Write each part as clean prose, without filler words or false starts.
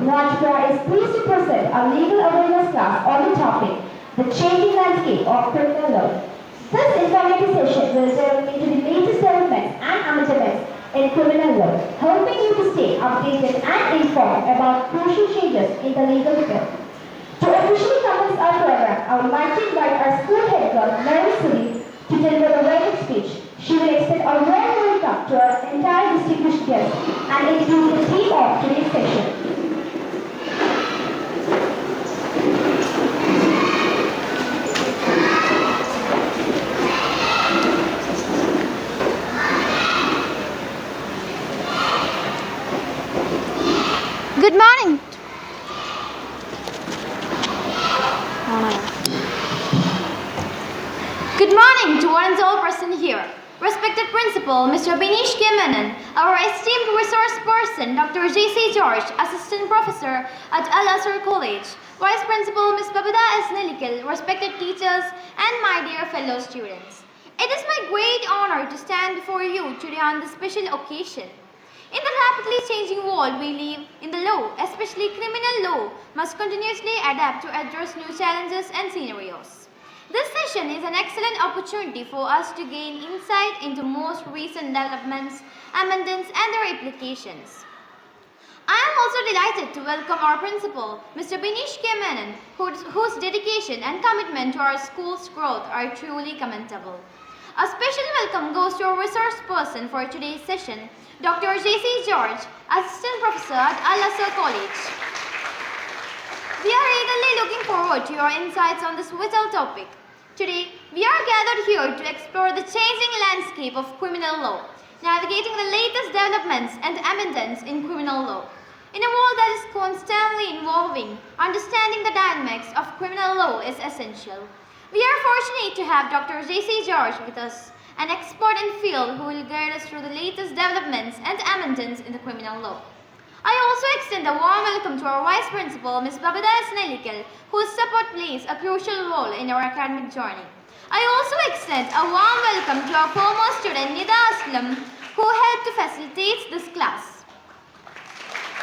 Najpra is pleased to present a legal awareness class on the topic, the changing landscape of criminal law. This informative session will delve into the latest developments and amendments in criminal law, helping you to stay updated and informed about crucial changes in the legal field. To officially commence our program, I would like to invite our school head girl, Mary Suri, to deliver the welcome speech. She will extend a warm welcome to our entire distinguished guests and introduce the theme of today's session. Good morning. Good morning to one and all present here. Respected Principal, Mr. Binish K. Menon, our esteemed resource person, Dr. J.C. George, Assistant Professor at Al-Azhar College, Vice Principal, Ms. Babita S. Nelikal, respected teachers, and my dear fellow students. It is my great honor to stand before you today on this special occasion. In the rapidly changing world we live in, the law, especially criminal law, must continuously adapt to address new challenges and scenarios. This session is an excellent opportunity for us to gain insight into most recent developments, amendments, and their implications. I am also delighted to welcome our principal, Mr. Binish K. Menon, whose dedication and commitment to our school's growth are truly commendable. A special welcome goes to our resource person for today's session, Dr. J.C. George, Assistant Professor at Al-Azhar College. We are eagerly looking forward to your insights on this vital topic. Today, we are gathered here to explore the changing landscape of criminal law, navigating the latest developments and amendments in criminal law. In a world that is constantly evolving, understanding the dynamics of criminal law is essential. We are fortunate to have Dr. J.C. George with us, an expert in field who will guide us through the latest developments and amendments in the criminal law. I also extend a warm welcome to our Vice Principal, Ms. Babita S. Nelikal, whose support plays a crucial role in our academic journey. I also extend a warm welcome to our former student, Nida Aslam, who helped to facilitate this class.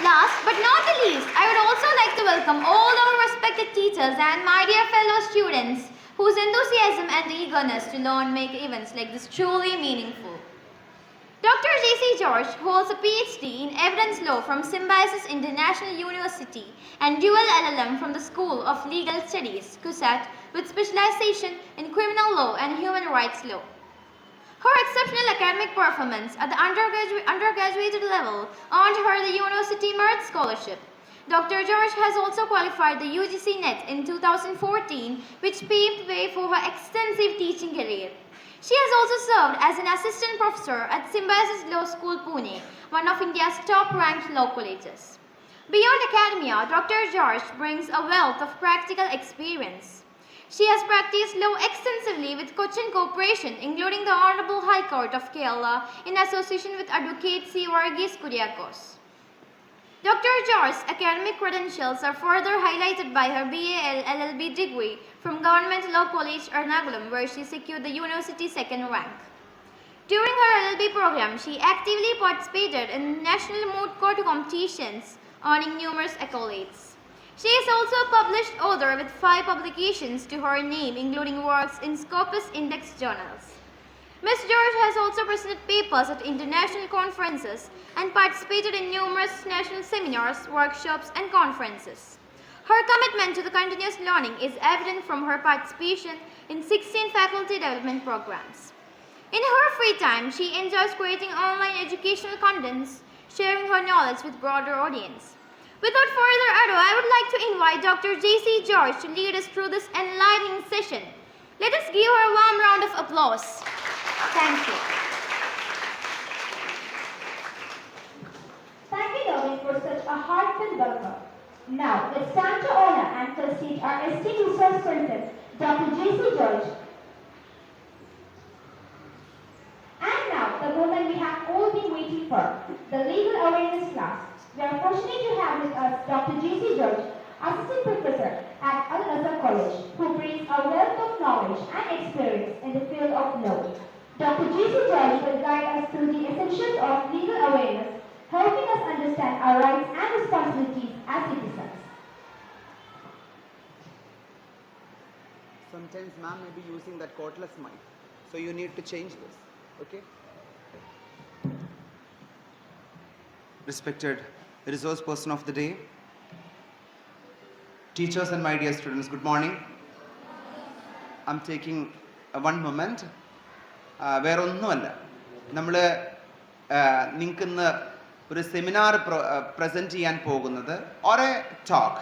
Last but not the least, I would also like to welcome all our respected teachers and my dear fellow students whose enthusiasm and eagerness to learn make events like this truly meaningful. Dr. J.C. George holds a PhD in Evidence Law from Symbiosis International University and dual LLM from the School of Legal Studies, CUSAT, with specialization in criminal law and human rights law. Her exceptional academic performance at the undergraduate level earned her the University Merit Scholarship. Dr. George has also qualified the UGC NET in 2014, which paved the way for her extensive teaching career. She has also served as an assistant professor at Symbiosis Law School, Pune, one of India's top-ranked law colleges. Beyond academia, Dr. George brings a wealth of practical experience. She has practiced law extensively with Cochin Corporation, including the Honorable High Court of Kerala, in association with Advocate C. Varghese Kuriakose. Dr. George's academic credentials are further highlighted by her BAL LLB degree from Government Law College, Ernakulam, where she secured the university's second rank. During her LLB program, she actively participated in national moot court competitions, earning numerous accolades. She is also a published author with 5 publications to her name, including works in Scopus Index journals. Ms. George has also presented papers at international conferences and participated in numerous national seminars, workshops, and conferences. Her commitment to the continuous learning is evident from her participation in 16 faculty development programs. In her free time, she enjoys creating online educational contents, sharing her knowledge with broader audience. Without further ado, I would like to invite Dr. J.C. George to lead us through this enlightening session. Let us give her a warm round of applause. Thank you. Thank you, Darwin, for such a heartfelt welcome. Now, it's time to honor and felicitate our esteemed resource person, Dr. J.C. George. And now, the moment we have all been waiting for, the legal awareness class. We are fortunate to have with us Dr. J.C. George, Assistant Professor at Al-Azhar College, who brings a wealth of knowledge and experience in the field of law. Dr. J.C. George will guide us through the essentials of legal awareness, helping us understand our rights and responsibilities as citizens. Sometimes ma'am may be using that cordless mic, so you need to change this, okay? Respected resource person of the day, teachers and my dear students, good morning. I'm taking one moment. വേറെ ഒന്നുമല്ല, നമ്മൾ നിങ്ങൾക്കിന്ന് ഒരു seminar present ചെയ്യാൻ പോകുന്നത് or A talk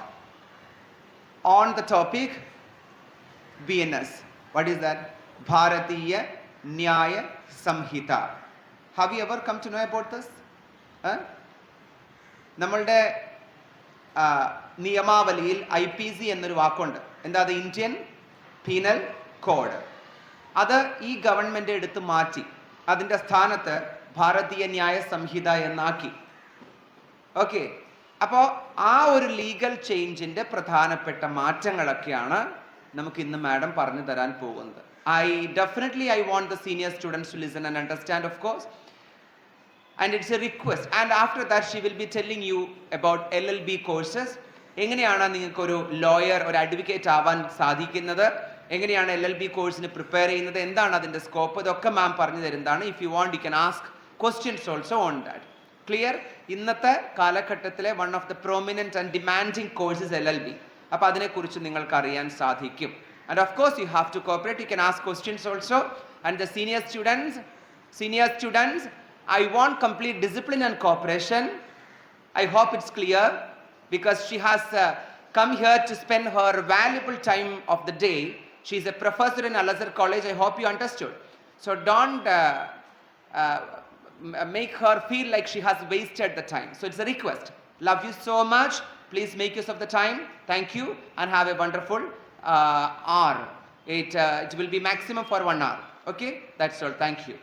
on the topic BNS. What is that? Bharatiya Nyaya Samhita. Have you ever come to know about this? നമ്മളുടെ നിയമാവലിയിൽ IPC എന്നൊരു വാക്കുണ്ട്. എന്താ അത്? Indian penal code. അത് ഈ ഗവൺമെൻറ് എടുത്ത് മാറ്റി അതിൻ്റെ സ്ഥാനത്ത് ഭാരതീയ ന്യായ സംഹിത എന്നാക്കി. ഓക്കെ, അപ്പോൾ ആ ഒരു ലീഗൽ ചേഞ്ചിൻ്റെ പ്രധാനപ്പെട്ട മാറ്റങ്ങളൊക്കെയാണ് നമുക്ക് ഇന്ന് മാഡം പറഞ്ഞു തരാൻ പോകുന്നത്. I want the senior students to listen and understand, of course. And it's a request. And after that, she will be telling you about LLB courses. എങ്ങനെയാണ് നിങ്ങൾക്കൊരു ലോയർ, ഒരു അഡ്വക്കേറ്റ് ആവാൻ സാധിക്കുന്നത്, എങ്ങനെയാണ് LLB കോഴ്സിന് പ്രിപ്പയർ ചെയ്യുന്നത്, എന്താണ് അതിൻ്റെ സ്കോപ്പ്, ഇതൊക്കെ മാം പറഞ്ഞു തരുന്നതാണ്. If you want you can ask questions also on that. Clear? ഇന്നത്തെ കാലഘട്ടത്തിലെ one of the prominent and demanding courses LLB. അപ്പോൾ അതിനെക്കുറിച്ച് നിങ്ങൾക്ക് അറിയാൻ സാധിക്കും. And of course you have to cooperate. You can ask questions also. And the senior students, I want complete discipline and cooperation. I hope it's clear, because she has come here to spend her valuable time of the day. She is a professor in Al-Azhar College. I hope you understood. So don't make her feel like she has wasted the time. So it's a request. Love you so much. Please make use of the time. Thank you and have a wonderful hour. It will be maximum for 1 hour. Okay, that's all. Thank you.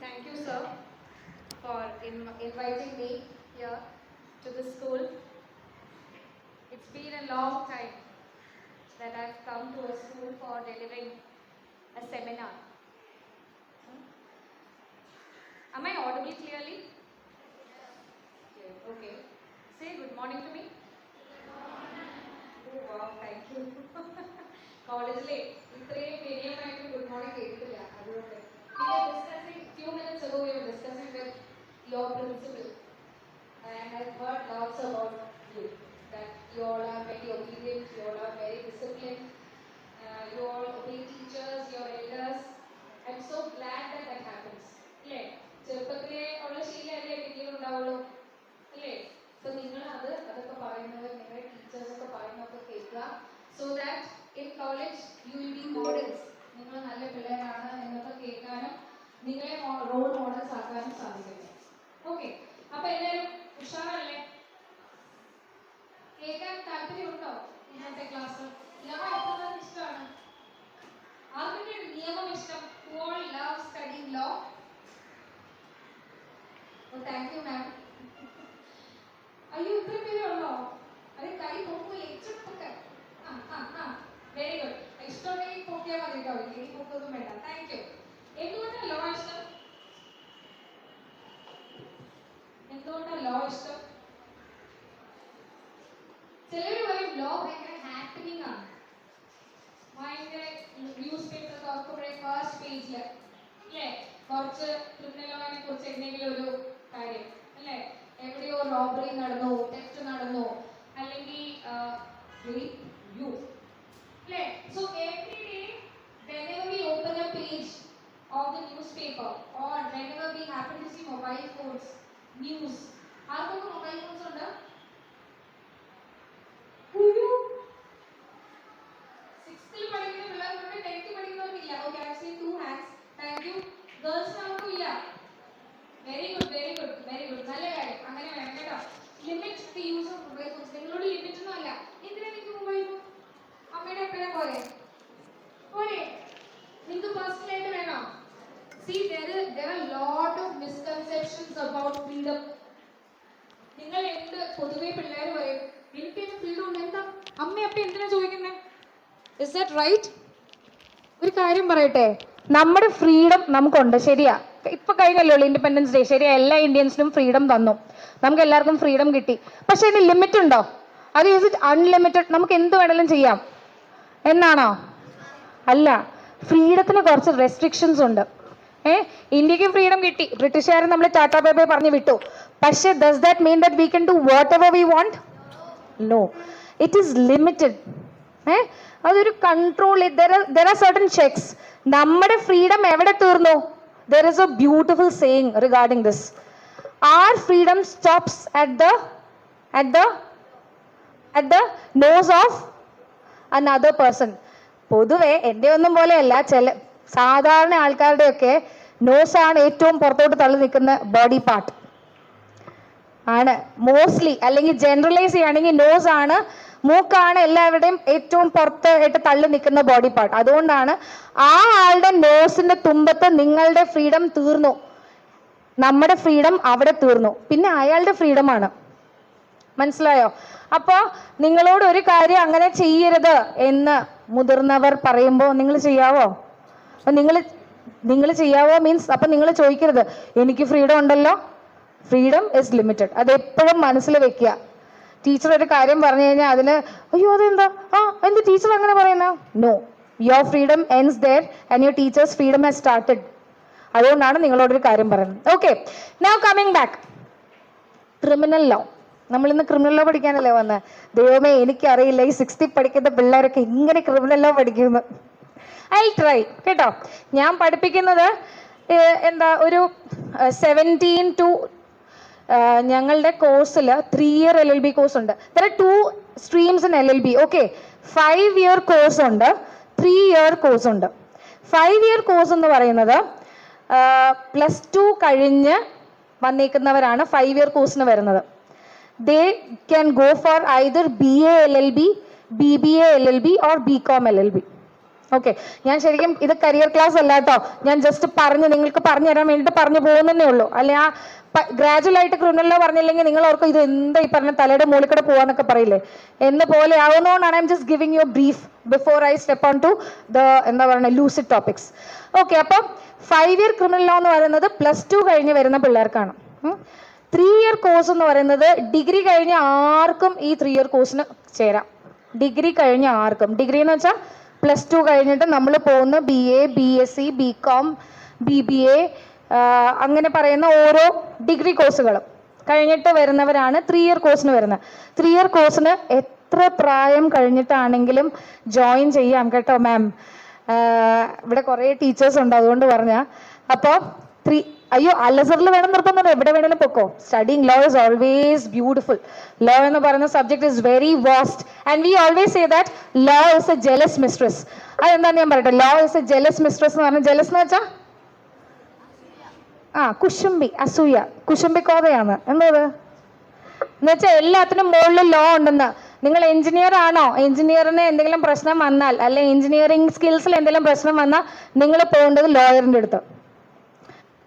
Thank you, sir, for inviting me here to the school. It's been a long time that I've come to a school for delivering a seminar. Am I audible clearly? Okay. Say good morning to me. Oh wow, thank you. കോളേജിലെ ഇത്രയും പേരിയമായിട്ട് good morning കേട്ടിട്ടില്ല. അതുകൊണ്ട് few minutes ago we were discussing with your principal, and I've heard lots about you, that you all are very obedient, you all are very disciplined, you all obey teachers, your elders. I'm so glad that that happens. അല്ലേ? ചെറുപ്പത്തിലെ ഉള്ള ശീലമല്ലേ പിന്നീട് ഉണ്ടാവുള്ളൂ അല്ലേ? So നിങ്ങൾ അതൊക്കെ പറയുന്നത് നിങ്ങളുടെ ടീച്ചേഴ്സൊക്കെ പറയുന്നതൊക്കെ കേൾക്കുക, so that in college you will be models. നിങ്ങൾ നല്ല പിള്ളേരാണ് എന്നൊക്കെ കേൾക്കാനും നിങ്ങളെ റോൾ മോഡൽസ് ആക്കാനും സാധിക്കട്ടെ. ഓക്കെ, അപ്പൊ എല്ലാവരും ഉഷാറല്ലേ? കേൾക്കാൻ താല്പര്യമുണ്ടോ ഇന്നത്തെ ക്ലാസ്? എല്ലാം ഇഷ്ടമാണ്. ആർക്കൊക്കെ നിയമം ഇഷ്ടം? Who all love studying law? Oh, thank you, ma'am. അയ്യോ, ഇത്ര പേരുള്ളോ? അത് കൈ പൊക്കൂലേ? ഇച്ചിട്ടൊക്കെ. Very good. ഇഷ്ടമുണ്ടെങ്കിൽ പൊക്കിയാൽ മതി കേട്ടോ, ഇല്ലെങ്കിൽ പൊക്കൊന്നും വേണ്ട. Thank you. എന്തുകൊണ്ടാണ് ലോ ഇഷ്ടം? എന്തുകൊണ്ടാണ് ലോ ഇഷ്ടം? ചിലർ പറയും ലോ ഭയങ്കര ഹാപ്പനിങ് ആണ്, ഭയങ്കര ന്യൂസ് പേപ്പർ തുറക്കുമ്പോഴേ ഫസ്റ്റ് പേജില് അല്ലേ കുറച്ച് ക്രിമിനൽ ലോനെ കുറിച്ച് എന്തെങ്കിലും ഒരു കാര്യം അല്ലേ, എവിടെയോ റോബറി നടന്നു, തെറ്റ് നടന്നു, അല്ലെങ്കിൽ യു അല്ലേ. So every day whenever we open a page of the newspaper or whenever we happen to see mobile phones news, ആർക്കൊക്കെ മൊബൈൽ ഫോൺസ് ഉണ്ട്? സിക്സ്ത്തിൽ പഠിക്കുന്ന പിള്ളേർക്കുണ്ട്, 10th പഠിക്കുന്നവർക്കില്ല. Okay, I see 2 hands. Thank you. Girls ആർക്കും ഇല്ല. Very good, very good, very good. നല്ല കാര്യം, അങ്ങനെ വേണം കേട്ടോ. Limit the use of mobile phones. നിങ്ങളോട് ലിമിറ്റ് ഒന്നും അല്ല. എന്തിനാ നിങ്ങൾക്ക് മൊബൈൽ ഫോൺ? അമ്മയുടെ എപ്പോഴും പോരെ പോരെ? നിങ്ങൾക്ക് പേഴ്സണലായിട്ട് വേണോ? See, there are lot of misconceptions about freedom. നിങ്ങൾ എന്ത് പൊതുവെ പിള്ളേർ പറയും, എനിക്ക് ഫ്രീഡം ഉണ്ട്. എന്താ അമ്മ അപ്പ എന്തിനാ ചോദിക്കുന്നത്? Is that right? ഒരു കാര്യം പറയട്ടെ, നമ്മുടെ ഫ്രീഡം നമുക്കുണ്ട്, ശരിയാ. ഇപ്പൊ കഴിഞ്ഞല്ലോ ഇൻഡിപെൻഡൻസ് ഡേ, ശരിയാ. എല്ലാ ഇന്ത്യൻസിനും ഫ്രീഡം തന്നു, നമുക്ക് എല്ലാവർക്കും ഫ്രീഡം കിട്ടി. പക്ഷെ ഇതിന് ലിമിറ്റ് ഉണ്ടോ? അത് ഈസ് ഇറ്റ് അൺലിമിറ്റഡ്? നമുക്ക് എന്ത് വേണമെങ്കിലും ചെയ്യാം എന്നാണോ? അല്ല, ഫ്രീഡത്തിന് കുറച്ച് റെസ്ട്രിക്ഷൻസ് ഉണ്ട്. ഇന്ത്യക്ക് ഫ്രീഡം കിട്ടി, ബ്രിട്ടീഷുകാർ നമ്മൾ ടാറ്റാ ബൈ ബൈ പറഞ്ഞു വിട്ടു. പക്ഷെ does that mean that we can do whatever we want? No, it is limited. അതൊരു control, there are certain checks. നമ്മുടെ ഫ്രീഡം എവിടെ തീർന്നു? There is a beautiful saying regarding this. Our freedom stops at the nose of another person. പൊതുവെ എൻ്റെ ഒന്നും പോലെയല്ല, ചില സാധാരണ ആൾക്കാരുടെയൊക്കെ നോസാണ് ഏറ്റവും പുറത്തോട്ട് തള്ളി നിൽക്കുന്ന ബോഡി പാർട്ട് ആണ് മോസ്റ്റ്ലി. അല്ലെങ്കിൽ ജനറലൈസ് ചെയ്യുകയാണെങ്കിൽ നോസ് ആണ്, മൂക്കാണ് എല്ലാവരുടെയും ഏറ്റവും പുറത്തായിട്ട് തള്ളി നിൽക്കുന്ന ബോഡി പാർട്ട്. അതുകൊണ്ടാണ് ആ ആളുടെ നോസിന്റെ തുമ്പത്ത് നിങ്ങളുടെ ഫ്രീഡം തീർന്നു, നമ്മുടെ ഫ്രീഡം അവിടെ തീർന്നു, പിന്നെ അയാളുടെ ഫ്രീഡമാണ്. മനസ്സിലായോ? അപ്പോൾ നിങ്ങളോട് ഒരു കാര്യം അങ്ങനെ ചെയ്യരുത് എന്ന് മുതിർന്നവർ പറയുമ്പോൾ നിങ്ങൾ ചെയ്യാവോ? നിങ്ങൾ ചെയ്യാവോ മീൻസ് അപ്പം നിങ്ങൾ ചോദിക്കരുത് എനിക്ക് ഫ്രീഡം ഉണ്ടല്ലോ. Freedom is limited. അത് എപ്പോഴും മനസ്സിൽ വെക്കുക. ടീച്ചർ ഒരു കാര്യം പറഞ്ഞു കഴിഞ്ഞാൽ അതിന് അയ്യോ അതെന്താ, എന്ത് ടീച്ചർ അങ്ങനെ പറയുന്ന? No, your freedom ends there and your teacher's freedom has started. അതുകൊണ്ടാണ് നിങ്ങളോടൊരു കാര്യം പറയുന്നത്. Okay, now coming back, criminal law. നമ്മളിന്ന് ക്രിമിനൽ ലോ പഠിക്കാനല്ലേ വന്നത്? ദൈവമേ, എനിക്കറിയില്ല ഈ 60 പഠിക്കുന്ന പിള്ളേരൊക്കെ ഇങ്ങനെ ക്രിമിനൽ ലോ പഠിക്കുന്നു. ഐ ട്രൈ കേട്ടോ. ഞാൻ പഠിപ്പിക്കുന്നത് എന്താ ഒരു 17 to ഞങ്ങളുടെ കോഴ്സിൽ 3 year LLB കോഴ്സ് ഉണ്ട്. There are 2 streams in LLB. Okay, 5 year course ഉണ്ട്, 3 year കോഴ്സ് ഉണ്ട്. 5 year കോഴ്സ് എന്ന് പറയുന്നത് +2 കഴിഞ്ഞ് വന്നേക്കുന്നവരാണ് 5 year കോഴ്സിന് വരുന്നത്. They can go for either BA LLB, BBA LLB or BCom LLB. Okay, ഞാൻ ശരിക്കും ഇത് കരിയർ ക്ലാസ് അല്ല കേട്ടോ, ഞാൻ ജസ്റ്റ് നിങ്ങൾക്ക് പറഞ്ഞു തരാൻ വേണ്ടിയിട്ട് പറഞ്ഞു പോകുന്നതേ ഉള്ളൂ. അല്ലെ ആ ഗ്രാജുവൽ ആയിട്ട് ക്രിമിനൽ ലോ പറഞ്ഞില്ലെങ്കിൽ നിങ്ങൾ ഓർക്കും ഇത് എന്താ ഈ പറഞ്ഞ തലയുടെ മൂളിക്കട പോവാന്നൊക്കെ പറയില്ലേ എന്ന് പോലെ ആവുന്നതുകൊണ്ടാണ് I'm just giving you brief before I step on to the എന്താ പറയുക ലൂസിഡ് ടോപ്പിക്സ്. ഓക്കെ, അപ്പം 5 year ക്രിമിനൽ ലോ എന്ന് പറയുന്നത് +2 കഴിഞ്ഞ് വരുന്ന പിള്ളേർക്കാണ്. 3 year കോഴ്സ് എന്ന് പറയുന്നത് ഡിഗ്രി കഴിഞ്ഞ ആർക്കും ഈ 3 year കോഴ്സിന് ചേരാം. ഡിഗ്രി കഴിഞ്ഞ ആർക്കും. ഡിഗ്രി എന്ന് വെച്ചാൽ +2 കഴിഞ്ഞിട്ട് നമ്മൾ പോകുന്ന BA, BSc, BCom, BBA അങ്ങനെ പറയുന്ന ഓരോ ഡിഗ്രി കോഴ്സുകളും കഴിഞ്ഞിട്ട് വരുന്നവരാണ് 3 year കോഴ്സിന് വരുന്നത്. 3 year കോഴ്സിന് എത്ര പ്രായം കഴിഞ്ഞിട്ടാണെങ്കിലും ജോയിൻ ചെയ്യാം കേട്ടോ മാം. ഇവിടെ കുറേ ടീച്ചേഴ്സ് ഉണ്ട്, അതുകൊണ്ട് പറഞ്ഞ. അപ്പോൾ അയ്യോ അല്ലസറിൽ വേണം നിർത്തുന്നത്, എവിടെ വേണമെങ്കിലും പൊക്കോ. Studying law is always beautiful. Law എന്ന് പറയുന്ന subject is very vast and we always say that law is a jealous mistress. അതെന്താന്ന് ഞാൻ പറയട്ടെ, law is a jealous mistress എന്ന് പറഞ്ഞാൽ ജെലസ് എന്ന് വെച്ചാൽ കുശുംബി, അസൂയ, കുശുംബിക്കോതയാണ്. എന്തത് എന്ന് വെച്ചാൽ എല്ലാത്തിനും മുകളിൽ ലോ ഉണ്ടെന്ന്. നിങ്ങൾ എഞ്ചിനീയർ ആണോ, എഞ്ചിനീയറിന് എന്തെങ്കിലും പ്രശ്നം വന്നാൽ അല്ലെ എഞ്ചിനീയറിംഗ് സ്കിൽസിൽ എന്തെങ്കിലും പ്രശ്നം വന്നാൽ നിങ്ങൾ പോകേണ്ടത് ലോയറിൻ്റെ അടുത്ത്.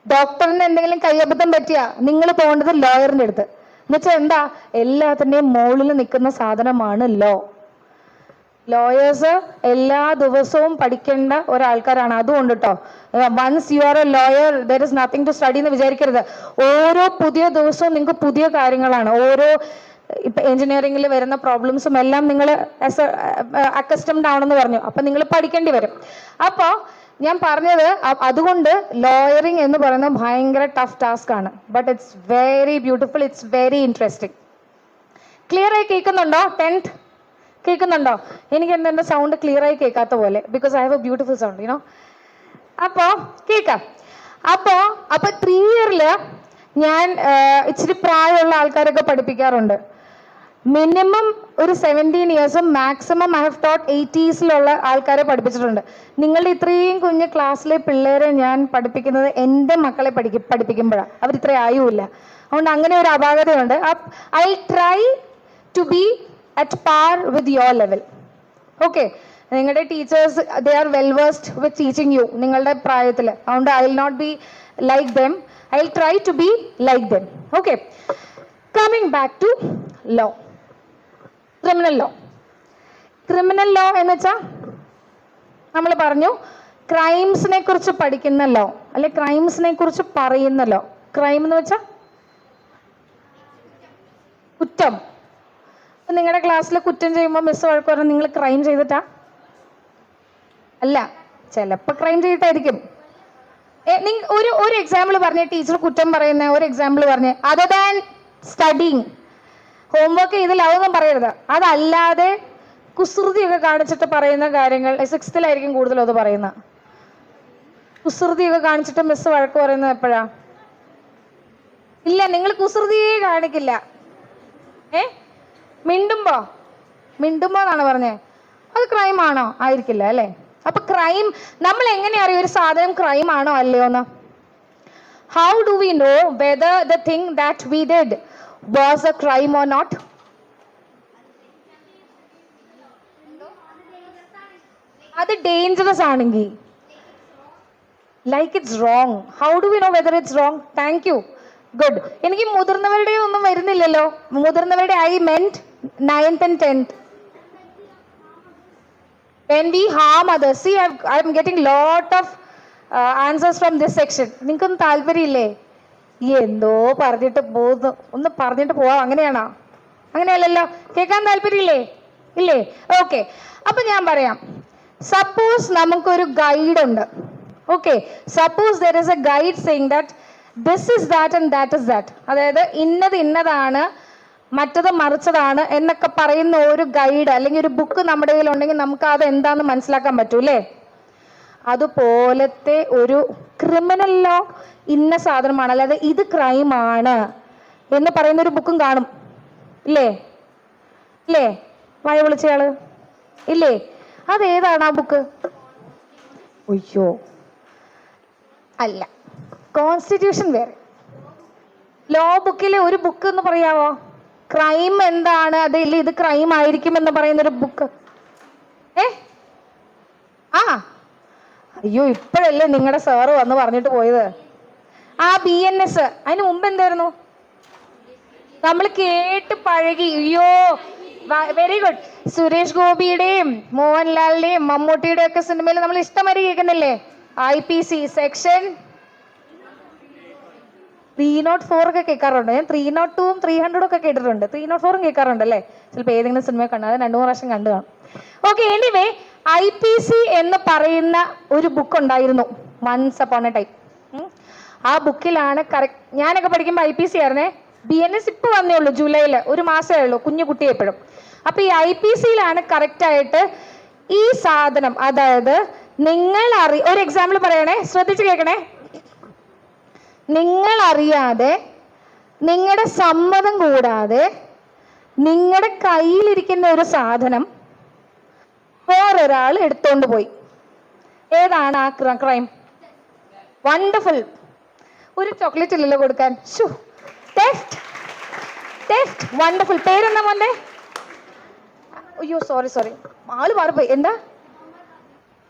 ഡോക്ടറിന് എന്തെങ്കിലും കയ്യബദ്ധം പറ്റിയാ നിങ്ങൾ പോകേണ്ടത് ലോയറിൻ്റെ അടുത്ത്. എന്നുവെച്ചാൽ എന്താ, എല്ലാത്തിൻ്റെയും മുകളിൽ നിൽക്കുന്ന സാധനമാണ് ലോ. ലോയേഴ്സ് എല്ലാ ദിവസവും പഠിക്കേണ്ട ഒരാൾക്കാരാണ്. അതുകൊണ്ട് കേട്ടോ, once you are a lawyer there is nothing to study എന്ന് വിചാരിക്കരുത്. ഓരോ പുതിയ ദിവസവും നിങ്ങൾക്ക് പുതിയ കാര്യങ്ങളാണ്. ഓരോ ഇപ്പം എഞ്ചിനീയറിംഗിൽ വരുന്ന പ്രോബ്ലംസും എല്ലാം നിങ്ങൾ അക്കസ്റ്റംഡ് ആണെന്ന് പറഞ്ഞു, അപ്പം നിങ്ങൾ പഠിക്കേണ്ടി വരും. അപ്പോൾ ഞാൻ പറഞ്ഞത് അതുകൊണ്ട് ലോയറിംഗ് എന്ന് പറയുന്നത് ഭയങ്കര ടഫ് ടാസ്ക് ആണ്. But it's very beautiful, it's very interesting. Clear ആയി കേൾക്കുന്നുണ്ടോ? 10th കേൾക്കുന്നുണ്ടോ? എനിക്ക് എൻ്റെ സൗണ്ട് ക്ലിയർ ആയി കേൾക്കാത്ത പോലെ, because I have A beautiful sound you know. അപ്പോൾ കേൾക്കാം. അപ്പോൾ 3 year ഞാൻ ഇച്ചിരി പ്രായമുള്ള ആൾക്കാരൊക്കെ പഠിപ്പിക്കാറുണ്ട്. മിനിമം ഒരു 17 years, maximum I have taught 80s ആൾക്കാരെ പഠിപ്പിച്ചിട്ടുണ്ട്. നിങ്ങളുടെ ഇത്രയും കുഞ്ഞ് ക്ലാസ്സിലെ പിള്ളേരെ ഞാൻ പഠിപ്പിക്കുന്നത് എൻ്റെ മക്കളെ പഠിപ്പിക്കുമ്പോഴാണ്. അവർ ഇത്ര ആയുമില്ല. അതുകൊണ്ട് അങ്ങനെ ഒരു അപാകതയുണ്ട്. I try to be at par with your level. Okay, നിങ്ങളുടെ teachers they are well versed with teaching you നിങ്ങളുടെ പ്രായത്തിൽ. അതുകൊണ്ട് I will not be like them, I will try to be like them. Okay, coming back to law. Criminal law. Criminal law എന്ന് വെച്ചാൽ നമ്മൾ പറഞ്ഞു ക്രൈംസിനെ കുറിച്ച് പഠിക്കുന്ന ലോ, അല്ലെ ക്രൈംസിനെ കുറിച്ച് പറയുന്ന ലോ. ക്രൈം എന്ന് വെച്ചാൽ കുറ്റം. നിങ്ങളുടെ ക്ലാസ്സിൽ കുറ്റം ചെയ്യുമ്പോൾ മിസ് വഴക്ക് പറഞ്ഞാൽ നിങ്ങൾ ക്രൈം ചെയ്തിട്ടാ? അല്ല, ചിലപ്പോൾ ക്രൈം ചെയ്തിട്ടായിരിക്കും. ഒരു എക്സാമ്പിൾ പറഞ്ഞേ, ടീച്ചർ കുറ്റം പറയുന്ന ഒരു എക്സാമ്പിൾ പറഞ്ഞേ. അതർ ദാൻ സ്റ്റഡിങ്, ഹോംവർക്ക് ചെയ്തില്ലാതൊന്നും പറയരുത്. അതല്ലാതെ കുസൃതിയൊക്കെ കാണിച്ചിട്ട് പറയുന്ന കാര്യങ്ങൾ 6th കൂടുതലും അത് പറയുന്ന. കുസൃതിയൊക്കെ കാണിച്ചിട്ട് മിസ് വഴക്ക് പറയുന്നത് എപ്പോഴാ? ഇല്ല, നിങ്ങൾ കുസൃതിയെ കാണിക്കില്ല. മിണ്ടുമ്പോ എന്നാണ് പറഞ്ഞേ. അത് ക്രൈം ആണോ? ആയിരിക്കില്ല അല്ലേ? അപ്പൊ ക്രൈം നമ്മൾ എങ്ങനെ അറിയും ഒരു സാധനം ക്രൈം ആണോ അല്ലയോ എന്ന്? How do we know whether the thing that we did was a crime or not? അത് ഡേഞ്ചറസ് ആണെങ്കിൽ, like it's wrong, how do we know whether it's wrong? Thank you, good. എനിക്ക് മുതിർന്നവരുടെ ഒന്നും വരുന്നില്ലല്ലോ. മുതിർന്നവരുടെ ഐ മെന്റ് 9th and 10th. When we harm others, see, I'm getting lot of answers from this section. നിങ്ങൾക്കൊന്നും താല്പര്യമില്ലേ? എന്തോ പറഞ്ഞിട്ട് പോകുന്നു, ഒന്ന് പറഞ്ഞിട്ട് പോവാം, അങ്ങനെയാണോ? അങ്ങനെയല്ലല്ലോ. കേൾക്കാൻ താല്പര്യമില്ലേ? ഇല്ലേ? ഓക്കെ, അപ്പൊ ഞാൻ പറയാം. സപ്പോസ് നമുക്കൊരു ഗൈഡ് ഉണ്ട്. Okay, suppose there is A guide saying that this is that and that is that. അതായത് ഇന്നതാണ്, മറ്റത് മറിച്ചതാണ് എന്നൊക്കെ പറയുന്ന ഒരു ഗൈഡ് അല്ലെങ്കിൽ ഒരു ബുക്ക് നമ്മുടെ കയ്യിലുണ്ടെങ്കിൽ നമുക്ക് അത് എന്താന്ന് മനസ്സിലാക്കാൻ പറ്റൂലേ? അതുപോലത്തെ ഒരു ക്രിമിനൽ ലോ ഇന്ന സാധനമാണ്, അല്ലാതെ ഇത് ക്രൈമാണ് എന്ന് പറയുന്ന ഒരു ബുക്കും കാണും. ഇല്ലേ? ഇല്ലേ? മഴ വിളിച്ചയാള് ഇല്ലേ? അതേതാണ് ആ ബുക്ക്? ഒയ്യോ, അല്ല, കോൺസ്റ്റിറ്റ്യൂഷൻ വേറെ. ലോ ബുക്കിലെ ഒരു ബുക്ക് എന്ന് പറയാവോ? ക്രൈം എന്താണ്, അതിൽ ഇത് ക്രൈം ആയിരിക്കും എന്ന് പറയുന്നൊരു ബുക്ക്. അയ്യോ, ഇപ്പോഴല്ലേ നിങ്ങളുടെ സാറ് വന്ന് പറഞ്ഞിട്ട് പോയത്. ആ BNS, അതിന് മുമ്പ് എന്തായിരുന്നു? നമ്മൾ കേട്ട് പഴകി. അയ്യോ, വെരി ഗുഡ്. സുരേഷ് ഗോപിയുടെയും മോഹൻലാലിന്റെയും മമ്മൂട്ടിയുടെയും ഒക്കെ സിനിമയിൽ നമ്മൾ ഇഷ്ടംമാതിരി കേൾക്കുന്നില്ലേ? IPC സെക്ഷൻ 304 ഒക്കെ കേൾക്കാറുണ്ട്. ഞാൻ 302ഉം 300 ഒക്കെ കേട്ടിട്ടുണ്ട്. 304ഉം കേൾക്കാറുണ്ട് അല്ലേ? ചിലപ്പോൾ ഏതെങ്കിലും സിനിമ കണ്ടു, അത് 2-3 പ്രാവശ്യം കണ്ടു കാണും. ഓക്കെ, എനിവേ, IPC എന്ന് പറയുന്ന ഒരു ബുക്ക് ഉണ്ടായിരുന്നു വൺസ് അപ്പോൺ എ ടൈം. ആ ബുക്കിലാണ് കറക്റ്റ്, ഞാനൊക്കെ പഠിക്കുമ്പോൾ IPC ആയിരുന്നേ. BNS ഇപ്പൊ വന്നേ ഉള്ളൂ, ജൂലൈയിൽ, ഒരു മാസമേ ഉള്ളൂ, കുഞ്ഞു കുട്ടി എപ്പോഴും. അപ്പൊ ഈ IPCയിലാണ് കറക്റ്റായിട്ട് ഈ സാധനം, അതായത് നിങ്ങൾ ഒരു എക്സാമ്പിൾ പറയണേ, ശ്രദ്ധിച്ച് കേൾക്കണേ. നിങ്ങൾ അറിയാതെ, നിങ്ങളുടെ സമ്മതം കൂടാതെ നിങ്ങളുടെ കയ്യിലിരിക്കുന്ന ഒരു സാധനം വേറൊരാൾ എടുത്തോണ്ട് പോയി. ഏതാണ് ആ ക്രൈം? വണ്ടർഫുൾ. ഒരു ചോക്ലേറ്റ് ഇല്ലല്ലോ കൊടുക്കാൻ. Theft, wonderful. പേരെന്താ മോന്റെ? അയ്യോ, സോറി, ആള് മാറിപ്പോയി. എന്താ?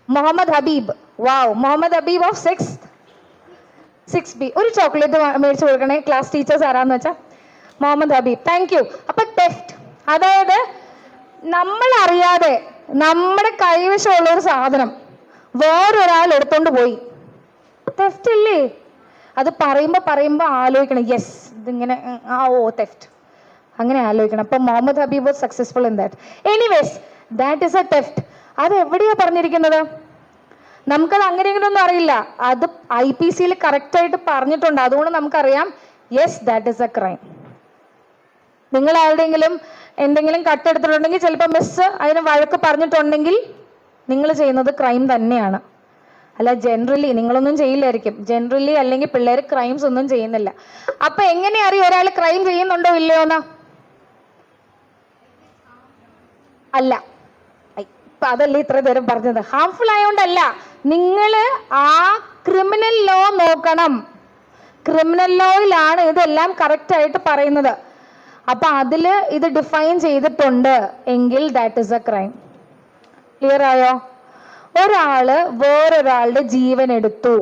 Muhammad Habib. Wow, Muhammad Habib of 6B. ഒരു ചോക്ലേറ്റ് മേടിച്ചു കൊടുക്കണേ, ക്ലാസ് ടീച്ചേഴ്സ് ആരാന്ന് വെച്ചാൽ മുഹമ്മദ് ഹബീബ്. Thank you. അപ്പൊ തെഫ്റ്റ്, അതായത് നമ്മൾ അറിയാതെ നമ്മുടെ കൈവശമുള്ള ഒരു സാധനം വേറൊരാൾ എടുത്തോണ്ട് പോയി. തെഫ്റ്റ് ഇല്ലേ? അത് പറയുമ്പോ ആലോചിക്കണം. യെസ്, ഇതിങ്ങനെ തെഫ്റ്റ്, അങ്ങനെ ആലോചിക്കണം. അപ്പൊ Muhammad Habib was successful in that. Anyways, that is a theft. അത് എവിടെയാ പറഞ്ഞിരിക്കുന്നത്? നമുക്കത് അങ്ങനെയെങ്കിലൊന്നും അറിയില്ല. അത് IPCയിൽ കറക്റ്റായിട്ട് പറഞ്ഞിട്ടുണ്ട്. അതുകൊണ്ട് നമുക്കറിയാം, yes, that is A crime. നിങ്ങൾ ആരുടെയെങ്കിലും എന്തെങ്കിലും കട്ടെടുത്തിട്ടുണ്ടെങ്കിൽ, ചിലപ്പോൾ മിസ് അതിന് വഴക്ക് പറഞ്ഞിട്ടുണ്ടെങ്കിൽ നിങ്ങൾ ചെയ്യുന്നത് ക്രൈം തന്നെയാണ്. അല്ല, ജനറലി നിങ്ങളൊന്നും ചെയ്യില്ലായിരിക്കും. ജനറലി അല്ലെങ്കിൽ പിള്ളേർ ക്രൈംസ് ഒന്നും ചെയ്യുന്നില്ല. അപ്പൊ എങ്ങനെ അറിയും ഒരാൾ ക്രൈം ചെയ്യുന്നുണ്ടോ ഇല്ലയോ എന്ന്? അല്ല, ഇപ്പൊ അതല്ലേ ഇത്ര നേരം പറഞ്ഞത്. ഹാംഫുൾ ആയതുകൊണ്ടല്ല. നിങ്ങൾ ആ ക്രിമിനൽ ലോ നോക്കണം. ക്രിമിനൽ ലോയിലാണ് ഇതെല്ലാം കറക്റ്റ് ആയിട്ട് പറയുന്നത്. അപ്പൊ അതില് ഇത് ഡിഫൈൻ ചെയ്തിട്ടുണ്ട് എങ്കിൽ that is A crime. Clear ആയോ? ഒരാള് വേറൊരാളുടെ ജീവൻ എടുത്തു.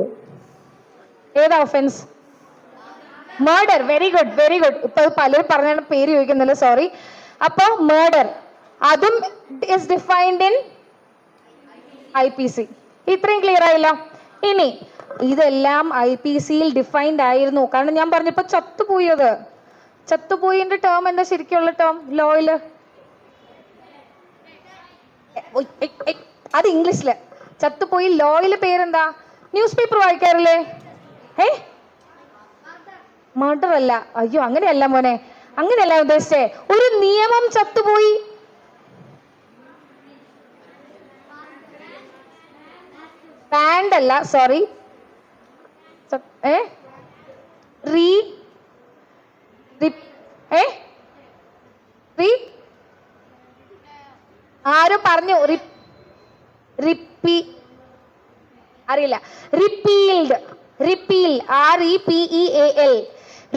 ഏതാ ഒഫൻസ്? മർഡർ. Very good. ഇപ്പൊ പലരും പറഞ്ഞ പേര് ചോദിക്കുന്നില്ല, സോറി. അപ്പൊ മർഡർ, അതും ഇസ് ഡിഫൈൻഡ് ഇൻ IPC. ഇത്രയും ക്ലിയർ ആയില്ല. ഇനി ഇതെല്ലാം IPCയിൽ ഡിഫൈൻഡ് ആയിരുന്നു. കാരണം ഞാൻ പറഞ്ഞപ്പോ ചത്തുപോയത്, ചത്തുപോയിന്റെ ടേം എന്താ ശരിക്കുള്ള ടേം ലോയില്? അത് ഇംഗ്ലീഷില്. ചത്തുപോയി ലോയില് പേരെന്താ? News paper വായിക്കാറില്ലേ? മർഡർ അല്ല. അയ്യോ അങ്ങനെയല്ല മോനെ, അങ്ങനെയല്ല ഉദ്ദേശിച്ചേ. ഒരു നിയമം ചത്തുപോയി. ബാൻഡ് അല്ല, സോറി. ആരോ പറഞ്ഞു അറിയില്ല. റിപ്പീൽഡ്, റിപ്പീൽ, REPEAL,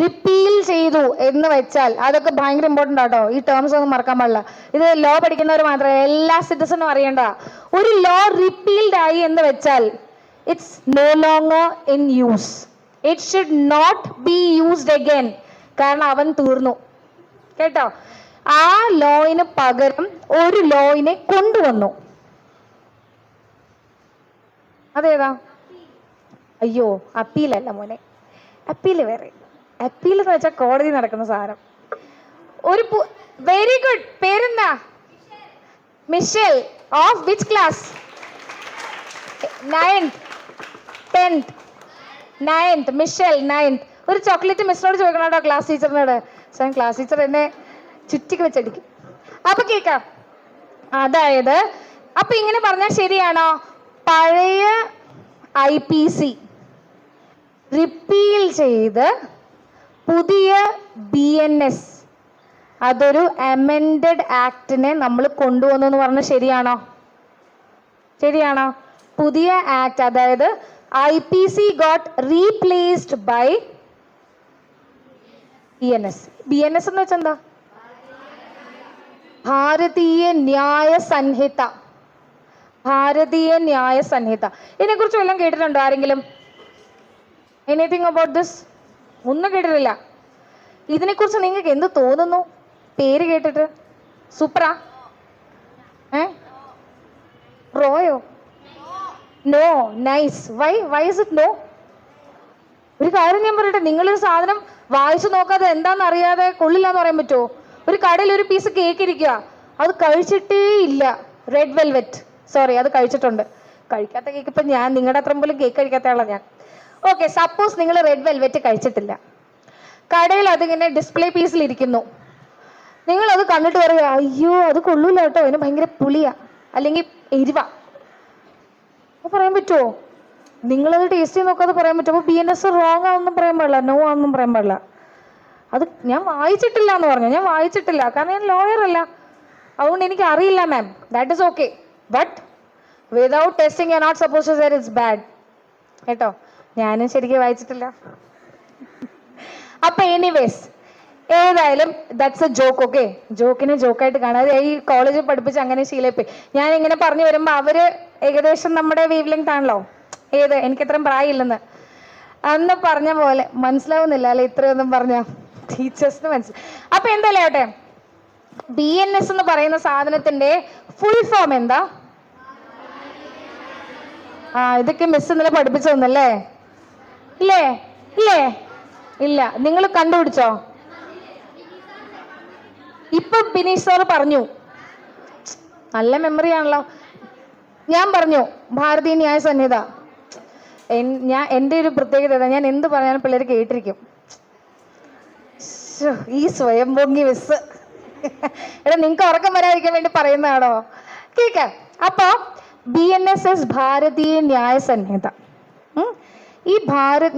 റിപ്പീൽ ചെയ്തു എന്ന് വെച്ചാൽ അതൊക്കെ ഭയങ്കര ഇമ്പോർട്ടൻ്റ് ആട്ടോ. ഈ ടേംസ് ഒന്നും മറക്കാൻ പാടില്ല. ഇത് ലോ പഠിക്കുന്നവർ മാത്രമേ, എല്ലാ സിറ്റിസണും അറിയേണ്ട. ഒരു ലോ റിപ്പീൽഡ് ആയി എന്ന് വെച്ചാൽ it's no longer in use. It should not be used again. കാരണം അവൻ തീർന്നു കേട്ടോ. ആ ലോയിന് പകരം ഒരു ലോയിനെ കൊണ്ടുവന്നു. അതേതാ? അയ്യോ അപ്പീലല്ല മോനെ, അപ്പീല് വേറെ. അപ്പീൽ എന്ന് വെച്ചാൽ കോടതി നടക്കുന്ന സാധനം. ഒരു വെരി ഗുഡ്. പേരെന്താ? Michelle. Of which class? 9th 10th 9th. Michelle 9th. ഒരു ചോക്ലേറ്റ് മിസ്സിനോട് ചോദിക്കണം കേട്ടോ, ക്ലാസ് ടീച്ചറിനോട്. ക്ലാസ് ടീച്ചർ എന്നെ ചുറ്റിക്ക് വെച്ചടിക്കും. അപ്പൊ കേക്കാം. അതായത് അപ്പൊ ഇങ്ങനെ പറഞ്ഞാൽ ശരിയാണോ? പഴയ IPC റിപ്പീൽ ചെയ്ത് പുതിയ BNS, അതൊരു അമെൻഡഡ് ആക്ടിനെ നമ്മൾ കൊണ്ടുവന്നു എന്ന് പറഞ്ഞാൽ ശരിയാണോ? ശരിയാണോ? പുതിയ ആക്ട്, അതായത് IPC got replaced by BNS. BNS എന്ന് വെച്ചാൽ എന്താ? ഭാരതീയ ന്യായ സംഹിത. ഭാരതീയ ന്യായ സംഹിത. ഇതിനെക്കുറിച്ച് വല്ലതും കേട്ടിട്ടുണ്ടോ ആരെങ്കിലും? Anything about this? ഒന്നും കേട്ടിട്ടില്ല. ഇതിനെക്കുറിച്ച് നിങ്ങൾക്ക് എന്ത് തോന്നുന്നു പേര് കേട്ടിട്ട്? സൂപ്പറാ? റോയോ? No. Nice. Why is it no? ഒരു കാര്യം ഞാൻ പറയട്ടെ, നിങ്ങളൊരു സാധനം വായിച്ചു നോക്കാതെ എന്താണെന്ന് അറിയാതെ കൊള്ളില്ല എന്ന് പറയാൻ പറ്റുമോ? ഒരു കടയിൽ ഒരു പീസ് കേക്ക് ഇരിക്കുക, അത് കഴിച്ചിട്ടേ ഇല്ല. റെഡ് വെൽവെറ്റ്, സോറി അത് കഴിച്ചിട്ടുണ്ട്. കഴിക്കാത്ത കേക്ക് ഇപ്പം ഞാൻ നിങ്ങളുടെ അത്ര പോലും കേക്ക് കഴിക്കാത്ത ആളാണ് ഞാൻ. ഓക്കെ, സപ്പോസ് നിങ്ങൾ റെഡ് വെൽവെറ്റ് കഴിച്ചിട്ടില്ല, കടയിൽ അതിങ്ങനെ ഡിസ്പ്ലേ പീസിലിരിക്കുന്നു. നിങ്ങളത് കണ്ടിട്ട് പറയുക, അയ്യോ അത് കൊള്ളൂല കേട്ടോ, അതിന് ഭയങ്കര പുളിയാ അല്ലെങ്കിൽ എരിവാ. അത് പറയാൻ പറ്റുമോ? നിങ്ങളത് ടേസ്റ്റ് ചെയ്ത് നോക്കാതെ പറയാൻ പറ്റുമോ? അപ്പോൾ BNS റോങ് ആണെന്നും പറയാൻ പാടില്ല, നോ ആണെന്നും പറയാൻ പാടില്ല. അത് ഞാൻ വായിച്ചിട്ടില്ല എന്ന് പറഞ്ഞു. ഞാൻ വായിച്ചിട്ടില്ല കാരണം ഞാൻ ലോയർ അല്ല, അതുകൊണ്ട് എനിക്ക് അറിയില്ല ma'am. That is okay. But without testing you are not suppose to say it's bad കേട്ടോ. ഞാനും ശരിക്കും വായിച്ചിട്ടില്ല. അപ്പൊ എനിവേസ്, ഏതായാലും ദാറ്റ്സ് എ ജോക്ക്. ഓക്കെ, ജോക്കിനെ ജോക്കായിട്ട് കാണാതെ ഈ കോളേജിൽ പഠിപ്പിച്ച് അങ്ങനെ ശീലപ്പോയി. ഞാൻ ഇങ്ങനെ പറഞ്ഞു വരുമ്പോൾ അവര് ഏകദേശം നമ്മുടെ വേവ് ലെങ്ത് ആണല്ലോ. ഏത് എനിക്ക് അത്രയും പ്രായമില്ലെന്ന് അന്ന് പറഞ്ഞ പോലെ മനസ്സിലാവുന്നില്ല അല്ലെ? ഇത്രയൊന്നും പറഞ്ഞ ടീച്ചേഴ്സിന് മനസ്സിലാവും. അപ്പൊ എന്തായാലും ആവട്ടെ, BNS എന്ന് പറയുന്ന സാധനത്തിന്റെ ഫുൾ ഫോം എന്താ? ഇതൊക്കെ മിസ് ഇന്നലെ പഠിപ്പിച്ചു തന്നല്ലേ? ഇല്ലേ? ഇല്ലേ? ഇല്ല. നിങ്ങൾ കണ്ടുപിടിച്ചോ? ഇപ്പൊ ബിനീഷ് സാറ് പറഞ്ഞു. നല്ല മെമ്മറി ആണല്ലോ. ഞാൻ പറഞ്ഞു ഭാരതീയ ന്യായ സംഹിത. എൻ്റെ ഒരു പ്രത്യേകത, ഞാൻ എന്ത് പറഞ്ഞാലും പിള്ളേർ കേട്ടിരിക്കും. ഈ സ്വയം പൊങ്ങി മിസ് എടാ, നിങ്ങൾക്ക് ഉറക്കം വരാതിരിക്കാൻ വേണ്ടി പറയുന്നതാണോ? കേക്ക. അപ്പൊ BNS ഭാരതീയ ന്യായ സംഹിത. ഈ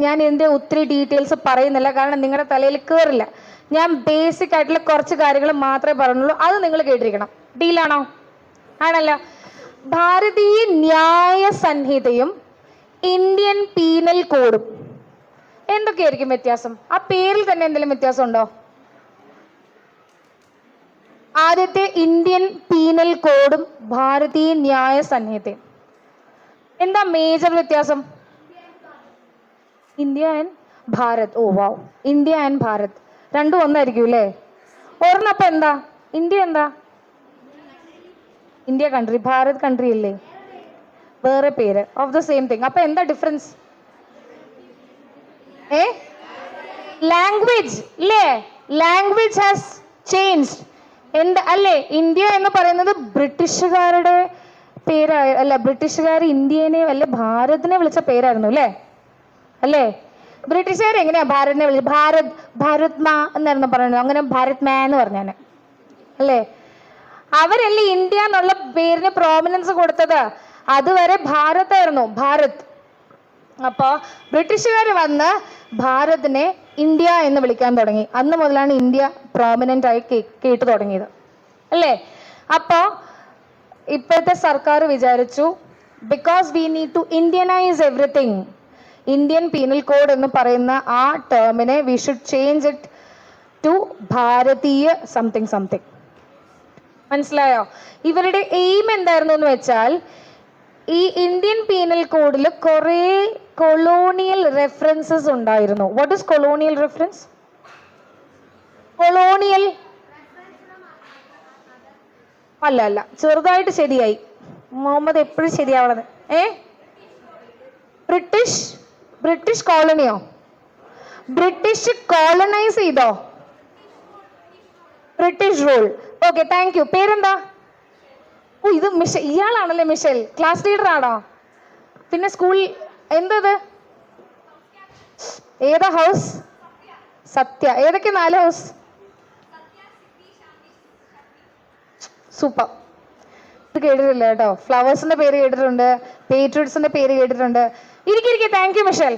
ഞാൻ എൻ്റെ ഒത്തിരി ഡീറ്റെയിൽസ് പറയുന്നില്ല, കാരണം നിങ്ങളുടെ തലയിൽ കയറില്ല. ഞാൻ ബേസിക് ആയിട്ടുള്ള കുറച്ച് കാര്യങ്ങൾ മാത്രമേ പറഞ്ഞുള്ളൂ, അത് നിങ്ങൾ കേട്ടിരിക്കണം. ഡീലാണോ? ആണല്ലോ. ഭാരതീയ ന്യായ സംഹിതയും ഇന്ത്യൻ പീനൽ കോഡും എന്തൊക്കെയായിരിക്കും വ്യത്യാസം? ആ പേരിൽ തന്നെ എന്തെങ്കിലും വ്യത്യാസം ഉണ്ടോ? ആദ്യത്തെ ഇന്ത്യൻ പീനൽ കോഡും ഭാരതീയ ന്യായ സംഹിതയും എന്താ മേജർ വ്യത്യാസം? India and Bharat. Oh wow, India and Bharat രണ്ടും ഒന്നായിരിക്കും അല്ലേ? ഒരെണ്ണപ്പം എന്താ? ഇന്ത്യ എന്താ? ഇന്ത്യ കൺട്രി, ഭാരത് കൺട്രി അല്ലേ? വേറെ പേര് ഓഫ് ദ സെയിം തിങ്. അപ്പൊ എന്താ ഡിഫറൻസ്? ലാംഗ്വേജ് അല്ലേ? Language has changed. എന്താ അല്ലേ? ഇന്ത്യ എന്ന് പറയുന്നത് ബ്രിട്ടീഷുകാരുടെ പേരായ അല്ല, ബ്രിട്ടീഷുകാർ ഇന്ത്യനെ അല്ലെ ഭാരതിനെ വിളിച്ച പേരായിരുന്നു അല്ലേ? അല്ലേ? ബ്രിട്ടീഷുകാർ എങ്ങനെയാ ഭാരതിനെ വിളിച്ചത്? ഭാരത് മാ എന്നായിരുന്നു പറയുന്നത്. അങ്ങനെ ഭാരത് മാ എന്ന് പറഞ്ഞാണ് അല്ലേ? അവരല്ലേ ഇന്ത്യ എന്നുള്ള പേരിന് പ്രോമിനൻസ് കൊടുത്തത്. അതുവരെ ഭാരതായിരുന്നു, ഭാരത്. അപ്പോ ബ്രിട്ടീഷുകാർ വന്ന് ഭാരതിനെ ഇന്ത്യ എന്ന് വിളിക്കാൻ തുടങ്ങി. അന്ന് മുതലാണ് ഇന്ത്യ പ്രോമിനന്റ് ആയി കേട്ടു തുടങ്ങിയത് അല്ലേ? അപ്പോ ഇപ്പോഴത്തെ സർക്കാർ വിചാരിച്ചു, because we need to Indianise everything, Indian penal code എന്ന് പറയുന്ന ആ ടേമിനെ we should change it to Bharatiya something something. മനസ്സിലായോ? ഇവരുടെ എയിം എന്തായിരുന്നു എന്ന് വെച്ചാൽ, ഈ ഇന്ത്യൻ പീനൽ കോഡിൽ കുറേ കൊളോണിയൽ റെഫറൻസസ് ഉണ്ടായിരുന്നു. What is colonial reference? Colonial അല്ല, ചെറുതായിട്ട് ശരിയായി. മുഹമ്മദ് എപ്പോഴും ശരിയാവണത്. ബ്രിട്ടീഷ് കോളനിയോ? ബ്രിട്ടീഷ് കോളനൈസ് ചെയ്തോ? British rule. Okay, thank U. പേരെന്താ? ഓ, ഇത് മിഷൽ. ഇയാളാണല്ലേ മിഷൽ? ക്ലാസ് ലീഡർ ആണോ? പിന്നെ സ്കൂളിൽ എന്തത്? ഏതാ ഹൗസ്? സത്യ. ഏതൊക്കെ 4 ഹൗസ്? സൂപ്പർ. ഇത് കേട്ടിട്ടില്ല കേട്ടോ. ഫ്ലവേഴ്സിന്റെ പേര് കേട്ടിട്ടുണ്ട്, പേട്രിയറ്റ്സിന്റെ പേര് കേട്ടിട്ടുണ്ട്. ഇരിക്കെ. Thank you Mitchel.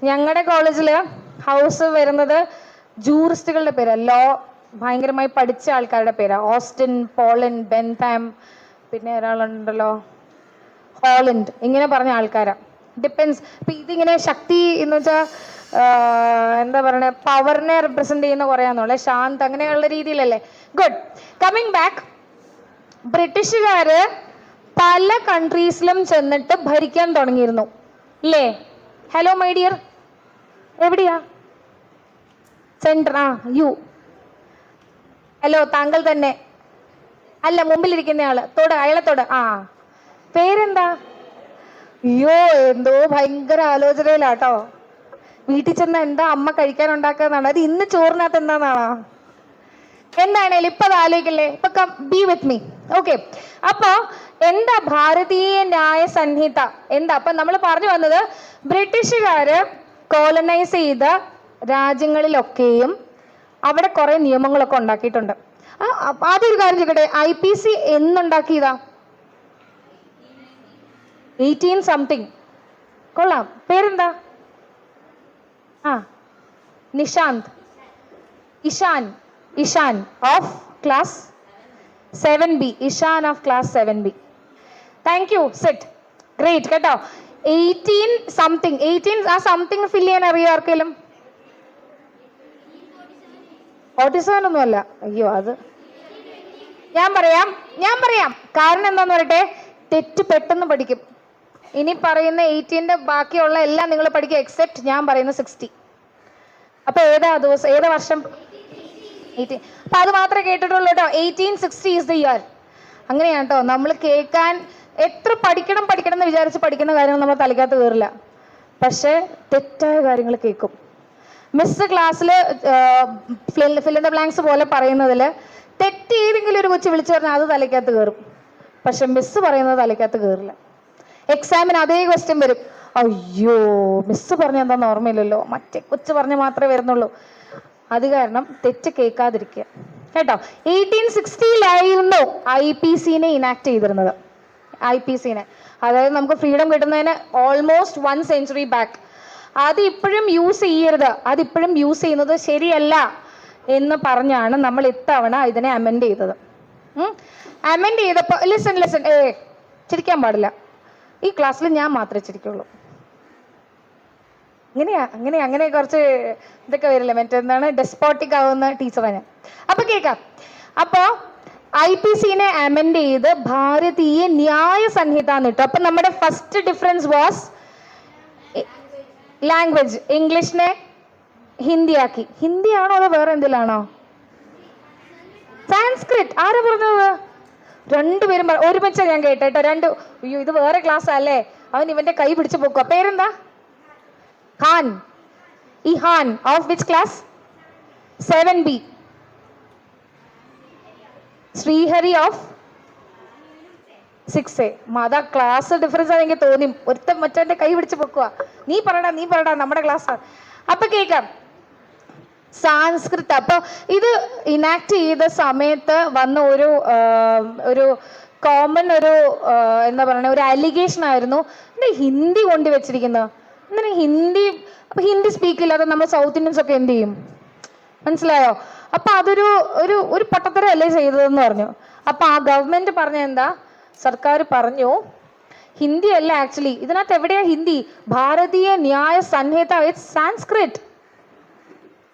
ഞങ്ങളുടെ കോളേജിൽ ഹൗസ് വരുന്നത് ജൂറിസ്റ്റുകളുടെ പേരാ, ലോ ഭയങ്കരമായി പഠിച്ച ആൾക്കാരുടെ പേരാ. ഓസ്റ്റിൻ, പോളണ്ട്, ബെൻതാം, പിന്നെ ഒരാളുണ്ടല്ലോ ഹോളണ്ട്, ഇങ്ങനെ പറഞ്ഞ ആൾക്കാരാ. ഡിപ്പെൻസ്. ഇപ്പൊ ഇതിങ്ങനെ ശക്തി എന്ന് വെച്ചാൽ എന്താ പറയണേ, പവറിനെ റെപ്രസെന്റ് ചെയ്യുന്ന കുറയാന്നുള്ളേ, ശാന്ത് അങ്ങനെയുള്ള രീതിയിലല്ലേ. ഗുഡ്. കമ്മിങ് ബാക്ക്, ബ്രിട്ടീഷുകാര് പല കൺട്രീസിലും ചെന്നിട്ട് ഭരിക്കാൻ തുടങ്ങിയിരുന്നു അല്ലേ? ഹലോ മൈ ഡിയർ, എവിടെയാ സെന്റർ? യു. ഹലോ, താങ്കൾ തന്നെ അല്ല, മുമ്പിലിരിക്കുന്ന ആള്. അയാളത്തോട്. പേരെന്താ? അയ്യോ, എന്തോ ഭയങ്കര ആലോചനയിലാട്ടോ. വീട്ടിൽ ചെന്ന എന്താ അമ്മ കഴിക്കാൻ ഉണ്ടാക്കുന്നതാണ്. അത് ഇന്ന് ചോറിനകത്ത് എന്താന്നാണോ? എന്താണേലും ഇപ്പൊ അത് ആലോചിക്കല്ലേ. ഇപ്പൊ ബി വിത്ത് മീ. ഓക്കെ. അപ്പൊ എന്താ ഭാരതീയ ന്യായ സംഹിത? എന്താ? അപ്പൊ നമ്മൾ പറഞ്ഞു വന്നത്, ബ്രിട്ടീഷുകാര് കോളനൈസ് ചെയ്ത രാജ്യങ്ങളിലൊക്കെയും അവിടെ കുറെ നിയമങ്ങളൊക്കെ ഉണ്ടാക്കിയിട്ടുണ്ട്. ആദ്യം ഒരു കാര്യം ചോദിക്കട്ടെ, IPC എന്നുണ്ടാക്കിയതാ? 18 സംതിങ്. കൊള്ളാം. പേരെന്താ? Nishant. Ishan of class 7B. Ishan of class 7B. Thank you. Sit. Great കേട്ടോ. 18 സംതിങ്. 18 ആ സംതിങ് ഫില്ല് ചെയ്യാൻ അറിയോ ആർക്കെങ്കിലും? 47 ഒന്നുമല്ല. അയ്യോ, അത് ഞാൻ പറയാം. കാരണം എന്താന്ന് പറയട്ടെ, തെറ്റ് പെട്ടെന്ന് പഠിക്കും. ഇനി പറയുന്ന 18ന്റെ ബാക്കിയുള്ള എല്ലാം നിങ്ങൾ പഠിക്കുക, എക്സെപ്റ്റ് ഞാൻ പറയുന്ന 60. അപ്പൊ ഏതാ ദിവസം, ഏതാ വർഷം? 18. അപ്പൊ അത് മാത്രമേ കേട്ടിട്ടുള്ളൂ കേട്ടോ. 1860 ഈസ് ദ ഇയർ. അങ്ങനെയാണ് കേട്ടോ. നമ്മൾ കേൾക്കാൻ എത്ര പഠിക്കണം എന്ന് വിചാരിച്ച് പഠിക്കുന്ന കാര്യങ്ങൾ നമ്മൾ തലയ്ക്കകത്ത് കയറില്ല. പക്ഷെ തെറ്റായ കാര്യങ്ങൾ കേൾക്കും. മിസ് ക്ലാസ്സിൽ ഫിൽ ഇൻ ദ ബ്ലാങ്ക്സ് പോലെ പറയുന്നതിൽ തെറ്റ് ഏതെങ്കിലും ഒരു കൊച്ചു വിളിച്ചു പറഞ്ഞാൽ അത് തലയ്ക്കകത്ത് കയറും. പക്ഷെ മിസ് പറയുന്നത് തലയ്ക്കകത്ത് കയറില്ല. എക്സാമിന് അതേ ക്വസ്റ്റ്യൻ വരും. അയ്യോ, മിസ് പറഞ്ഞ എന്താന്ന് ഓർമ്മയില്ലല്ലോ, മറ്റേ കൊച്ചു പറഞ്ഞ മാത്രമേ വരുന്നുള്ളൂ. അത് കാരണം തെറ്റ് കേൾക്കാതിരിക്കുക കേട്ടോ. 1860-ലായിരുന്നു IPCനെ ഇനാക്ട് ചെയ്തിരുന്നത്. IPCനെ, അതായത് നമുക്ക് ഫ്രീഡം കിട്ടുന്നതിന് ഓൾമോസ്റ്റ് 1 സെഞ്ച്വറി ബാക്ക്. അത് ഇപ്പോഴും യൂസ് ചെയ്യരുത്, അതിപ്പോഴും യൂസ് ചെയ്യുന്നത് ശരിയല്ല എന്ന് പറഞ്ഞാണ് നമ്മൾ ഇത്തവണ ഇതിനെ അമെൻഡ് ചെയ്തത്. അമെൻഡ് ചെയ്തപ്പോൾ ലിസൺ ചിരിക്കാൻ പാടില്ല. ഈ ക്ലാസ്സിൽ ഞാൻ മാത്രമേ ചിരിക്കുള്ളൂ. അങ്ങനെ കുറച്ച് ഇതൊക്കെ വരില്ല, മറ്റെന്താണ് ഡെസ്പോട്ടിക് ആവുന്ന ടീച്ചറാണ് ഞാൻ. അപ്പൊ കേൾക്കാം. അപ്പോ IPCനെ അമെൻഡ് ചെയ്ത് ഭാരതീയ ന്യായ സംഹിത എന്നിട്ടു. അപ്പൊ നമ്മുടെ ഫസ്റ്റ് ഡിഫറൻസ് വാസ് ലാംഗ്വേജ്. ഇംഗ്ലീഷിനെ ഹിന്ദിയാക്കി. ഹിന്ദിയാണോ അതോ വേറെ എന്തിലാണോ? സാൻസ്ക്രിറ്റ്. ആരാ പറഞ്ഞത്? രണ്ടുപേരും ഒരുമിച്ച് ഞാൻ കേട്ടോ. അയ്യോ ഇത് വേറെ ക്ലാസ് അല്ലേ. അവൻ ഇവന്റെ കൈ പിടിച്ച് പോക്കുക. പേരെന്താ? ഹാൻ. ഈ ഹാൻ of which class? 7B. Sreehari of 6A. അതാ ക്ലാസ് ഡിഫറൻസ് ആണ് എനിക്ക് തോന്നി. ഒരുത്തൻ മറ്റവന്റെ കൈ പിടിച്ച് പൊക്കുക. നീ പറയടാ നമ്മുടെ ക്ലാസ്സാണ്. അപ്പൊ കേൾക്കാം. സാൻസ്കൃത്. അപ്പൊ ഇത് ഇനാക്ട് ചെയ്ത സമയത്ത് വന്ന ഒരു കോമൺ എന്താ പറയുക, ഒരു അലിഗേഷൻ ആയിരുന്നു, എന്താ ഹിന്ദി കൊണ്ടുവച്ചിരിക്കുന്നത്. എന്തിനാ ഹിന്ദി? അപ്പൊ ഹിന്ദി സ്പീക്ക് ഇല്ലാതെ നമ്മൾ സൗത്ത് ഇന്ത്യൻസ് ഒക്കെ എന്ത് ചെയ്യും? മനസ്സിലായോ? അപ്പൊ അതൊരു ഒരു പൊട്ടത്തരം അല്ലേ ചെയ്തതെന്ന് പറഞ്ഞു. അപ്പൊ ആ ഗവൺമെന്റ് പറഞ്ഞ എന്താ, സർക്കാർ പറഞ്ഞു ഹിന്ദി അല്ല ആക്ച്വലി. ഇതിനകത്ത് എവിടെയാ ഹിന്ദി? ഭാരതീയ ന്യായ സംഹിത ഇറ്റ്സ് സാൻസ്ക്രിറ്റ്,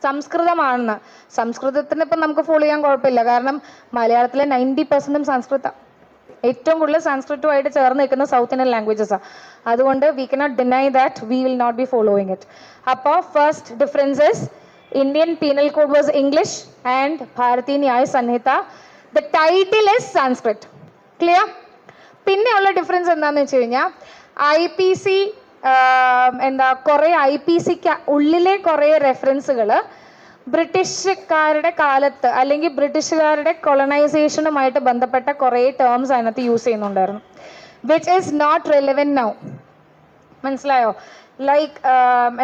സംസ്കൃതമാണെന്ന്. സംസ്കൃതത്തിന് ഇപ്പം നമുക്ക് ഫോളോ ചെയ്യാൻ കുഴപ്പമില്ല, കാരണം മലയാളത്തിലെ 90% സംസ്കൃത. ഏറ്റവും കൂടുതൽ സംസ്കൃതമായിട്ട് ചേർന്ന് നിൽക്കുന്ന സൗത്ത് ഇന്ത്യൻ ലാംഗ്വേജസാണ്. അതുകൊണ്ട് we cannot deny that we will not be following it. അപ്പോൾ first differences, Indian penal code was English and Bharatiya Nyaya Sanhita the title is Sanskrit. Clear? പിന്നെയുള്ള ഡിഫറൻസ് എന്താണെന്ന് വെച്ച് കഴിഞ്ഞാൽ IPC കുറേ IPCക്ക് ഉള്ളിലെ കുറേ റെഫറൻസുകൾ ബ്രിട്ടീഷുകാരുടെ കാലത്ത് അല്ലെങ്കിൽ ബ്രിട്ടീഷുകാരുടെ കൊളണൈസേഷനുമായിട്ട് ബന്ധപ്പെട്ട കുറേ ടേംസ് അതിനകത്ത് യൂസ് ചെയ്യുന്നുണ്ടായിരുന്നു, which is not relevant now. മനസ്സിലായോ? ലൈക്ക്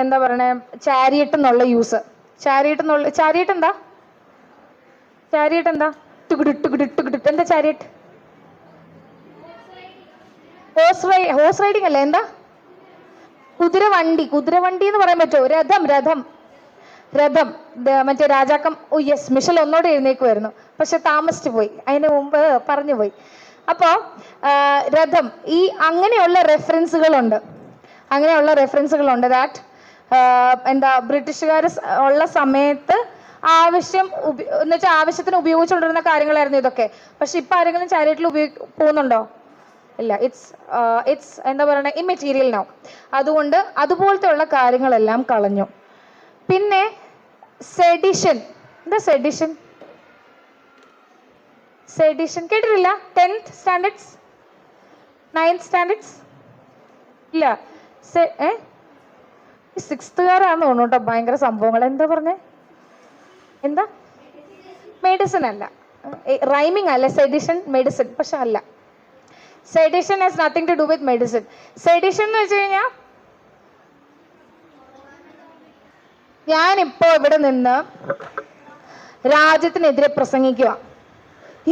എന്താ പറയണേ, ചാരിയറ്റ് എന്നുള്ള യൂസ്. ചാരിയറ്റ് എന്താ? ടുകുടുട്ടുകുടുട്ടുകുടുട്ട്. എന്താ ചാരിയറ്റ്? ഹോഴ്സ് റൈഡിങ് അല്ലേ? എന്താ? കുതിരവണ്ടി എന്ന് പറയാൻ പറ്റുമോ? രഥം. മറ്റേ രാജാക്കം. യെസ്, മിഷൽ ഒന്നോടെ എഴുന്നേക്കുമായിരുന്നു, പക്ഷെ താമസിച്ചു പോയി, അതിന് മുമ്പ് പറഞ്ഞു പോയി. അപ്പോൾ രഥം, ഈ അങ്ങനെയുള്ള റെഫറൻസുകളുണ്ട് ദാറ്റ് ബ്രിട്ടീഷുകാർ ഉള്ള സമയത്ത് ആവശ്യത്തിന് ഉപയോഗിച്ചുകൊണ്ടിരുന്ന കാര്യങ്ങളായിരുന്നു ഇതൊക്കെ. പക്ഷെ ഇപ്പൊ ആരെങ്കിലും ചാരിറ്റിൽ പോകുന്നുണ്ടോ? ഇല്ല. ഇറ്റ്സ് എന്താ പറയുക, ഇമ്മെറ്റീരിയൽ നൗ. അതുകൊണ്ട് അതുപോലത്തെ ഉള്ള കാര്യങ്ങളെല്ലാം കളഞ്ഞു. പിന്നെ സെഡിഷൻ. എന്താ സെഡിഷൻ കേട്ടിട്ടില്ല? 10th സ്റ്റാൻഡേർഡ്സ് 9th സ്റ്റാൻഡേർഡ്സ് ഇല്ല. 6th-കാരാണെന്ന് തോന്നുന്നു കേട്ടോ ഭയങ്കര സംഭവങ്ങൾ. എന്താ പറഞ്ഞേ? എന്താ? മെഡിസിൻ അല്ല, റൈമിങ് അല്ല. സെഡിഷൻ മെഡിസിൻ, പക്ഷെ അല്ല. Sedition has nothing to do with medicine. Sedition എന്ന് വെച്ച് കഴിഞ്ഞാൽ, ഞാനിപ്പോ ഇവിടെ നിന്ന് രാജ്യത്തിനെതിരെ പ്രസംഗിക്കുക.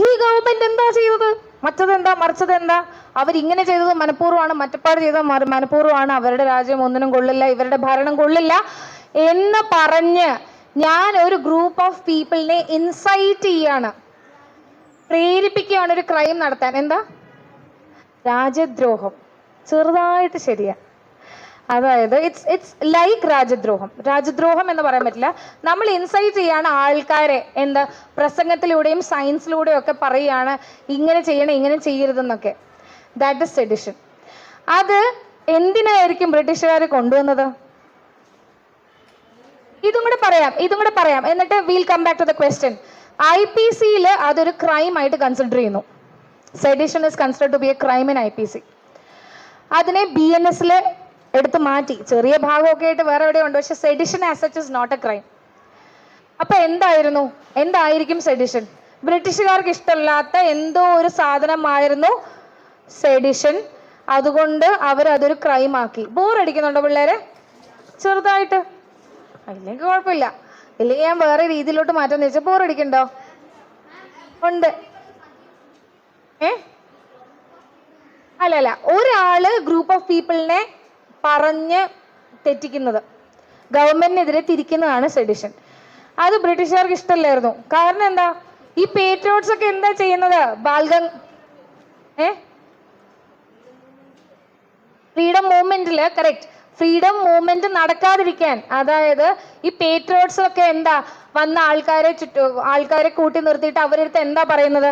ഈ ഗവൺമെന്റ് എന്താ ചെയ്തത്, മറ്റതെന്താ, മറിച്ചതെന്താ, അവരിങ്ങനെ ചെയ്തത് മനഃപൂർവ്വമാണ്, മറ്റപ്പാട് ചെയ്തത് മനഃപൂർവ്വമാണ്, അവരുടെ രാജ്യം ഒന്നിനും കൊള്ളില്ല, ഇവരുടെ ഭരണം കൊള്ളില്ല എന്ന് പറഞ്ഞ് ഞാൻ ഒരു ഗ്രൂപ്പ് ഓഫ് പീപ്പിളിനെ ഇൻസൈറ്റ് ചെയ്യാണ്, പ്രേരിപ്പിക്കുകയാണ് ഒരു ക്രൈം നടത്താൻ. എന്താ? രാജ്യദ്രോഹം. ചെറുതായിട്ട് ശരിയാ. അതായത് ഇറ്റ്സ് ലൈക്ക് രാജ്യദ്രോഹം എന്ന് പറയാൻ പറ്റില്ല. നമ്മൾ ഇൻസൈറ്റ് ചെയ്യാണ് ആൾക്കാരെ, എന്താ, പ്രസംഗത്തിലൂടെയും സയൻസിലൂടെയും ഒക്കെ പറയുകയാണ് ഇങ്ങനെ ചെയ്യണം ഇങ്ങനെ ചെയ്യരുതെന്നൊക്കെ. That is sedition. അത് എന്തിനായിരിക്കും ബ്രിട്ടീഷുകാർ കൊണ്ടുവന്നത്? ഇതും കൂടെ പറയാം എന്നിട്ട് we'll come back to the question. IPC-യിൽ അതൊരു ക്രൈം ആയിട്ട് കൺസിഡർ ചെയ്യുന്നു. Sedition is considered to be a crime in IPC. അതിനെ BNS-ൽ എടുത്ത് മാറ്റി, ചെറിയ ഭാഗമൊക്കെ ആയിട്ട് വേറെ എവിടെ ഉണ്ട്, പക്ഷെ sedition as such is not a crime. അപ്പൊ എന്തായിരിക്കും സെഡിഷൻ? ബ്രിട്ടീഷുകാർക്ക് ഇഷ്ടമില്ലാത്ത എന്തോ ഒരു സാധനമായിരുന്നു സെഡിഷൻ. അതുകൊണ്ട് അവരതൊരു ക്രൈം ആക്കി. ബോറടിക്കുന്നുണ്ടോ പിള്ളേരെ? ചെറുതായിട്ട്. അല്ലെങ്കിൽ കുഴപ്പമില്ല, ഇല്ലെങ്കിൽ ഞാൻ വേറെ രീതിയിലോട്ട് മാറ്റാന്ന് വെച്ചാൽ ബോറടിക്കണ്ടോ? ഉണ്ട്. അല്ല, ഒരാള് ഗ്രൂപ്പ് ഓഫ് പീപ്പിളിനെ പറഞ്ഞ് തെറ്റിക്കുന്നത്, ഗവൺമെന്റിനെതിരെ തിരിക്കുന്നതാണ് സെഡിഷൻ. അത് ബ്രിട്ടീഷുകാർക്ക് ഇഷ്ടമല്ലായിരുന്നു. കാരണം എന്താ? ഈ പേട്രിയോട്സ് ഒക്കെ എന്താ ചെയ്യുന്നത്? ഫ്രീഡം മൂവ്മെന്റില് ഫ്രീഡം മൂവ്മെന്റ് നടക്കാതിരിക്കാൻ, അതായത് ഈ പേട്രിയോട്സ് ഒക്കെ എന്താ വന്ന ആൾക്കാരെ കൂട്ടി നിർത്തിയിട്ട് അവരെടുത്ത് എന്താ പറയുന്നത്?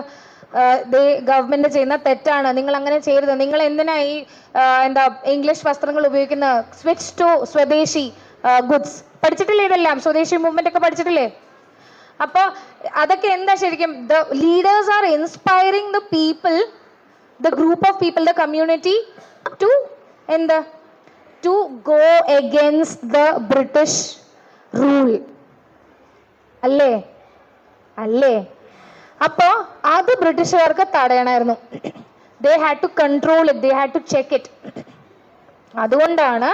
ഗവൺമെന്റ് ചെയ്യുന്ന തെറ്റാണ്, നിങ്ങൾ അങ്ങനെ ചെയ്യരുത്, നിങ്ങൾ എന്തിനാ ഈ ഇംഗ്ലീഷ് വസ്ത്രങ്ങൾ ഉപയോഗിക്കുന്ന, സ്വിച്ച് ടു സ്വദേശി ഗുഡ്സ്. പഠിച്ചിട്ടില്ലേ ഇതെല്ലാം? സ്വദേശി മൂവ്മെന്റ് ഒക്കെ പഠിച്ചിട്ടില്ലേ? അപ്പോൾ അതൊക്കെ എന്താ ശരിക്കും? The leaders are inspiring the people, the group of people, the community to എന്ത്? To go against the British rule. അല്ലേ? അല്ലേ? അപ്പോൾ അത് ബ്രിട്ടീഷുകാർക്ക് തടയണമായിരുന്നു. They had to control it, they had to check it. അതുകൊണ്ടാണ്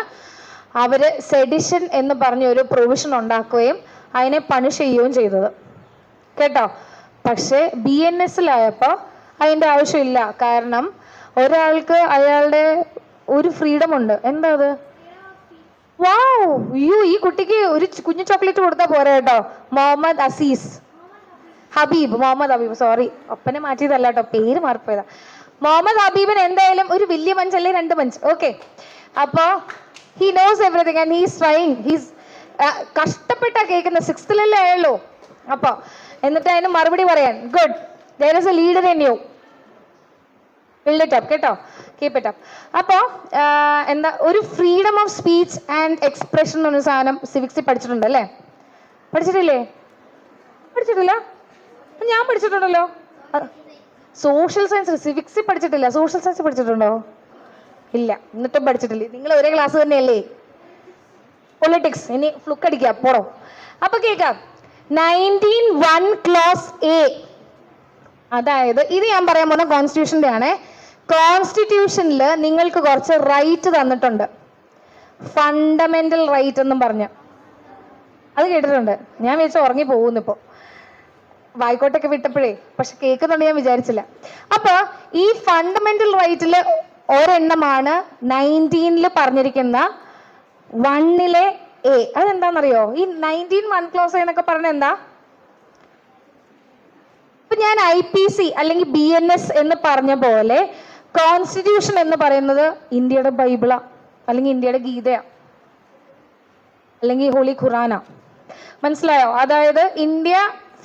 അവർ സെഡിഷൻ എന്ന് പറഞ്ഞ ഒരു പ്രൊവിഷൻ ഉണ്ടാക്കുകയും അതിനെ പണിഷ് ചെയ്യുകയും ചെയ്തത്. കേട്ടോ? പക്ഷേ BNSലായപ്പോൾ അതിൻ്റെ ആവശ്യമില്ല. കാരണം ഒരാൾക്ക് അയാളുടെ ഒരു ഫ്രീഡം ഉണ്ട്. എന്താ അത്? വാവ്, അയ്യോ, ഈ കുട്ടിക്ക് ഒരു കുഞ്ഞു ചോക്ലേറ്റ് കൊടുത്താൽ പോരാ കേട്ടോ. മുഹമ്മദ് ഹബീബ്, സോറി, ഒപ്പനെ മാറ്റിയതല്ല കേട്ടോ, പേര് മാറിപ്പോയതാ. മുഹമ്മദ് ഹബീബിന് എന്തായാലും ഒരു വലിയ മഞ്ച് അല്ലെ 2 മഞ്ച്. ഓക്കെ, അപ്പോൾ he knows everything and he's trying. He's കഷ്ടപ്പെട്ടാ കേൾക്കുന്നത്, 6th ആയുള്ളൂ. അപ്പോൾ എന്നിട്ട് അതിന് മറുപടി പറയാൻ, good, there is a leader in you, build it up. കേട്ടോ? Keep it up. അപ്പോൾ എന്താ, ഒരു freedom of speech and expression എന്നൊരു സാധനം സിവിക്സിൽ പഠിച്ചിട്ടുണ്ട് അല്ലേ? പഠിച്ചിട്ടില്ലേ? പഠിച്ചിട്ടില്ല? ഞാൻ പഠിച്ചിട്ടുണ്ടല്ലോ. സോഷ്യൽ സയൻസ്, സിവിക്സിൽ പഠിച്ചിട്ടില്ല. സോഷ്യൽ സയൻസ് പഠിച്ചിട്ടുണ്ടോ? ഇല്ല, എന്നിട്ടും പഠിച്ചിട്ടില്ലേ? നിങ്ങൾ ഒരേ ക്ലാസ് തന്നെയല്ലേ? പൊളിറ്റിക്സ് ഇനി ഫ്ലുക്ക് അടിക്കാം, പോടോ. അപ്പൊ കേൾക്കാം, 19(1) ക്ലോസ് A, അതായത് ഇത് ഞാൻ പറയാൻ പോകുന്ന കോൺസ്റ്റിറ്റ്യൂഷൻ്റെ ആണ്. കോൺസ്റ്റിറ്റ്യൂഷനിൽ നിങ്ങൾക്ക് കുറച്ച് റൈറ്റ് തന്നിട്ടുണ്ട്, ഫണ്ടമെന്റൽ റൈറ്റ് എന്നും പറഞ്ഞ്. അത് കേട്ടിട്ടുണ്ട്? ഞാൻ വിചാരിച്ച ഉറങ്ങി പോകുന്നു ഇപ്പോൾ, വായിക്കോട്ടൊക്കെ വിട്ടപ്പോഴേ. പക്ഷെ കേൾക്കുന്നുണ്ട് ഞാൻ വിചാരിച്ചില്ല. അപ്പോൾ ഈ ഫണ്ടമെന്റൽ റൈറ്റിൽ ഒരെണ്ണമാണ് 19 പറഞ്ഞിരിക്കുന്ന 1 A. അതെന്താണെന്നറിയോ? ഈ 19(1) ക്ലോസ് എന്നൊക്കെ പറഞ്ഞ എന്താ? ഇപ്പൊ ഞാൻ IPC അല്ലെങ്കിൽ BNS എന്ന് പറഞ്ഞ പോലെ കോൺസ്റ്റിറ്റ്യൂഷൻ എന്ന് പറയുന്നത് ഇന്ത്യയുടെ ബൈബിളാ, അല്ലെങ്കിൽ ഇന്ത്യയുടെ ഗീതയാ, അല്ലെങ്കിൽ ഹോളി ഖുറാനാ. മനസ്സിലായോ? അതായത് ഇന്ത്യ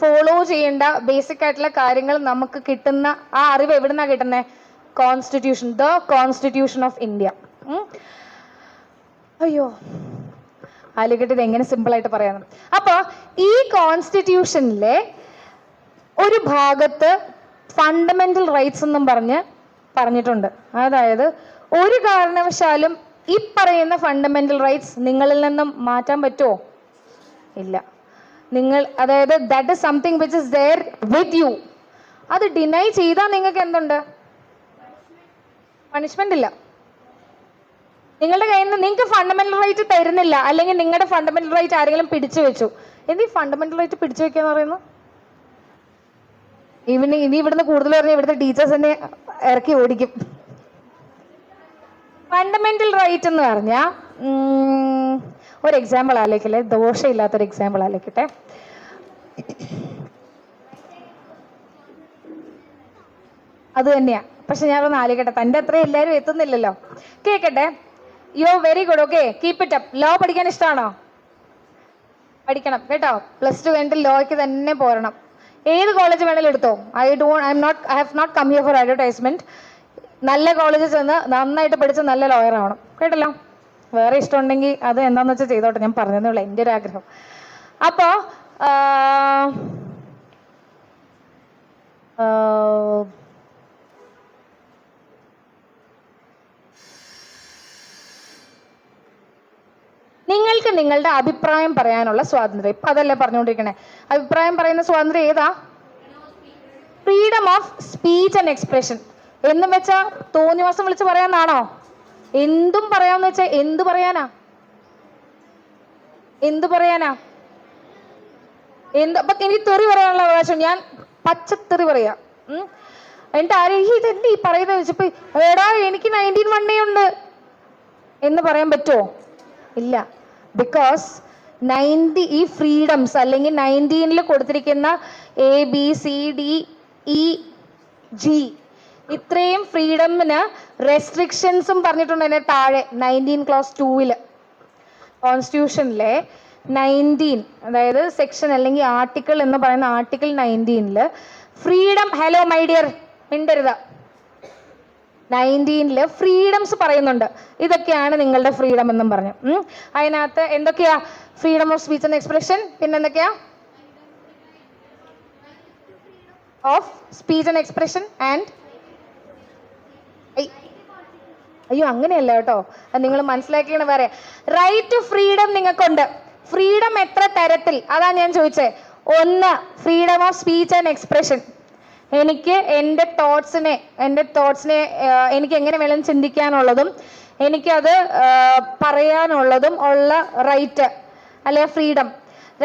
ഫോളോ ചെയ്യേണ്ട ബേസിക് ആയിട്ടുള്ള കാര്യങ്ങൾ നമുക്ക് കിട്ടുന്ന ആ അറിവ് എവിടുന്നാ കിട്ടുന്നത്? Constitution, the constitution of India. അയ്യോ, ആലോചിക്കട്ടെ ഇത് എങ്ങനെ സിമ്പിളായിട്ട് പറയാമെന്ന്. അപ്പോൾ ഈ കോൺസ്റ്റിറ്റ്യൂഷനിലെ ഒരു ഭാഗത്ത് ഫണ്ടമെന്റൽ റൈറ്റ്സ് എന്നും പറഞ്ഞിട്ടുണ്ട്. അതായത് ഒരു കാരണവശാലും ഈ പറയുന്ന ഫണ്ടമെന്റൽ റൈറ്റ്സ് നിങ്ങളിൽ നിന്നും മാറ്റാൻ പറ്റുമോ? ഇല്ല. നിങ്ങൾ, അതായത് that is something which is there with you. അത് ഡിനൈ ചെയ്താൽ നിങ്ങൾക്ക് എന്തുണ്ട്? പണിഷ്മെന്റ് ഇല്ല. നിങ്ങളുടെ കയ്യിൽ നിന്ന് നിങ്ങൾക്ക് ഫണ്ടമെന്റൽ റൈറ്റ് തരുന്നില്ല, അല്ലെങ്കിൽ നിങ്ങളുടെ ഫണ്ടമെന്റൽ റൈറ്റ് ആരെങ്കിലും പിടിച്ചു വെച്ചു. എന്ത് ഈ ഫണ്ടമെന്റൽ റൈറ്റ് പിടിച്ചു വെക്കാന്ന് പറയുന്നു? ഇനി ഇവിടുന്ന് കൂടുതൽ പറഞ്ഞാൽ ഇവിടുത്തെ ടീച്ചേഴ്സ് എന്നെ ഇറക്കി ഓടിക്കും. ഫണ്ടമെന്റൽ റൈറ്റ് എന്ന് പറഞ്ഞാൽ ഒരു എക്സാമ്പിൾ ആലോചിക്കല്ലേ, ദോഷമില്ലാത്തൊരു എക്സാമ്പിൾ ആലോചിക്കട്ടെ. അത് തന്നെയാ, പക്ഷെ ഞാനൊന്ന് ആലോചിക്കട്ടെ, തൻ്റെ അത്രയും എല്ലാവരും എത്തുന്നില്ലല്ലോ. കേൾക്കട്ടെ, you very good, okay, keep it up. Law പഠിക്കാൻ ഇഷ്ടമാണോ? പഠിക്കണം കേട്ടോ. +2 കഴിഞ്ഞിട്ട് ലോയ്ക്ക് തന്നെ പോരണം. ഏത് കോളേജ് വേണേലും എടുത്തോ. I have not come here for advertisement. നല്ല കോളേജിൽ ചെന്ന് നന്നായിട്ട് പഠിച്ച് നല്ല ലോയർ ആവണം, കേട്ടല്ലോ. വേറെ ഇഷ്ടമുണ്ടെങ്കിൽ അത് എന്താണെന്ന് വെച്ചാൽ ചെയ്തോട്ടെ, ഞാൻ പറഞ്ഞതേ ഉള്ളൂ, എൻ്റെ ഒരു ആഗ്രഹം. അപ്പോൾ നിങ്ങൾക്ക് നിങ്ങളുടെ അഭിപ്രായം പറയാനുള്ള സ്വാതന്ത്ര്യം, ഇപ്പം അതല്ലേ പറഞ്ഞുകൊണ്ടിരിക്കണേ. അഭിപ്രായം പറയുന്ന സ്വാതന്ത്ര്യം ഏതാ? Freedom of speech and expression. എന്നും വെച്ചാൽ തോന്നിവാസം വിളിച്ച് പറയാന്നാണോ? എന്തും പറയാമെന്ന് വെച്ചാൽ എന്ത് പറയാനാ? അപ്പൊ എനിക്ക് തെറി പറയാനുള്ള അവകാശം, ഞാൻ പച്ചത്തെറി പറയാം. എന്നിട്ട് ആരും ഇതെന്ത് ഈ പറയുന്നത് വെച്ചപ്പോ, എടാ എനിക്ക് 19(1) ഉണ്ട് എന്ന് പറയാൻ പറ്റുമോ? ഇല്ല. ബിക്കോസ് ഈ ഫ്രീഡംസ് അല്ലെങ്കിൽ 19 കൊടുത്തിരിക്കുന്ന ABCDEG ഇത്രയും ഫ്രീഡമിന് റെസ്ട്രിക്ഷൻസും പറഞ്ഞിട്ടുണ്ട്. അതിന് താഴെ 19 ക്ലോസ് 2 കോൺസ്റ്റിറ്റ്യൂഷനിലെ 19, അതായത് സെക്ഷൻ അല്ലെങ്കിൽ ആർട്ടിക്കിൾ എന്ന് പറയുന്ന article 19 freedom, hello my dear മിണ്ടരുത്, 19 ഫ്രീഡംസ് പറയുന്നുണ്ട്. ഇതൊക്കെയാണ് നിങ്ങളുടെ ഫ്രീഡം എന്നും പറഞ്ഞു. അതിനകത്ത് എന്തൊക്കെയാ? Freedom of speech and expression, പിന്നെ എന്തൊക്കെയാ? Of speech and expression and അയ്യോ അങ്ങനെയല്ല കേട്ടോ, നിങ്ങൾ മനസ്സിലാക്കിയാണ് പറയാം. റൈറ്റ് ടു ഫ്രീഡം നിങ്ങൾക്കുണ്ട്. ഫ്രീഡം എത്ര തരത്തിൽ, അതാ ഞാൻ ചോദിച്ചത്. ഒന്ന്, freedom of speech and expression. എനിക്ക് എൻ്റെ തോട്ട്സിനെ എനിക്ക് എങ്ങനെ വേണം ചിന്തിക്കാനുള്ളതും എനിക്കത് പറയാനുള്ളതും ഉള്ള റൈറ്റ് അല്ലെ ഫ്രീഡം.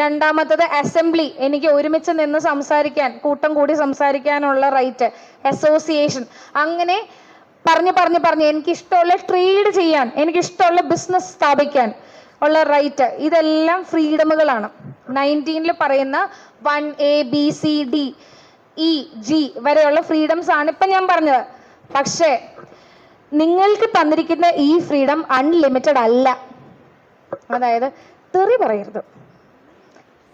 രണ്ടാമത്തത് അസംബ്ലി, എനിക്ക് ഒരുമിച്ച് നിന്ന് സംസാരിക്കാൻ, കൂട്ടം കൂടി സംസാരിക്കാനുള്ള റൈറ്റ്. അസോസിയേഷൻ, അങ്ങനെ പറഞ്ഞ് എനിക്കിഷ്ടമുള്ള ട്രേഡ് ചെയ്യാൻ, എനിക്കിഷ്ടമുള്ള ബിസിനസ് സ്ഥാപിക്കാൻ ഉള്ള റൈറ്റ്. ഇതെല്ലാം ഫ്രീഡമുകളാണ്. 19 പറയുന്ന 1ABCDEG വരെയുള്ള ഫ്രീഡംസ് ആണ് ഇപ്പം ഞാൻ പറഞ്ഞത്. പക്ഷേ നിങ്ങൾക്ക് തന്നിരിക്കുന്ന ഈ ഫ്രീഡം അൺലിമിറ്റഡ് അല്ല. അതായത് തെറി പറയരുത്,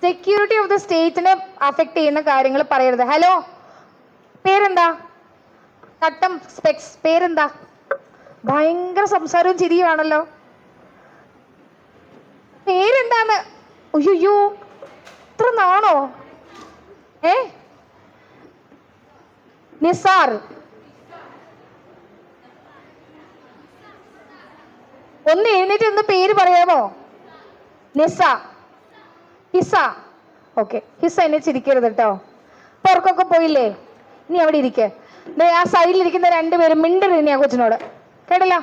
സെക്യൂരിറ്റി ഓഫ് ദ സ്റ്റേറ്റിനെ അഫക്റ്റ് ചെയ്യുന്ന കാര്യങ്ങൾ പറയരുത്. ഹലോ, പേരെന്താ? കട്ടം സ്പെക്സ്, പേരെന്താ? ഭയങ്കര സംസാരവും ചിരിയുമാണല്ലോ. പേരെന്താന്ന്? അയ്യോ, ഇത്ര നാണോ? നിസാർ. ഒന്ന് എഴുന്നേറ്റ് ഒന്ന് പേര് പറയാമോ? നിസ, ഹിസ. ഓക്കെ, ഹിസ എന്നെ ചിരിക്കരുത് കേട്ടോ. പുറക്കൊക്കെ പോയില്ലേ? ഇനി അവിടെ ഇരിക്കേ. ആ സൈഡിലിരിക്കുന്ന രണ്ടുപേരും മിണ്ടരുത് ഇനി ആ കൊച്ചിനോട്, കേട്ടല്ലോ?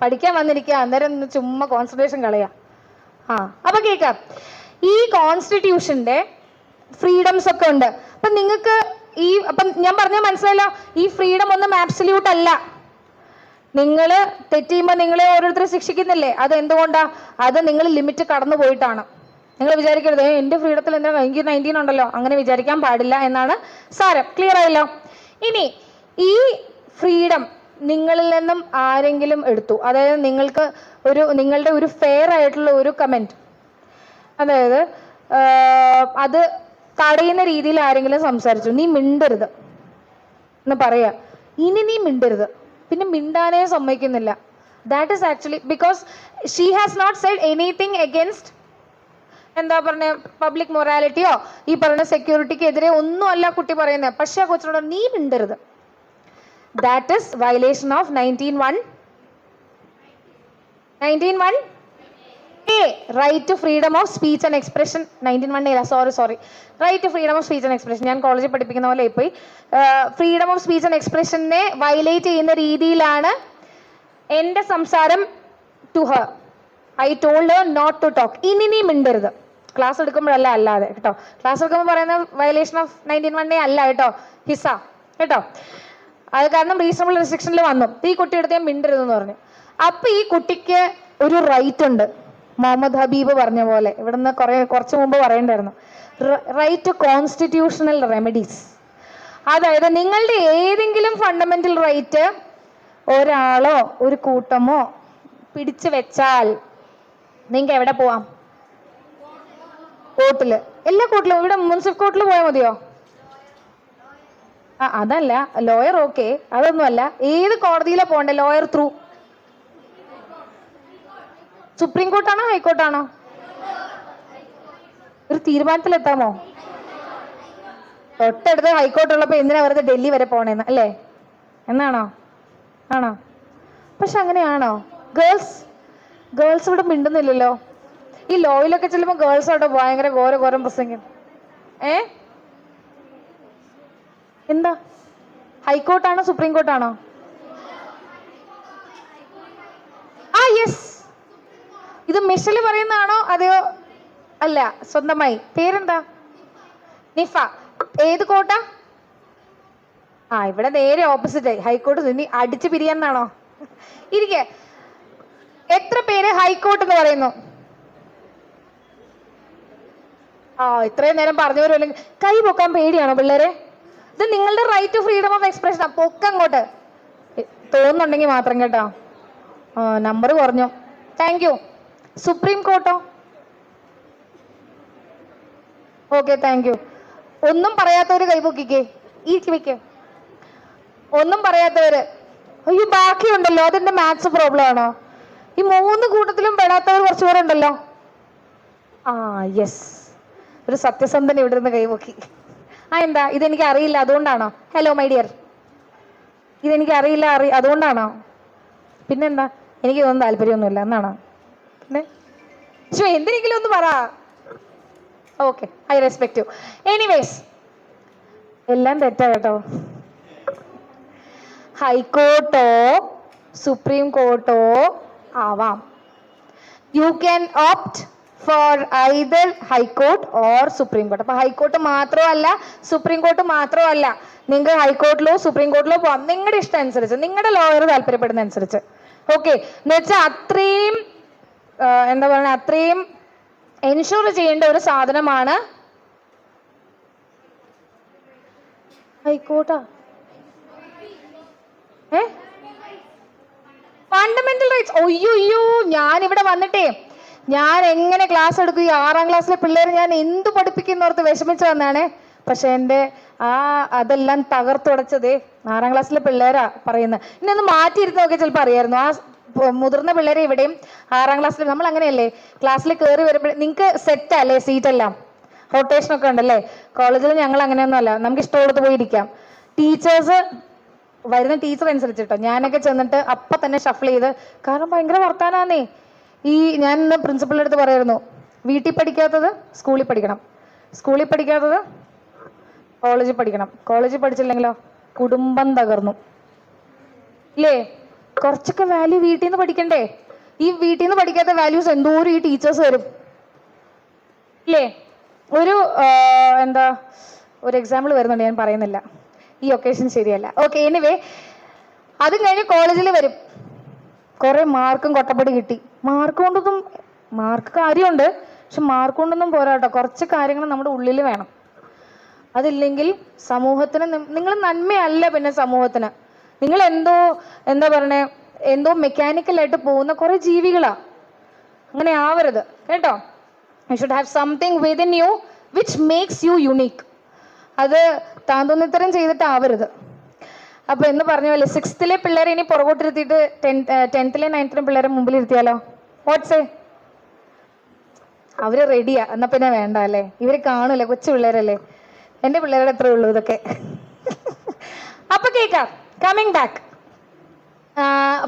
പഠിക്കാൻ വന്നിരിക്കുക, അന്നേരം ഒന്ന് ചുമ്മാ കോൺസെൻട്രേഷൻ കളയാ. അപ്പൊ കേൾക്കാം, ഈ കോൺസ്റ്റിറ്റ്യൂഷന്റെ ഫ്രീഡംസ് ഒക്കെ ഉണ്ട്. അപ്പൊ നിങ്ങൾക്ക് അപ്പം ഞാൻ പറഞ്ഞ മനസ്സിലായല്ലോ, ഈ ഫ്രീഡം ഒന്നും ആബ്സല്യൂട്ട് അല്ല. നിങ്ങൾ തെറ്റിയുമ്പോൾ നിങ്ങളെ ഓരോരുത്തരെ ശിക്ഷിക്കുന്നില്ലേ, അത് എന്തുകൊണ്ടാ? അത് നിങ്ങൾ ലിമിറ്റ് കടന്നു പോയിട്ടാണ്. നിങ്ങൾ വിചാരിക്കരുത് എൻ്റെ ഫ്രീഡത്തിൽ എന്താ 19 ഉണ്ടല്ലോ, അങ്ങനെ വിചാരിക്കാൻ പാടില്ല എന്നാണ് സാരം. ക്ലിയർ ആയല്ലോ? ഇനി ഈ ഫ്രീഡം നിങ്ങളിൽ നിന്നും ആരെങ്കിലും എടുത്തു, അതായത് നിങ്ങളുടെ ഒരു ഫെയർ ആയിട്ടുള്ള ഒരു കമൻറ്റ്, അതായത് അത് തടയുന്ന രീതിയിൽ ആരെങ്കിലും സംസാരിച്ചു, നീ മിണ്ടരുത് എന്ന് പറയാ, ഇനി നീ മിണ്ടരുത്, പിന്നെ മിണ്ടാനേ സമ്മതിക്കുന്നില്ല. That is actually because she has not said anything against എന്താ പറഞ്ഞ പബ്ലിക് മൊറാലിറ്റിയോ ഈ പറയുന്ന സെക്യൂരിറ്റിക്ക് എതിരെ ഒന്നും അല്ല കുട്ടി പറയുന്നത്. പക്ഷെ ആ കൊച്ചിനോട് നീ മിണ്ടരുത്. That is violation of 19(1) A, right to freedom of speech and expression. 19(1) sorry, right to freedom of speech and expression. ഞാൻ കോളേജിൽ പഠിപ്പിക്കുന്ന പോലെ പോയി. ഫ്രീഡം ഓഫ് സ്പീച്ച് ആൻഡ് എക്സ്പ്രഷനെ വയലേറ്റ് ചെയ്യുന്ന രീതിയിലാണ് എൻ്റെ സംസാരം to her. I told her not to talk. ഇനി നീ മിണ്ടരുത്. ക്ലാസ് എടുക്കുമ്പോഴല്ല, അല്ലാതെ കേട്ടോ. ക്ലാസ് എടുക്കുമ്പോൾ പറയുന്ന വയലേഷൻ ഓഫ് 19(1) അല്ല കേട്ടോ, ഹിസ കേട്ടോ. അത് കാരണം റീസണബിൾ റെസ്ട്രിക്ഷനിൽ വന്നു. ഈ കുട്ടി എടുത്ത് ഞാൻ മിണ്ടരുതെന്ന് പറഞ്ഞു. അപ്പൊ ഈ കുട്ടിക്ക് ഒരു റൈറ്റ് ഉണ്ട്, മുഹമ്മദ് ഹബീബ് പറഞ്ഞ പോലെ. ഇവിടുന്ന് കുറച്ച് മുമ്പ് പറയണ്ടായിരുന്നു, റൈറ്റ് ടു കോൺസ്റ്റിറ്റ്യൂഷണൽ റെമഡീസ്. അതായത് നിങ്ങളുടെ ഏതെങ്കിലും ഫണ്ടമെന്റൽ റൈറ്റ് ഒരാളോ ഒരു കൂട്ടമോ പിടിച്ചു വെച്ചാൽ നിങ്ങൾക്ക് എവിടെ പോവാം? കോർട്ടില്. എല്ലാ കോർട്ടിലും. ഇവിടെ മുനിസിപ്പൽ കോർട്ടിൽ പോയാൽ മതിയോ? അതല്ല, ലോയർ ഓക്കെ, അതൊന്നുമല്ല. ഏത് കോടതിയിലാണ് പോകണ്ടേ? ലോയർ ത്രൂ സുപ്രീം കോർട്ടാണോ ഹൈക്കോർട്ടാണോ? ഒരു തീരുമാനത്തിലെത്താമോ? തൊട്ടടുത്ത് ഹൈക്കോർട്ട് ഉള്ളപ്പോൾ എന്തിനാ വെറുതെ ഡൽഹി വരെ പോണേന്ന് അല്ലേ? എന്നാണോ? ആണോ? പക്ഷെ അങ്ങനെയാണോ? ഗേൾസ് ഇവിടെ മിണ്ടുന്നില്ലല്ലോ. ഈ ലോയിലൊക്കെ ചെല്ലുമ്പോൾ ഗേൾസ് അവിടെ ഭയങ്കര ഘോരം പ്രസംഗം. എന്താ? ഹൈക്കോർട്ടാണോ സുപ്രീം കോർട്ടാണോ? യെസ്. ഇത് മിഷല് പറയുന്നതാണോ അതെയോ? അല്ല, സ്വന്തമായി. പേരെന്താ? നിഫ. ഏത് കോർട്ടാ? ഇവിടെ നേരെ ഓപ്പോസിറ്റ് ആയി. ഹൈക്കോർട്ട് ഇനി അടിച്ചു പിരിയാന്നാണോ? ഇരിക്കെ. എത്ര പേര് ഹൈക്കോർട്ട് എന്ന് പറയുന്നു? ഇത്രയും നേരം പറഞ്ഞവരും കൈ പൊക്കാൻ പേടിയാണോ പിള്ളേരെ? ഇത് നിങ്ങളുടെ right to freedom of expression. പൊക്കങ്ങോട്ട് തോന്നുന്നുണ്ടെങ്കിൽ മാത്രം കേട്ടോ. നമ്പർ കുറഞ്ഞു. Thank you. സുപ്രീം കോർട്ടോ? Okay, thank you. ഒന്നും പറയാത്തവര് കൈപൊക്കിക്കേ. ഈ വെക്കേ. ഒന്നും പറയാത്തവര്. അയ്യോ, ബാക്കിയുണ്ടല്ലോ. അതെന്റെ മാത്സ് പ്രോബ്ലം ആണോ? ഈ 3 കൂട്ടത്തിലും പെടാത്തവർ കുറച്ചു പേരുണ്ടല്ലോ. യെസ്, ഒരു സത്യസന്ധന ഇവിടെ നിന്ന് കൈപൊക്കി. എന്താ ഇതെനിക്ക് അറിയില്ല അതുകൊണ്ടാണോ? ഹലോ മൈ ഡിയർ, ഇതെനിക്ക് അറിയില്ല അതുകൊണ്ടാണോ? പിന്നെന്താ? എനിക്ക് ഇതൊന്നും താല്പര്യമൊന്നുമില്ല എന്നാണോ? പിന്നെ എന്തിനെങ്കിലും ഒന്ന് പറ. Okay, I respect you. Anyways, എല്ലാം തെറ്റാ കേട്ടോ. ഹൈക്കോർട്ടോ സുപ്രീം കോർട്ടോ ആവാം. You can opt for either high court or supreme court. അപ്പൊ ഹൈക്കോർട്ട് മാത്രമല്ല സുപ്രീം കോർട്ട് മാത്രമല്ല, നിങ്ങൾക്ക് ഹൈക്കോർട്ടിലോ സുപ്രീം കോർട്ടിലോ പോവാം, നിങ്ങളുടെ ഇഷ്ടം അനുസരിച്ച്, നിങ്ങളുടെ ലോയർ താല്പര്യപ്പെടുന്ന അനുസരിച്ച്. ഓക്കെ, എന്ന് വെച്ചാൽ അത്രയും എന്താ പറയുക, അത്രയും എൻഷുർ ചെയ്യേണ്ട ഒരു സാധനമാണ് ഹൈക്കോർട്ടാ. Fundamental rights. ഒയ്യോ, ഞാൻ ഇവിടെ വന്നിട്ടേ ഞാൻ എങ്ങനെ ക്ലാസ് എടുക്കും? ഈ 6ാം ക്ലാസ്സിലെ പിള്ളേർ ഞാൻ എന്ത് പഠിപ്പിക്കുന്നോർത്ത് വിഷമിച്ച് വന്നാണേ. പക്ഷെ എൻ്റെ അതെല്ലാം തകർത്തുടച്ചതേ 6ാം ക്ലാസ്സിലെ പിള്ളേരാ പറയുന്നത്. ഇനി ഒന്ന് മാറ്റിയിരുന്ന് നോക്കിയാൽ ചിലപ്പോൾ അറിയായിരുന്നു. ആ മുതിർന്ന പിള്ളേരെ ഇവിടെയും 6ാം ക്ലാസ്സിൽ നമ്മൾ അങ്ങനെയല്ലേ ക്ലാസ്സിൽ കയറി വരുമ്പോൾ നിങ്ങൾക്ക് സെറ്റ് അല്ലേ സീറ്റെല്ലാം, റൊട്ടേഷനൊക്കെ ഉണ്ടല്ലേ. കോളേജിൽ ഞങ്ങൾ അങ്ങനെയൊന്നും അല്ല, നമുക്ക് ഇഷ്ടമുള്ളത് പോയി ഇരിക്കാം. ടീച്ചേഴ്സ് വരുന്ന ടീച്ചർ അനുസരിച്ചിട്ടോ ഞാനൊക്കെ ചെന്നിട്ട് അപ്പം തന്നെ ഷഫിൾ ചെയ്ത്, കാരണം ഭയങ്കര വർത്താനാന്നേ. ഞാൻ ഇന്ന് പ്രിൻസിപ്പളിൻ്റെ അടുത്ത് പറയായിരുന്നു, വീട്ടിൽ പഠിക്കാത്തത് സ്കൂളിൽ പഠിക്കണം, സ്കൂളിൽ പഠിക്കാത്തത് കോളേജിൽ പഠിക്കണം, കോളേജിൽ പഠിച്ചില്ലെങ്കിലോ കുടുംബം തകർന്നു ഇല്ലേ. കുറച്ചൊക്കെ വാല്യൂ വീട്ടിൽ നിന്ന് പഠിക്കണ്ടേ? ഈ വീട്ടിൽ നിന്ന് പഠിക്കാത്ത വാല്യൂസ് എന്തോരം ഈ ടീച്ചേഴ്സ് വരും ഇല്ലേ. ഒരു എക്സാമ്പിൾ വരുന്നുണ്ട്, ഞാൻ പറയുന്നില്ല, ഈ ഒക്കേഷൻ ശരിയല്ല. ഓക്കെ, എനിവേ, അതും കഴിഞ്ഞ് കോളേജിൽ വരും, കുറെ മാർക്കും കൊട്ടപ്പടി കിട്ടി. മാർക്ക് കാര്യമുണ്ട്, പക്ഷെ മാർക്ക് കൊണ്ടൊന്നും പോരാട്ടോ, കുറച്ച് കാര്യങ്ങൾ നമ്മുടെ ഉള്ളിൽ വേണം. അതില്ലെങ്കിൽ സമൂഹത്തിന് നിങ്ങൾ നന്മയല്ല, പിന്നെ സമൂഹത്തിന് നിങ്ങൾ എന്താ പറയണേ, എന്തോ മെക്കാനിക്കലായിട്ട് പോകുന്ന കുറെ ജീവികളാ. അങ്ങനെ ആവരുത് കേട്ടോ. You should have something within you which makes you unique. അത് താന്തോന്നിത്തരം ചെയ്തിട്ടാവരുത്. അപ്പൊ എന്ന് പറഞ്ഞ പോലെ 6th പിള്ളേരെ ഇനി പുറകോട്ടിരുത്തിയിട്ട് 10th 9th പിള്ളേരെ മുമ്പിൽ ഇരുത്തിയാലോ? വാട്ട്സേ, അവര് റെഡിയാ, എന്നാ പിന്നെ വേണ്ട അല്ലേ. ഇവര് കാണൂല, കൊച്ചു പിള്ളേരല്ലേ. എൻ്റെ പിള്ളേരുടെ എത്ര ഉള്ളൂ ഇതൊക്കെ. അപ്പൊ കേൾക്കാം. കമ്മിങ് ബാക്ക്,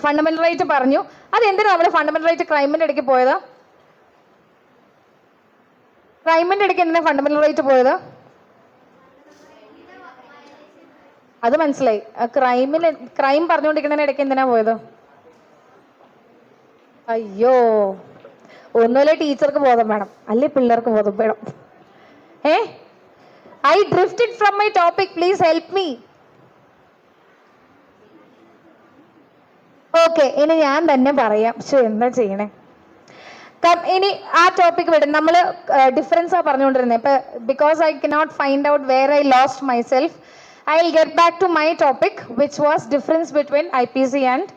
ഫണ്ടമെന്റൽ റൈറ്റ് പറഞ്ഞു. അതെന്തിനാ നമ്മള് ഫണ്ടമെന്റൽ റൈറ്റ് ക്രൈമിന്റെ ഇടയ്ക്ക് പോയത്? ക്രൈമിന്റെ ഇടയ്ക്ക് എന്തിനാ ഫണ്ടമെന്റൽ റൈറ്റ് പോയത്? അത് മനസ്സിലായി. ക്രൈം പറഞ്ഞുകൊണ്ടിരിക്കുന്നതിന് ഇടയ്ക്ക് എന്തിനാ പോയത്? അയ്യോ, ഒന്നുമല്ലേ ടീച്ചർക്ക് ബോധം വേണം, അല്ലേ പിള്ളേർക്ക് ബോധം വേണം. I drifted from my topic, please help me. Okay, ഇനി ഞാൻ തന്നെ പറയാം. എന്താ ചെയ്യണേ? ഇനി ആ ടോപ്പിക് വിടും. നമ്മൾ ഡിഫറൻസാ പറഞ്ഞുകൊണ്ടിരുന്നത്. ഇപ്പൊ because I cannot find out where I lost myself, I will get back to my topic which was difference between IPC and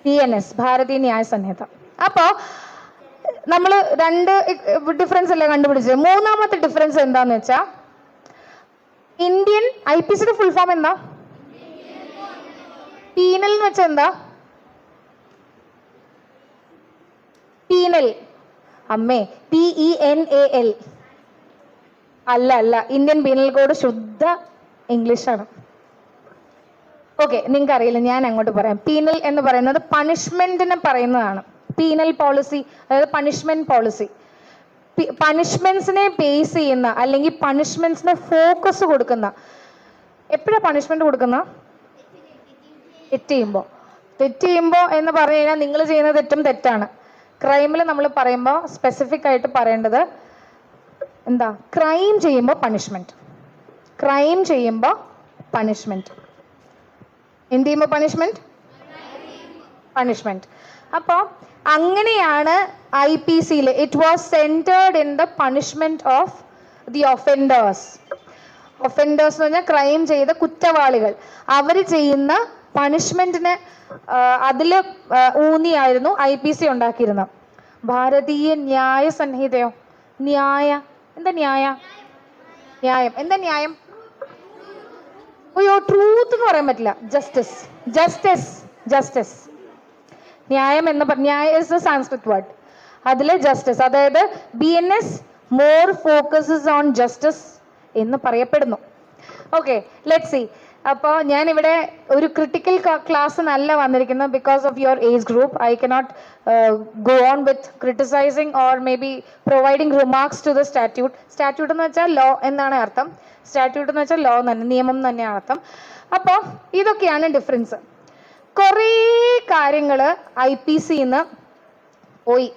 PNS, Bharatiya Nyaya സംഹിത. അപ്പോ നമ്മൾ 2 ഡിഫറൻസ് അല്ലേ കണ്ടുപിടിച്ചത്. 3ാമത്തെ ഡിഫറൻസ് എന്താന്ന് വെച്ചാ, ഇന്ത്യൻ IPCയുടെ ഫുൾ ഫോം എന്താ? പീനൽ എന്ന് വെച്ചാൽ എന്താ? പീനൽ, അമ്മേ, PENAL അല്ല. ഇന്ത്യൻ പീനൽ കോഡ് ശുദ്ധ ഇംഗ്ലീഷാണ്. ഓക്കെ, നിങ്ങൾക്ക് അറിയില്ല, ഞാൻ അങ്ങോട്ട് പറയാം. പീനൽ എന്ന് പറയുന്നത് പണിഷ്മെന്റിനെ പറയുന്നതാണ്. പീനൽ പോളിസി, അതായത് പണിഷ്മെന്റ് പോളിസി. പണിഷ്മെന്റ്സിനെ ബേസ് ചെയ്യുന്ന, അല്ലെങ്കിൽ പണിഷ്മെന്റ്സിനെ ഫോക്കസ് കൊടുക്കുന്ന. എപ്പോഴാണ് പണിഷ്മെന്റ് കൊടുക്കുന്ന? തെറ്റ് ചെയ്യുമ്പോൾ എന്ന് പറഞ്ഞു കഴിഞ്ഞാൽ നിങ്ങൾ ചെയ്യുന്ന തെറ്റും തെറ്റാണ്. ക്രൈമിൽ നമ്മൾ പറയുമ്പോൾ സ്പെസിഫിക് ആയിട്ട് പറയേണ്ടത് എന്താ? ക്രൈം ചെയ്യുമ്പോൾ പണിഷ്മെന്റ്, ക്രൈം ചെയ്യുമ്പോൾ പണിഷ്മെന്റ്, എന്ത് ചെയ്യുമ്പോൾ പണിഷ്മെന്റ്. അപ്പോൾ അങ്ങനെയാണ് IPCയിൽ it was centred in the punishment of the offenders. Offenders എന്ന് പറഞ്ഞാൽ ക്രൈം ചെയ്ത കുറ്റവാളികൾ, അവർ ചെയ്യുന്ന പണിഷ്മെന്റിന് അതിൽ ഊന്നിയായിരുന്നു IPC ഉണ്ടാക്കിയിരുന്നത്. ഭാരതീയ ന്യായ സംഹിതയോ? എന്താ ന്യായം? എന്താ ന്യായം? അയ്യോ, ട്രൂത്ത് എന്ന് പറയാൻ പറ്റില്ല. ജസ്റ്റിസ്. ന്യായം എന്ന് nyaya is a Sanskrit word. അതിലെ ജസ്റ്റിസ്, അതായത് BNS more focuses on justice എന്ന് പറയപ്പെടുന്നു. Okay, let see. അപ്പോൾ ഞാനിവിടെ ഒരു ക്രിട്ടിക്കൽ ക്ലാസ് നല്ല വന്നിരിക്കുന്നത് because of your age group. I cannot go on with criticising or may be providing remarks to the statute. Statute എന്ന് വെച്ചാൽ ലോ എന്നാണ് അർത്ഥം. സ്റ്റാറ്റ്യൂട്ട് എന്ന് വെച്ചാൽ ലോ തന്നെ, നിയമം തന്നെയാണ് അർത്ഥം. അപ്പോൾ ഇതൊക്കെയാണ് ഡിഫറൻസ്. കുറേ കാര്യങ്ങൾ IPC-ന്ന് പോയി.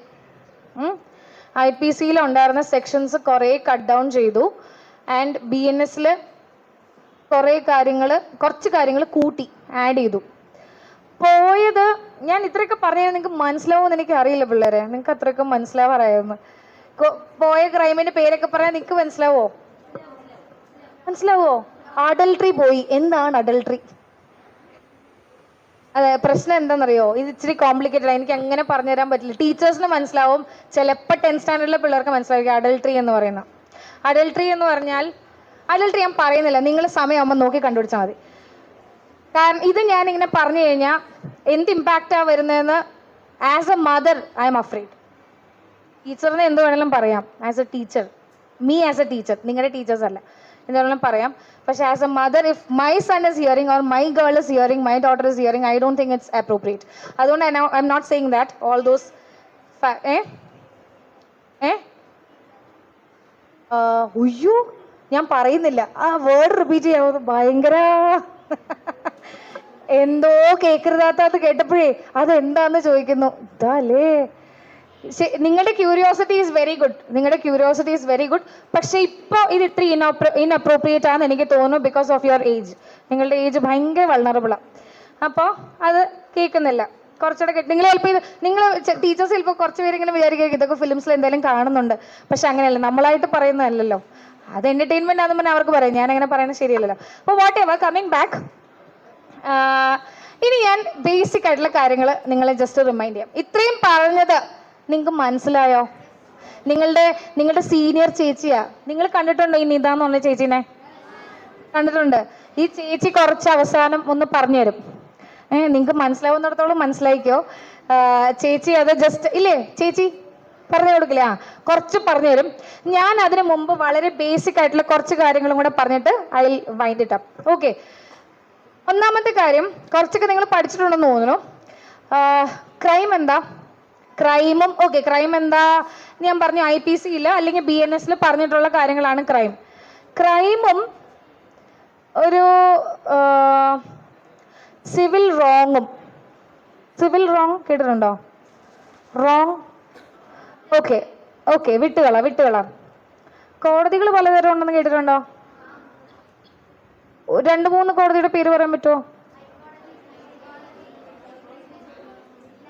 IPC-യിൽ ഉണ്ടായിരുന്ന സെക്ഷൻസ് കുറേ കട്ട് ഡൗൺ ചെയ്തു. ആൻഡ് BNS-ൽ കുറച്ച് കാര്യങ്ങൾ കൂട്ടി ആഡ് ചെയ്തു. പോയത് ഞാൻ ഇത്രയൊക്കെ പറഞ്ഞാൽ നിങ്ങൾക്ക് മനസ്സിലാവുമെന്ന് എനിക്ക് അറിയില്ല പിള്ളേരെ. നിങ്ങൾക്ക് അത്രയൊക്കെ മനസ്സിലാവാറായിരുന്നു. പോയ ക്രൈമിന്റെ പേരൊക്കെ പറയാൻ നിങ്ങൾക്ക് മനസ്സിലാവോ? അഡൾട്ടറി പോയി. എന്താണ് അഡൾട്ടറി? അതെ, പ്രശ്നം എന്താണെന്നറിയോ? ഇത് ഇച്ചിരി കോംപ്ലിക്കേറ്റഡ് ആണ്. എനിക്ക് അങ്ങനെ പറഞ്ഞുതരാൻ പറ്റില്ല. ടീച്ചേഴ്സിന് മനസ്സിലാവും, ചിലപ്പോൾ 10th സ്റ്റാൻഡേർഡിലെ പിള്ളേർക്ക് മനസ്സിലായിരിക്കും അഡൾട്ടറി എന്ന് പറയുന്നത്. അഡൾട്ടറി എന്ന് പറഞ്ഞാൽ, അഡൾട്ടറി ഞാൻ പറയുന്നില്ല, നിങ്ങൾ സമയമാകുമ്പോൾ നോക്കി കണ്ടുപിടിച്ചാൽ മതി. കാരണം ഇത് ഞാനിങ്ങനെ പറഞ്ഞു കഴിഞ്ഞാൽ എന്ത് ഇമ്പാക്റ്റാണ് വരുന്നതെന്ന് as a mother I'm afraid. ടീച്ചറിന് എന്ത് വേണമെങ്കിലും പറയാം. As a teacher, as a teacher, നിങ്ങളുടെ ടീച്ചേഴ്സ് അല്ല, എന്ത് വേണമെങ്കിലും പറയാം. പക്ഷേ as a mother, if my son is hearing or my girl is hearing, my daughter is hearing, I don't think it's appropriate. അതുകൊണ്ട് I'm not saying that all those ഉയ്യോ ഞാൻ പറയുന്നില്ല, ആ വേർഡ് റിപ്പീറ്റ് ചെയ്യാവുന്നത് ഭയങ്കര എന്തോ കേൾക്കരുതാത്തത് കേട്ടപ്പോഴേ അതെന്താന്ന് ചോദിക്കുന്നു. ഇതല്ലേ നിങ്ങളുടെ ക്യൂരിയോസിറ്റി ഈസ് വെരി ഗുഡ്. പക്ഷെ ഇപ്പോൾ ഇത് ഇത്ര ഇൻഅപ്രോപ്രിയേറ്റ് ആണെന്ന് എനിക്ക് തോന്നുന്നു ബിക്കോസ് ഓഫ് യുവർ ഏജ്. നിങ്ങളുടെ ഏജ് ഭയങ്കര വൾണറബിളാണ്. അപ്പോൾ അത് കേൾക്കുന്നില്ല. കുറച്ചുകൂടെ നിങ്ങൾ ചിലപ്പോൾ നിങ്ങൾ ടീച്ചേഴ്സ് ചിലപ്പോൾ കുറച്ച് പേരിങ്ങനെ വിചാരിക്കും ഇതൊക്കെ ഫിലിംസിൽ എന്തെങ്കിലും കാണുന്നുണ്ട്. പക്ഷെ അങ്ങനെയല്ല, നമ്മളായിട്ട് പറയുന്നതല്ലല്ലോ. അത് എന്റർടൈൻമെന്റ് ആണെന്ന് പറഞ്ഞാൽ അവർക്ക് പറയാം. ഞാൻ അങ്ങനെ പറയുന്നത് ശരിയല്ലല്ലോ. അപ്പോൾ വാട്ട് എവർ, കമ്മിങ് ബാക്ക്, ഇനി ഞാൻ ബേസിക് ആയിട്ടുള്ള കാര്യങ്ങൾ നിങ്ങളെ ജസ്റ്റ് റിമൈൻഡ് ചെയ്യാം. ഇത്രയും പറഞ്ഞത് നിങ്ങൾക്ക് മനസ്സിലായോ? നിങ്ങളുടെ സീനിയർ ചേച്ചിയാ. നിങ്ങൾ കണ്ടിട്ടുണ്ടോ ഈ നിത എന്ന് പറഞ്ഞ ചേച്ചീനെ? കണ്ടിട്ടുണ്ട്. ഈ ചേച്ചി കുറച്ച് അവസാനം ഒന്ന് പറഞ്ഞുതരും. നിങ്ങൾക്ക് മനസ്സിലാവുന്നിടത്തോളം മനസ്സിലായിക്കോ. ചേച്ചി അത് ജസ്റ്റ് ഇല്ലേ ചേച്ചി പറഞ്ഞു കൊടുക്കില്ല, കുറച്ച് പറഞ്ഞു തരും. ഞാൻ അതിന് മുമ്പ് വളരെ ബേസിക് ആയിട്ടുള്ള കുറച്ച് കാര്യങ്ങളും കൂടെ പറഞ്ഞിട്ട് I will wind it up. Okay, ഒന്നാമത്തെ കാര്യം കുറച്ചൊക്കെ നിങ്ങൾ പഠിച്ചിട്ടുണ്ടെന്ന് തോന്നുന്നു. ക്രൈം എന്താ? ക്രൈം എന്താ ഞാൻ പറഞ്ഞു, IPC-യിൽ അല്ലെങ്കിൽ BNS-ൽ പറഞ്ഞിട്ടുള്ള കാര്യങ്ങളാണ് ക്രൈം. ക്രൈമും ഒരു സിവിൽ റോങ് കേട്ടിട്ടുണ്ടോ? റോങ് ഓക്കെ വിട്ടുകള. കോടതികൾ പലതരം ഉണ്ടെന്ന് കേട്ടിട്ടുണ്ടോ? 2-3 കോടതിയുടെ പേര് പറയാൻ പറ്റുമോ?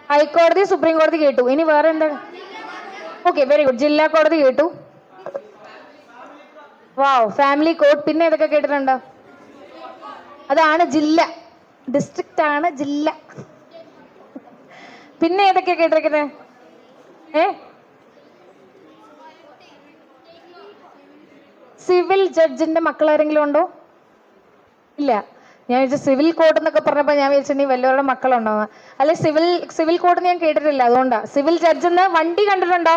ഹൈക്കോടതി, സുപ്രീം കോടതി കേട്ടു. ഇനി വേറെ എന്താ? Okay, very good. ജില്ലാ കോടതി കേട്ടു. വാവ്, ഫാമിലി കോർട്ട്. പിന്നെ ഏതൊക്കെ കേട്ടിട്ടുണ്ടോ? അതാണ് ജില്ല, ഡിസ്ട്രിക്റ്റ് ആണ് ജില്ല. പിന്നെ ഏതൊക്കെയാ കേട്ടിരിക്കുന്നത്? സിവിൽ ജഡ്ജിന്റെ മക്കളാരെങ്കിലും ഉണ്ടോ? ഇല്ല. ഞാൻ വിചാരിച്ചു സിവിൽ കോഡ് എന്നൊക്കെ പറഞ്ഞപ്പോൾ ഞാൻ വിചാരിച്ചിട്ടുണ്ടെങ്കിൽ വല്ലവരുടെ മക്കളുണ്ടോന്ന്. അല്ലെ, സിവിൽ കോഡ് ഞാൻ കേട്ടിട്ടില്ല, അതുകൊണ്ടാ. സിവിൽ ജഡ്ജ് എന്ന് വണ്ടി കണ്ടിട്ടുണ്ടോ?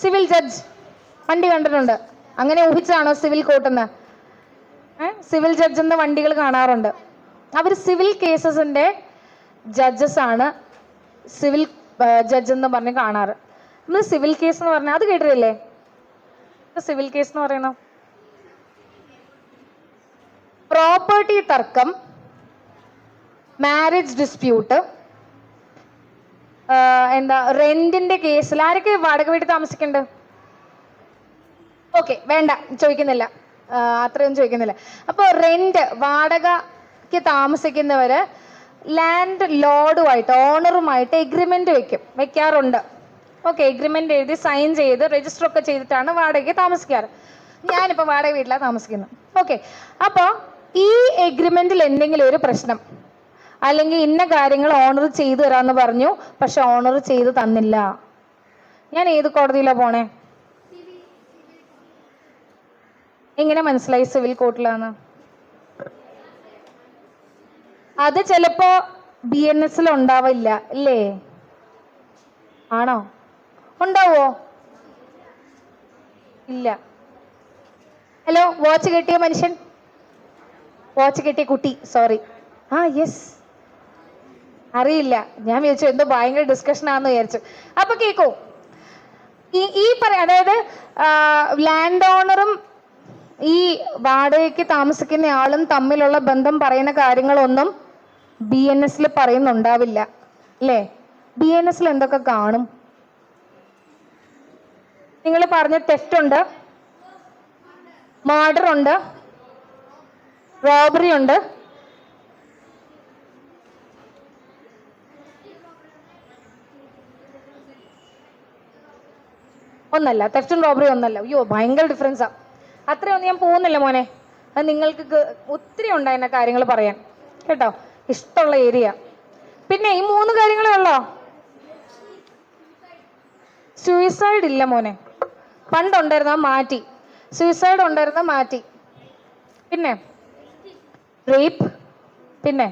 സിവിൽ ജഡ്ജ് വണ്ടി കണ്ടിട്ടുണ്ട്. അങ്ങനെ ഊഹിച്ചാണോ സിവിൽ കോർട്ട് എന്ന്? സിവിൽ ജഡ്ജ് എന്ന വണ്ടികൾ കാണാറുണ്ട്. അവർ സിവിൽ കേസസിന്റെ ജഡ്ജസ് ആണ് സിവിൽ ജഡ്ജ് എന്ന് പറഞ്ഞ് കാണാറ്. നമ്മൾ സിവിൽ കേസ് എന്ന് പറഞ്ഞാൽ അത് കേട്ടിട്ടില്ലേ? സിവിൽ കേസ് എന്ന് പറയുന്നത് പ്രോപ്പർട്ടി തർക്കം, മാരേജ് ഡിസ്പ്യൂട്ട്, റെന്റിന്റെ കേസിൽ ആരൊക്കെ വാടക വീട്ടിൽ താമസിക്കുന്നുണ്ട്? ഓക്കെ, വേണ്ട, ചോദിക്കുന്നില്ല, അത്രയൊന്നും ചോദിക്കുന്നില്ല. അപ്പോൾ റെന്റ്, വാടകയ്ക്ക് താമസിക്കുന്നവര് ലാൻഡ് ലോഡുമായിട്ട്, ഓണറുമായിട്ട് എഗ്രിമെന്റ് വെക്കാറുണ്ട്. ഓക്കെ, എഗ്രിമെന്റ് എഴുതി സൈൻ ചെയ്ത് രജിസ്റ്റർ ഒക്കെ ചെയ്തിട്ടാണ് വാടകയ്ക്ക് താമസിക്കാറ്. ഞാനിപ്പോൾ വാടക വീട്ടിലാണ് താമസിക്കുന്നത്. ഓക്കെ, അപ്പോൾ ഈ എഗ്രിമെന്റിൽ എന്തെങ്കിലും ഒരു പ്രശ്നം, അല്ലെങ്കിൽ ഇന്ന കാര്യങ്ങൾ ഓണർ ചെയ്തു തരാമെന്ന് പറഞ്ഞു, പക്ഷെ ഓണർ ചെയ്തു തന്നില്ല, ഞാൻ ഏത് കോടതിയിലാണ് പോണേ? എങ്ങനെ മനസ്സിലായി സിവിൽ കോർട്ടിലാന്ന്? അത് ചിലപ്പോ BNS-ൽ ഉണ്ടാവില്ല അല്ലേ? ആണോ? ഉണ്ടാവോ? ഇല്ല. ഹലോ, വാച്ച് കെട്ടിയ മനുഷ്യൻ, വാച്ച് കെട്ടിയ കുട്ടി, സോറി. ആ യെസ്, അറിയില്ല. ഞാൻ വിചാരിച്ചു എന്തോ ഭയങ്കര ഡിസ്കഷൻ ആണെന്ന് വിചാരിച്ചു. അപ്പൊ കേക്കോ, അതായത് ലാൻഡ് ഓണറും ഈ വാടകയ്ക്ക് താമസിക്കുന്ന ആളും തമ്മിലുള്ള ബന്ധം പറയുന്ന കാര്യങ്ങളൊന്നും BNS പറയുന്നുണ്ടാവില്ല അല്ലേ? BNS എന്തൊക്കെ കാണും? നിങ്ങൾ പറഞ്ഞ തെഫ്റ്റ് ഉണ്ട്, മർഡർ ഉണ്ട്, റോബറി ഉണ്ട്, ഒന്നല്ല. തെഫ്റ്റും റോബറി ഒന്നല്ല. അയ്യോ, ഭയങ്കര ഡിഫറൻസാ. അത്രയൊന്നും ഞാൻ പോകുന്നില്ല മോനെ. അത് നിങ്ങൾക്ക് ഒത്തിരി ഉണ്ടായിരുന്ന കാര്യങ്ങൾ പറയാൻ കേട്ടോ, ഇഷ്ടമുള്ള ഏരിയ. പിന്നെ ഈ 3 കാര്യങ്ങളേ ഉള്ളോ? സൂയിസൈഡ് ഇല്ല മോനെ, പണ്ടുണ്ടായിരുന്ന മാറ്റി. സൂയിസൈഡ് ഉണ്ടായിരുന്ന മാറ്റി. പിന്നെ റേപ്പ്, പിന്നെ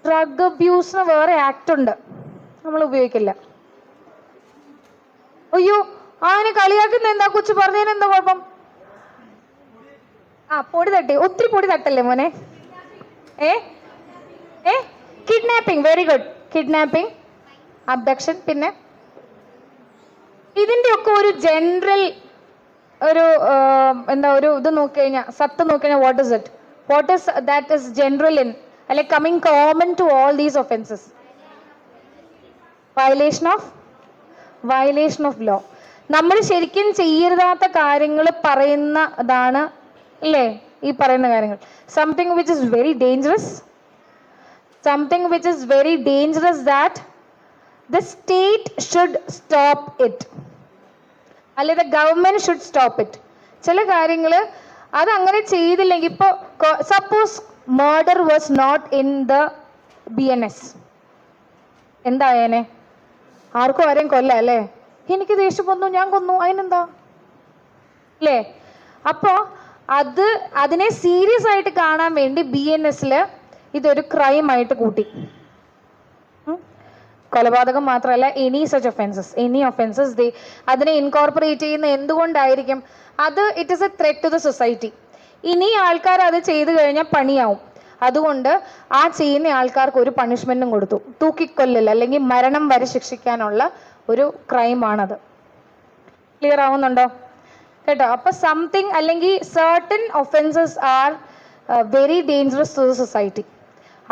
ഡ്രഗ് അബ്യൂസിന് വേറെ ആക്ട് ഉണ്ട്, നമ്മൾ ഉപയോഗിക്കില്ല. അയ്യോ, അതിന് കളിയാക്കുന്ന എന്താ? കൊച്ചു പറഞ്ഞതിന് എന്താ കുഴപ്പം? പൊടി തട്ടി, ഒത്തിരി പൊടി തട്ടല്ലേ മോനെ. Kidnapping, very good. Kidnapping, abduction. പിന്നെ ഇതിന്റെ ഒക്കെ ഒരു ജനറൽ ഒരു എന്താ ഒരു ഇത് നോക്കിക്കഴിഞ്ഞാൽ, സത്ത് നോക്കിക്കഴിഞ്ഞാൽ what is that is general in, അല്ലെ coming common to all these offences? Violation of law. നമ്മൾ ശരിക്കും ചെയ്യരുതാത്ത കാര്യങ്ങൾ പറയുന്നതാണ് അല്ലേ ഈ പറയുന്ന കാര്യങ്ങൾ. Something which is very dangerous, that the state should stop it, അല്ലെ the government should stop it. ചില കാര്യങ്ങൾ അതങ്ങനെ ചെയ്തില്ലെങ്കിൽ, ഇപ്പോൾ suppose murder was not in the BNS, എന്തായേനെ? ആർക്കും ആരെയും കൊല്ല അല്ലേ? എനിക്ക് ദേഷ്യം വന്നു, ഞാൻ കൊന്നു, അതിനെന്താ അല്ലേ? അപ്പോ അതിനെ സീരിയസ് ആയിട്ട് കാണാൻ വേണ്ടി BNS ഇതൊരു ക്രൈം ആയിട്ട് കൂട്ടി. കൊലപാതകം മാത്രമല്ല, എനി ഒഫൻസസ് അതിനെ ഇൻകോർപ്പറേറ്റ് ചെയ്യുന്ന എന്തുകൊണ്ടായിരിക്കും? It is a threat to the society. ഇനി ആൾക്കാർ അത് ചെയ്തു കഴിഞ്ഞാൽ പണിയാവും. അതുകൊണ്ട് ആ ചെയ്യുന്ന ആൾക്കാർക്ക് ഒരു പണിഷ്മെന്റും കൊടുത്തു. തൂക്കിക്കൊല്ലൽ അല്ലെങ്കിൽ മരണം വരെ ശിക്ഷിക്കാനുള്ള ഒരു ക്രൈമാണത്. ക്ലിയർ ആവുന്നുണ്ടോ കേട്ടോ? അപ്പൊ സംതിങ് അല്ലെങ്കിൽ certain offences are very dangerous to the society.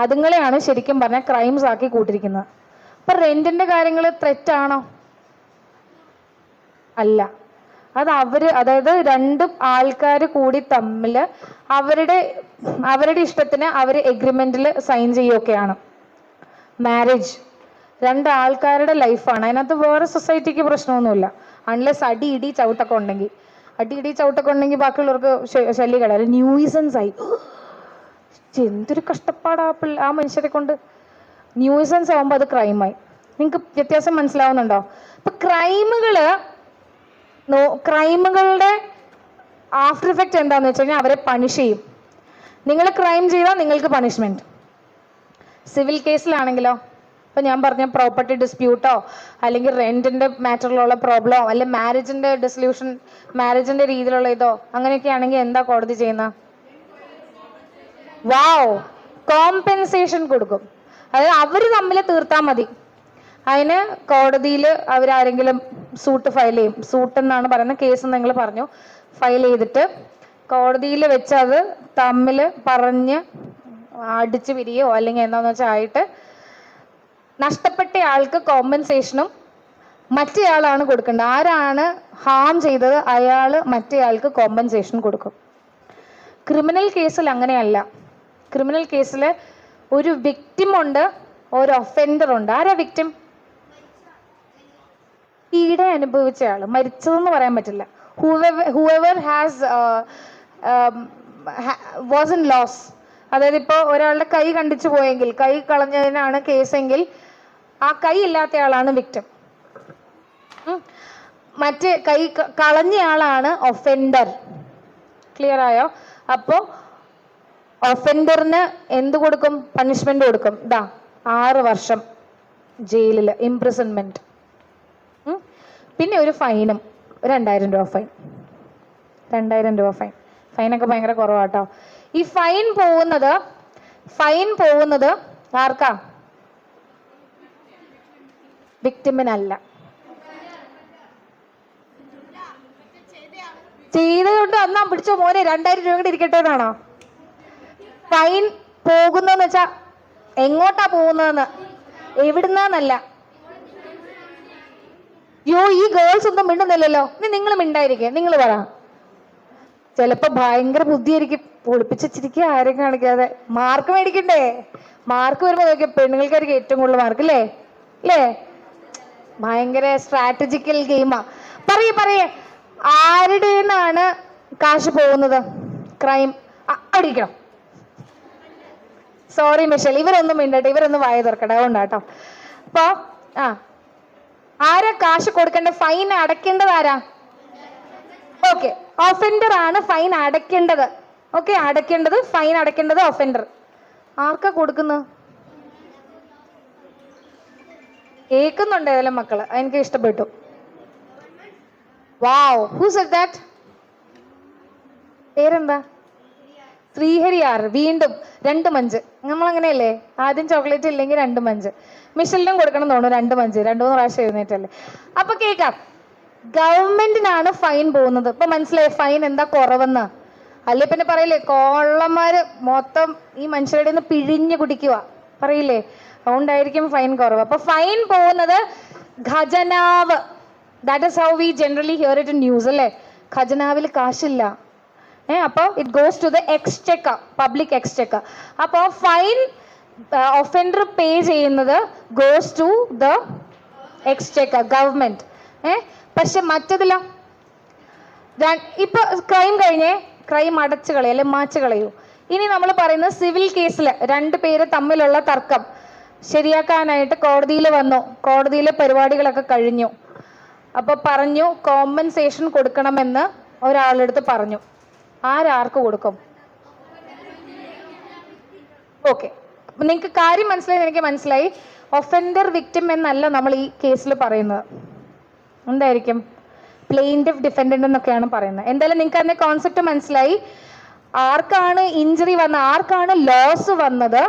അതുങ്ങളെയാണ് ശരിക്കും പറഞ്ഞാൽ ക്രൈംസ് ആക്കി കൂട്ടിരിക്കുന്നത്. അപ്പൊ റെന്റിന്റെ കാര്യങ്ങൾ ത്രെറ്റ് ആണോ? അല്ല. അതായത് 2 ആൾക്കാർ കൂടി തമ്മിൽ അവരുടെ ഇഷ്ടത്തിന് അവർ എഗ്രിമെന്റിൽ സൈൻ ചെയ്യുകയൊക്കെയാണ്. മാരേജ് 2 ആൾക്കാരുടെ ലൈഫാണ്. അതിനകത്ത് വേറെ സൊസൈറ്റിക്ക് പ്രശ്നമൊന്നുമില്ല, അൺലെസ് അടി ചവിട്ടൊക്കെ ഉണ്ടെങ്കിൽ. ബാക്കിയുള്ളവർക്ക് ശല്യക്കേടാ, ന്യൂയിസൻസ് ആയി. എന്തൊരു കഷ്ടപ്പാടാ ആ മനുഷ്യരെ കൊണ്ട്. ന്യൂയിസൻസ് ആകുമ്പോൾ അത് ക്രൈമായി. നിങ്ങൾക്ക് വ്യത്യാസം മനസ്സിലാവുന്നുണ്ടോ? അപ്പൊ ക്രൈമുകളുടെ ആഫ്റ്റർ ഇഫക്റ്റ് എന്താണെന്ന് വെച്ച് കഴിഞ്ഞാൽ അവരെ പണിഷ് ചെയ്യും. നിങ്ങൾ ക്രൈം ചെയ്താൽ നിങ്ങൾക്ക് പണിഷ്മെന്റ്. സിവിൽ കേസിലാണെങ്കിലോ, ഇപ്പം ഞാൻ പറഞ്ഞ പ്രോപ്പർട്ടി ഡിസ്പ്യൂട്ടോ അല്ലെങ്കിൽ റെന്റിന്റെ മാറ്ററിലുള്ള പ്രോബ്ലമോ അല്ലെങ്കിൽ മാരേജിന്റെ ഡിസൊല്യൂഷൻ, മാരേജിന്റെ രീതിയിലുള്ള ഇതോ അങ്ങനെയൊക്കെ ആണെങ്കിൽ എന്താ കോടതി ചെയ്യുന്ന? കോമ്പൻസേഷൻ കൊടുക്കും. അതായത് അവർ തമ്മിൽ തീർത്താൽ മതി. അതിന് കോടതിയിൽ അവരാരെങ്കിലും സൂട്ട് ഫയൽ ചെയ്യും. സൂട്ട് എന്നാണ് പറയുന്നത്, കേസ് നിങ്ങൾ പറഞ്ഞു. ഫയൽ ചെയ്തിട്ട് കോടതിയിൽ വെച്ച് അത് തമ്മിൽ പറഞ്ഞ് അടിച്ചു പിരിയോ അല്ലെങ്കിൽ എന്താണെന്ന് വെച്ചാൽ ആയിട്ട് നഷ്ടപ്പെട്ട ആൾക്ക് കോമ്പൻസേഷനും മറ്റേയാളാണ് കൊടുക്കേണ്ടത്. ആരാണ് ഹാം ചെയ്തത് അയാൾ മറ്റേയാൾക്ക് കോമ്പൻസേഷൻ കൊടുക്കും. ക്രിമിനൽ കേസിൽ അങ്ങനെയല്ല. ക്രിമിനൽ കേസിൽ ഒരു വിക്ടിം ഉണ്ട്, ഒരു ഒഫൻഡർ ഉണ്ട്. ആരാ വിക്ടിം? പീഡ അനുഭവിച്ച ആൾ. മരിച്ചതെന്ന് പറയാൻ പറ്റില്ല. Whoever has was in laws. അതായത് ഇപ്പോൾ ഒരാളുടെ കൈ കണ്ടിച്ചു പോയെങ്കിൽ, കൈ കളഞ്ഞതിനാണ് കേസെങ്കിൽ ആ കൈ ഇല്ലാത്തയാളാണ് വിക്ടിം. മറ്റേ കൈ കളഞ്ഞയാളാണ് ഒഫൻഡർ. ക്ലിയർ ആയോ? അപ്പോൾ ഒഫൻഡറിന് എന്ത് കൊടുക്കും? പണിഷ്മെന്റ് കൊടുക്കും. 6 വർഷം ജയിലിൽ, ഇംപ്രിസൺമെന്റ്. പിന്നെ ഒരു ഫൈനും 2000 രൂപ ഫൈൻ. 2000 രൂപ ഫൈൻ. ഫൈനൊക്കെ ഭയങ്കര കുറവാട്ടോ. ഈ ഫൈൻ പോകുന്നത് ആർക്കാ? വിക്ടിമിനല്ല. ചെയ്തുകൊണ്ട് അന്നാ പിടിച്ചോ മോനെ 2000 രൂപ കൂടെ ഇരിക്കട്ടെ എന്നാണോ? ഫൈൻ പോകുന്നതെന്ന് വെച്ചാ എങ്ങോട്ടാ പോകുന്നതെന്ന്, എവിടുന്നല്ല. യോ, ഈ ഗേൾസ് ഒന്നും മിണ്ടുന്നില്ലല്ലോ. നിങ്ങൾ മിണ്ടായിരിക്കേ, നിങ്ങൾ പറ. ചിലപ്പോ ഭയങ്കര ബുദ്ധിയായിരിക്കും, ഒളിപ്പിച്ചിരിക്കുക, ആരും കാണിക്കാതെ. മാർക്ക് മേടിക്കണ്ടേ? മാർക്ക് വരുമ്പോ നോക്കിയ പെണ്ണുങ്ങൾക്കായിരിക്കും ഏറ്റവും കൂടുതൽ മാർക്ക്, അല്ലേ? അല്ലേ? ഭയങ്കര സ്ട്രാറ്റജിക്കൽ ഗെയിമാ. പറയേ ആരുടെ നിന്നാണ് കാശ് പോകുന്നത്? ക്രൈം. അടിക്കണം. സോറി മിഷൽ, ഇവരൊന്നും മിണ്ടട്ടെ, ഇവരൊന്നും വായ തുറക്കട്ടെ, അതുകൊണ്ടാട്ടോ. അപ്പൊ ആരാ കാശ് കൊടുക്കേണ്ട? ഫൈൻ അടയ്ക്കേണ്ടത് ആരാ? ഓക്കെ, ഒഫൻഡർ ആണ് ഫൈൻ അടയ്ക്കേണ്ടത്. ഓക്കെ, ഫൈൻ അടയ്ക്കേണ്ടത് ഒഫൻഡർ. ആർക്കാ കൊടുക്കുന്നത്? കേൾക്കുന്നുണ്ട് ഏതെങ്കിലും മക്കള്? എനിക്ക് ഇഷ്ടപ്പെട്ടു. വാവ്, ഹൂ സെഡ് ദാറ്റ്? പേരെന്താ? ശ്രീഹരിയാർ. വീണ്ടും 2 മഞ്ച്. നമ്മളങ്ങനെയല്ലേ, ആദ്യം ചോക്ലേറ്റ് ഇല്ലെങ്കിൽ 2 മഞ്ച്. മിഷലിനും കൊടുക്കണം തോന്നുന്നു 2 മഞ്ച്. 2-3 പ്രാവശ്യം എഴുന്നേറ്റല്ലേ. അപ്പൊ കേൾക്കാം, ഗവൺമെന്റിനാണ് ഫൈൻ പോകുന്നത്. ഇപ്പൊ മനസ്സിലായി ഫൈൻ എന്താ കുറവെന്ന്? അല്ലെ പിന്നെ പറയില്ലേ, കോള്ളന്മാര് മൊത്തം ഈ മനുഷ്യരുടെ നിന്ന് പിഴിഞ്ഞു കുടിക്കുക, പറയില്ലേ? അതുകൊണ്ടായിരിക്കും ഫൈൻ കുറവ്. അപ്പൊ ഫൈൻ പോകുന്നത് ഖജനാവ്. That is how we generally hear it in news, അല്ലേ? ഖജനാവിൽ കാശില്ല. അപ്പൊ it goes to the exchequer, public exchequer. അപ്പൊ ഫൈൻ ഒഫൻഡർ പേ ചെയ്യുന്നത് goes to the exchequer, government. പക്ഷെ മറ്റതിലോ, ഇപ്പൊ ക്രൈം അടച്ചു കളയും, അല്ലെ മാച്ചു കളയൂ. ഇനി നമ്മൾ പറയുന്നത് സിവിൽ കേസിൽ 2 പേര് തമ്മിലുള്ള തർക്കം ശരിയാക്കാനായിട്ട് കോടതിയിൽ വന്നു. കോടതിയിലെ പരിപാടികളൊക്കെ കഴിഞ്ഞു. അപ്പൊ പറഞ്ഞു കോമ്പൻസേഷൻ കൊടുക്കണമെന്ന് ഒരാളെടുത്ത് പറഞ്ഞു. ആർക്ക് കൊടുക്കും? ഓക്കെ, നിങ്ങൾക്ക് കാര്യം മനസ്സിലായി, എനിക്ക് മനസ്സിലായി. ഒഫൻഡർ വിക്ടിം എന്നല്ല നമ്മൾ ഈ കേസിൽ പറയുന്നത്. എന്തായിരിക്കും? പ്ലെയിൻറ്റിഫ് ഡിഫെൻഡന്റ് എന്നൊക്കെയാണ് പറയുന്നത്. എന്തായാലും നിങ്ങൾക്ക് അതിന്റെ കോൺസെപ്റ്റ് മനസ്സിലായി. ആർക്കാണ് ഇഞ്ചുറി വന്നത്, ആർക്കാണ് ലോസ് വന്നത്,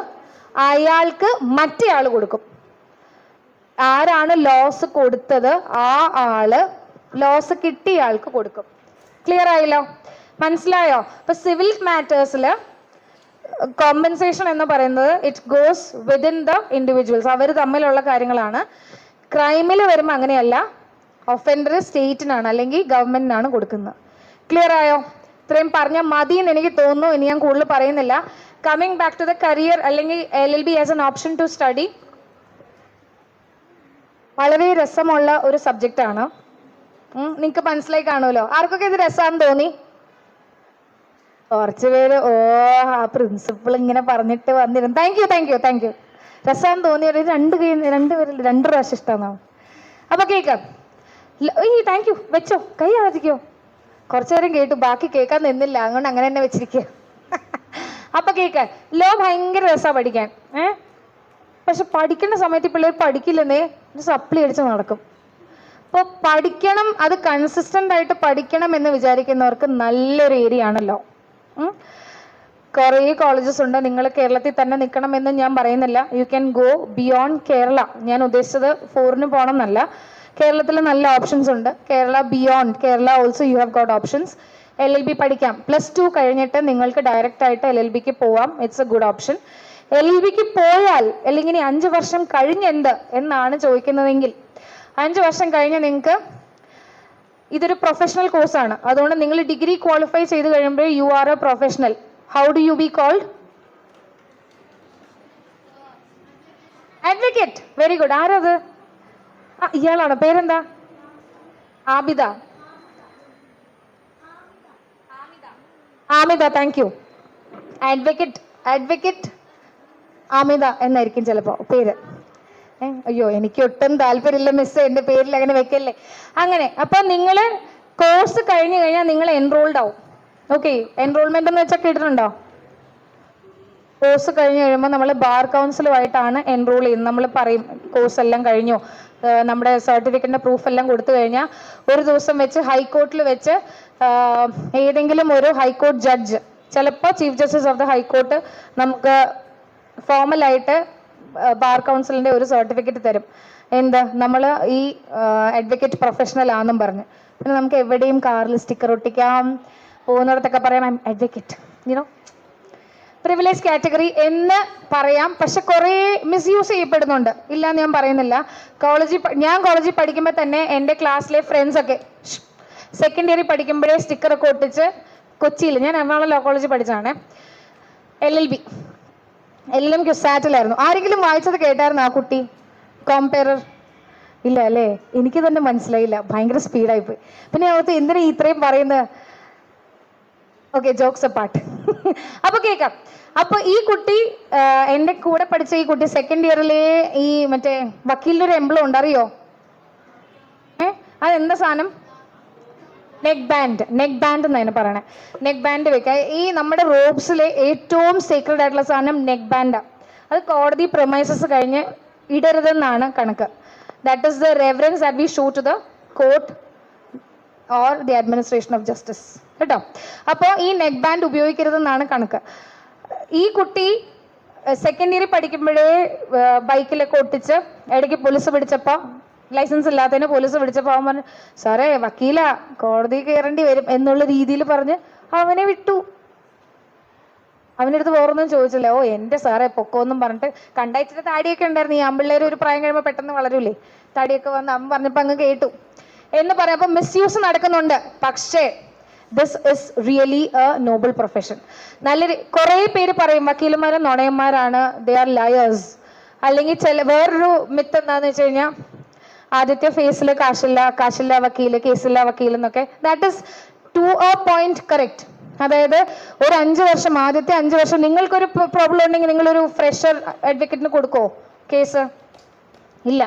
അയാൾക്ക് മറ്റേ ആൾ കൊടുക്കും. ആരാണ് ലോസ് കൊടുത്തത് ആ ആള് ലോസ് കിട്ടിയ ആൾക്ക് കൊടുക്കും. ക്ലിയർ ആയല്ലോ? മനസ്സിലായോ? ഇപ്പൊ സിവിൽ മാറ്റേഴ്സിൽ കോമ്പൻസേഷൻ എന്ന് പറയുന്നത് it goes within the individuals, അവർ തമ്മിലുള്ള കാര്യങ്ങളാണ്. ക്രൈമിൽ വരുമ്പോൾ അങ്ങനെയല്ല, ഒഫൻഡർ സ്റ്റേറ്റിനാണ് അല്ലെങ്കിൽ ഗവൺമെന്റിനാണ് കൊടുക്കുന്നത്. ക്ലിയർ ആയോ? ഇത്രയും പറഞ്ഞാൽ മതി എന്ന് എനിക്ക് തോന്നുന്നു. ഇനി ഞാൻ കൂടുതൽ പറയുന്നില്ല. Coming back to the career അല്ലെങ്കിൽ LLB as an option to study, വളരെ രസമുള്ള ഒരു സബ്ജക്റ്റ് ആണ്. നിങ്ങൾക്ക് മനസ്സിലായി കാണുമല്ലോ. ആർക്കൊക്കെ ഇത് രസമാണെന്ന് തോന്നി? കുറച്ച് പേര് ഓ ആ പ്രിൻസിപ്പിൾ ഇങ്ങനെ പറഞ്ഞിട്ട് വന്നിരുന്നു. Thank you. രസമാണെന്ന് തോന്നിയൊരു 2 പ്രാവശ്യം ഇഷ്ടമാണോ? അപ്പൊ കേൾക്കാം. താങ്ക് യു, വെച്ചോ, കൈ ആചിക്കോ. കുറച്ചു നേരം കേട്ടു, ബാക്കി കേൾക്കാൻ നിന്നില്ല, അതുകൊണ്ട് അങ്ങനെ തന്നെ വെച്ചിരിക്കുക. അപ്പൊ കേൾക്കാൻ ലോ ഭയങ്കര രസമാണ് പഠിക്കാൻ. പക്ഷെ പഠിക്കുന്ന സമയത്ത് പിള്ളേർ പഠിക്കില്ലെന്നേ, സപ്ലി അടിച്ച് നടക്കും. അപ്പോൾ പഠിക്കണം, അത് കൺസിസ്റ്റന്റ് ആയിട്ട് പഠിക്കണം എന്ന് വിചാരിക്കുന്നവർക്ക് നല്ലൊരു ഏരിയ ആണല്ലോ. കുറേ കോളേജസ് ഉണ്ട്. നിങ്ങൾ കേരളത്തിൽ തന്നെ നിൽക്കണം എന്ന് ഞാൻ പറയുന്നില്ല. You can go beyond Kerala. ഞാൻ ഉദ്ദേശിച്ചത് ഫോറിന് പോകണം എന്നല്ല. കേരളത്തിൽ നല്ല ഓപ്ഷൻസ് ഉണ്ട്. Kerala beyond Kerala also you have got options. LLB പഠിക്കാം. +2 കഴിഞ്ഞിട്ട് നിങ്ങൾക്ക് ഡയറക്റ്റ് ആയിട്ട് LLBക്ക് പോവാം. It's a good option. LLBക്ക് പോയാൽ അല്ലെങ്കിൽ 5 വർഷം കഴിഞ്ഞെന്ത് എന്നാണ് ചോദിക്കുന്നതെങ്കിൽ, 5 വർഷം കഴിഞ്ഞ് നിങ്ങൾക്ക് ഇതൊരു പ്രൊഫഷണൽ കോഴ്സാണ്. അതുകൊണ്ട് നിങ്ങൾ ഡിഗ്രി ക്വാളിഫൈ ചെയ്ത് കഴിയുമ്പോൾ you are a professional. How do you be called? Advocate. Very good. ആരത്? ഇയാളാണ്. പേരെന്താ? Abida. Thank you. Advocate Amida എന്നായിരിക്കും ചിലപ്പോ പേര്. അയ്യോ, എനിക്ക് ഒട്ടും താല്പര്യമില്ല മിസ്, എന്റെ പേരിൽ അങ്ങനെ വെക്കല്ലേ. അങ്ങനെ അപ്പൊ നിങ്ങൾ കോഴ്സ് കഴിഞ്ഞു കഴിഞ്ഞാൽ നിങ്ങൾ എൻറോൾഡ് ആവും. ഓക്കെ, എൻറോൾമെന്റ് എന്ന് വെച്ചാൽ കേട്ടിട്ടുണ്ടോ? കോഴ്സ് കഴിഞ്ഞ് കഴിയുമ്പോൾ നമ്മൾ ബാർ കൗൺസിലുമായിട്ടാണ് എൻറോൾ ചെയ്യുന്നത്. നമ്മൾ പറയും കോഴ്സ് എല്ലാം കഴിഞ്ഞു, നമ്മുടെ സർട്ടിഫിക്കറ്റിൻ്റെ പ്രൂഫ് എല്ലാം കൊടുത്തു കഴിഞ്ഞാൽ ഒരു ദിവസം വെച്ച് ഹൈക്കോർട്ടിൽ വെച്ച് ഏതെങ്കിലും ഒരു ഹൈക്കോർട്ട് ജഡ്ജ്, ചിലപ്പോൾ chief justice of the high court നമുക്ക് ഫോർമലായിട്ട് ബാർ കൗൺസിലിൻ്റെ ഒരു സർട്ടിഫിക്കറ്റ് തരും. എന്ത്, നമ്മൾ ഈ അഡ്വക്കേറ്റ് പ്രൊഫഷണൽ ആണെന്നും പറഞ്ഞ്. പിന്നെ നമുക്ക് എവിടെയും കാറിൽ സ്റ്റിക്കർ ഒട്ടിക്കാം, പോകുന്നിടത്തൊക്കെ പറയാം I M advocate, you know privilege category എന്ന് പറയാം. പക്ഷെ കുറേ മിസ്യൂസ് ചെയ്യപ്പെടുന്നുണ്ട്, ഇല്ലാന്ന് ഞാൻ പറയുന്നില്ല. ഞാൻ കോളേജിൽ പഠിക്കുമ്പോൾ തന്നെ എൻ്റെ ക്ലാസ്സിലെ ഫ്രണ്ട്സൊക്കെ സെക്കൻഡ് ഇയറിൽ പഠിക്കുമ്പോഴേ സ്റ്റിക്കറൊക്കെ ഒട്ടിച്ച് കൊച്ചിയിൽ, ഞാൻ എറണാകുളം ലോ കോളേജിൽ പഠിച്ചതാണ്, LLM ക്യുസാറ്റിലായിരുന്നു. ആരെങ്കിലും വായിച്ചത് കേട്ടായിരുന്നു ആ കുട്ടി? കോമ്പയറർ ഇല്ല അല്ലേ? എനിക്ക് തന്നെ മനസ്സിലായില്ല, ഭയങ്കര സ്പീഡായിപ്പോയി. പിന്നെ അവർക്ക് എന്തിനാ ഇത്രയും പറയുന്നത്? Okay, jokes apart. അപ്പൊ കേൾക്കാം. അപ്പൊ ഈ കുട്ടി, എൻ്റെ കൂടെ പഠിച്ച ഈ കുട്ടി സെക്കൻഡ് ഇയറിലെ ഈ മറ്റേ വക്കീലിൻ്റെ ഒരു എംബ്ലം ഉണ്ട്, അറിയോ? അതെന്താ സാധനം? നെക്ക് ബാൻഡ് എന്നതിന് പറയണേ. നെക്ക് ബാൻഡ് വെക്കുക. ഈ നമ്മുടെ റോബ്സിലെ ഏറ്റവും സീക്രട്ട് ആയിട്ടുള്ള സാധനം നെക്ക് ബാൻഡാണ്. അത് കോടതി പ്രൊമൈസസ് കഴിഞ്ഞ് ഇടരുതെന്നാണ് കണക്ക്. That is the reverence that we show to the court or the administration of justice, കേട്ടോ. അപ്പോൾ ഈ നെക്ക് ബാൻഡ് ഉപയോഗിക്കരുതെന്നാണ് കണക്ക്. ഈ കുട്ടി സെക്കൻഡ് ഇയറിൽ പഠിക്കുമ്പോഴേ ബൈക്കിലൊക്കെ ഒട്ടിച്ച് ഇടയ്ക്ക് പോലീസ് പിടിച്ചപ്പോൾ, ലൈസൻസ് ഇല്ലാത്തതിന് പോലീസ് പിടിച്ചപ്പോൾ അവൻ പറഞ്ഞു, സാറേ വക്കീല, കോടതി കയറേണ്ടി വരും എന്നുള്ള രീതിയിൽ പറഞ്ഞ് അവനെ വിട്ടു. അവൻ്റെ അടുത്ത് വേറൊന്നും ചോദിച്ചില്ല. ഓ എൻ്റെ സാറേ പൊക്കോന്നും പറഞ്ഞിട്ട്, കണ്ടയച്ചിട്ട് താടിയൊക്കെ ഉണ്ടായിരുന്നു. ഈ ആമ്പിള്ളേർ ഒരു പ്രായം കഴിയുമ്പോൾ പെട്ടെന്ന് വളരൂലേ, താടിയൊക്കെ വന്ന് അവൻ പറഞ്ഞപ്പോൾ അങ്ങ് കേട്ടു എന്ന് പറയാം. അപ്പം മിസ്യൂസ് നടക്കുന്നുണ്ട്. പക്ഷേ this is really A Noble profession. കുറേ പേര് പറയും വക്കീലന്മാരും നുണയന്മാരാണ്, ദേ ആർ ലയേഴ്സ്. അല്ലെങ്കിൽ വേറൊരു മിത്ത് എന്താണെന്ന് വെച്ച് കഴിഞ്ഞാൽ, ആദ്യത്തെ ഫേസിൽ കാശില്ല വക്കീൽ, കേസില്ല വക്കീൽ എന്നൊക്കെ. That is to a point correct. അതായത് ഒരു 5 വർഷം, ആദ്യത്തെ 5 വർഷം നിങ്ങൾക്കൊരു പ്രോബ്ലം ഉണ്ടെങ്കിൽ നിങ്ങളൊരു ഫ്രഷർ അഡ്വക്കേറ്റിന് കൊടുക്കുമോ കേസ്? ഇല്ല.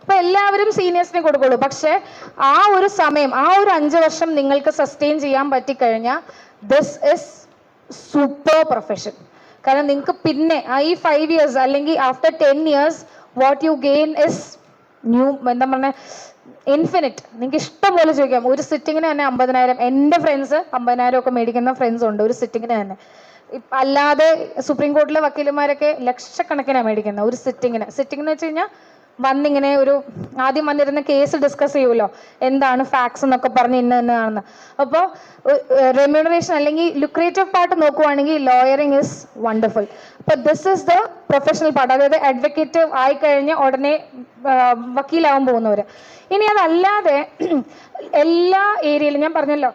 അപ്പൊ എല്ലാവരും സീനിയേഴ്സിനെ കൊടുക്കുള്ളൂ. പക്ഷെ ആ ഒരു സമയം, ആ ഒരു 5 വർഷം നിങ്ങൾക്ക് സസ്റ്റെയിൻ ചെയ്യാൻ പറ്റിക്കഴിഞ്ഞാൽ ദിസ് ഇസ് സൂപ്പർ പ്രൊഫഷൻ. കാരണം നിങ്ങൾക്ക് പിന്നെ ഈ 5 years അല്ലെങ്കിൽ after 10 years what you gain is എന്താ പറഞ്ഞ ഇൻഫിനിറ്റ്. നിങ്ങൾക്ക് ഇഷ്ടം പോലെ ചോദിക്കാം. ഒരു സിറ്റിങ്ങിന് തന്നെ 50,000. എൻ്റെ ഫ്രണ്ട്സ് 50,000 ഒക്കെ മേടിക്കുന്ന ഫ്രണ്ട്സ് ഉണ്ട് ഒരു സിറ്റിങ്ങിന് തന്നെ. അല്ലാതെ സുപ്രീം കോർട്ടിലെ വക്കീലന്മാരൊക്കെ ലക്ഷക്കണക്കിനാണ് മേടിക്കുന്നത് ഒരു സിറ്റിങ്ങിന്. സിറ്റിംഗ് എന്ന് വെച്ച് കഴിഞ്ഞാൽ വന്നിങ്ങനെ ആദ്യം വന്നിരുന്ന കേസ് ഡിസ്കസ് ചെയ്യുമല്ലോ, എന്താണ് ഫാക്ട്സ് എന്നൊക്കെ പറഞ്ഞ് ഇന്നതാണെന്ന്. അപ്പോൾ റെമ്യൂണറേഷൻ അല്ലെങ്കിൽ ലുക്രേറ്റീവ് പാർട്ട് നോക്കുവാണെങ്കിൽ ലോയറിങ് ഇസ് വണ്ടർഫുൾ. അപ്പോൾ this is the professional part. അതായത് അഡ്വക്കേറ്റ് ആയിക്കഴിഞ്ഞ് ഉടനെ വക്കീലാവാൻ പോകുന്നവർ. ഇനി അതല്ലാതെ എല്ലാ ഏരിയയിലും, ഞാൻ പറഞ്ഞല്ലോ,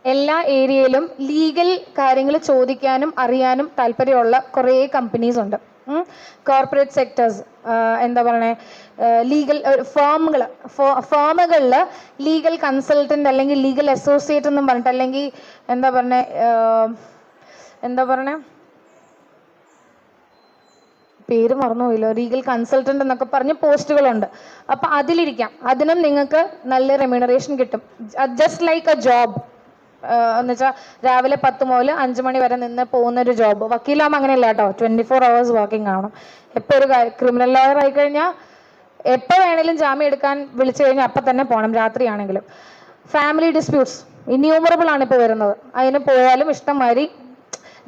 എല്ലാ ഏരിയയിലും ലീഗൽ കാര്യങ്ങൾ ചോദിക്കാനും അറിയാനും താല്പര്യമുള്ള കുറേ കമ്പനീസ് ഉണ്ട്. കോർപ്പറേറ്റ് സെക്ടേഴ്സ്, എന്താ പറയണേ, ലീഗൽ ഫേമുകളിൽ ലീഗൽ കൺസൾട്ടൻ്റ് അല്ലെങ്കിൽ ലീഗൽ അസോസിയേറ്റ് എന്നും പറഞ്ഞിട്ട്, അല്ലെങ്കിൽ എന്താ പറയണേ പേര് മറന്നുപോയില്ലോ, ലീഗൽ കൺസൾട്ടൻ്റ് എന്നൊക്കെ പറഞ്ഞ് പോസ്റ്റുകളുണ്ട്. അപ്പം അതിലിരിക്കാം. അതിനും നിങ്ങൾക്ക് നല്ല റെമ്യൂണറേഷൻ കിട്ടും. ജസ്റ്റ് ലൈക്ക് എ ജോബ് എന്ന് വെച്ചാൽ രാവിലെ 10 മുതൽ 5 മണി വരെ നിന്ന് പോകുന്നൊരു ജോബ്. വക്കീലാകുമ്പോൾ അങ്ങനെയല്ല കേട്ടോ, 24 hours വർക്കിംഗ് ആവണം. എപ്പോൾ ഒരു ക്രിമിനൽ ലോയർ ആയിക്കഴിഞ്ഞാൽ എപ്പോൾ വേണേലും ജാമ്യം എടുക്കാൻ വിളിച്ചു കഴിഞ്ഞാൽ അപ്പം തന്നെ പോകണം, രാത്രിയാണെങ്കിലും. ഫാമിലി ഡിസ്പ്യൂട്ട്സ് ഇൻയൂമറബിൾ ആണ് ഇപ്പോൾ വരുന്നത്. അതിന് പോയാലും ഇഷ്ടംമാതിരി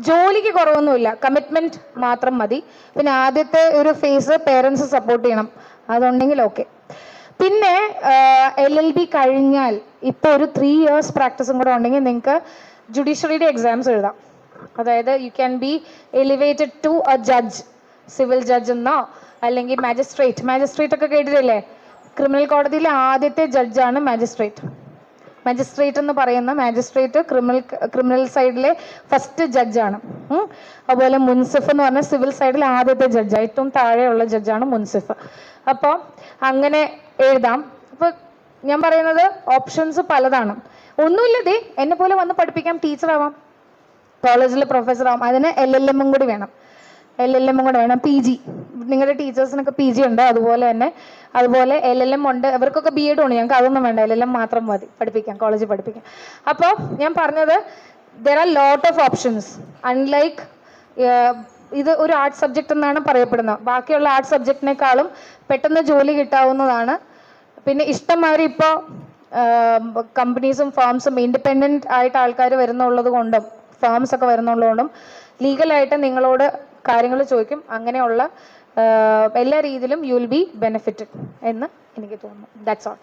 ജോലിക്ക് കുറവൊന്നുമില്ല, കമ്മിറ്റ്മെൻറ്റ് മാത്രം മതി. പിന്നെ ആദ്യത്തെ ഒരു ഫേസ് പേരൻസ് സപ്പോർട്ട് ചെയ്യണം, അതുണ്ടെങ്കിൽ ഓക്കെ. പിന്നെ LLB കഴിഞ്ഞാൽ ഇപ്പോൾ ഒരു 3 years പ്രാക്ടീസും കൂടെ ഉണ്ടെങ്കിൽ നിങ്ങൾക്ക് ജുഡീഷ്യറിയുടെ എക്സാംസ് എഴുതാം. അതായത് you can be elevated to a judge, civil judge എന്നോ അല്ലെങ്കിൽ മാജിസ്ട്രേറ്റ് ഒക്കെ കേട്ടിട്ടില്ലേ? ക്രിമിനൽ കോടതിയിലെ ആദ്യത്തെ ജഡ്ജാണ് മാജിസ്ട്രേറ്റ് എന്ന് പറയുന്ന മാജിസ്ട്രേറ്റ് ക്രിമിനൽ സൈഡിലെ ഫസ്റ്റ് ജഡ്ജാണ്. അതുപോലെ മുൻസിഫ് എന്ന് പറഞ്ഞ സിവിൽ സൈഡിൽ ആദ്യത്തെ ജഡ്ജ്, ഏറ്റവും താഴെയുള്ള ജഡ്ജാണ് മുൻസിഫ്. അപ്പോൾ അങ്ങനെ എഴുതാം. അപ്പോൾ ഞാൻ പറയുന്നത് ഓപ്ഷൻസ് പലതാണ്. ഒന്നുമില്ലതേ എന്നെ പോലെ വന്ന് പഠിപ്പിക്കാം, ടീച്ചറാവാം, കോളേജിൽ പ്രൊഫസറാവാം. അതിന് LLM കൂടി വേണം. PG, നിങ്ങളുടെ ടീച്ചേഴ്സിനൊക്കെ PG ഉണ്ട്. അതുപോലെ LLM ഉണ്ട്. ഇവർക്കൊക്കെ BEd ഉണ്ട്. ഞങ്ങൾക്ക് അതൊന്നും വേണ്ട, LLM മാത്രം മതി പഠിപ്പിക്കാം, കോളേജിൽ പഠിപ്പിക്കാം. അപ്പോൾ ഞാൻ പറഞ്ഞത് there are lot of options. Unlike ഇത് ഒരു ആർട്ട് സബ്ജക്റ്റ് എന്നാണ് പറയപ്പെടുന്നത്. ബാക്കിയുള്ള ആർട്ട് സബ്ജക്റ്റിനേക്കാളും പെട്ടെന്ന് ജോലി കിട്ടാവുന്നതാണ്. പിന്നെ ഇഷ്ടംമാതിരി ഇപ്പോൾ കമ്പനീസും ഫേംസും ഇൻഡിപെൻഡൻ്റ് ആയിട്ട് ആൾക്കാർ വരുന്നുള്ളത് കൊണ്ടും ഫേംസ് ഒക്കെ വരുന്നുള്ളത് കൊണ്ടും ലീഗലായിട്ട് നിങ്ങളോട് കാര്യങ്ങൾ ചോദിക്കും. അങ്ങനെയുള്ള എല്ലാ രീതിയിലും യു വിൽ ബി ബെനിഫിറ്റഡ് എന്ന് എനിക്ക് തോന്നുന്നു. That's all.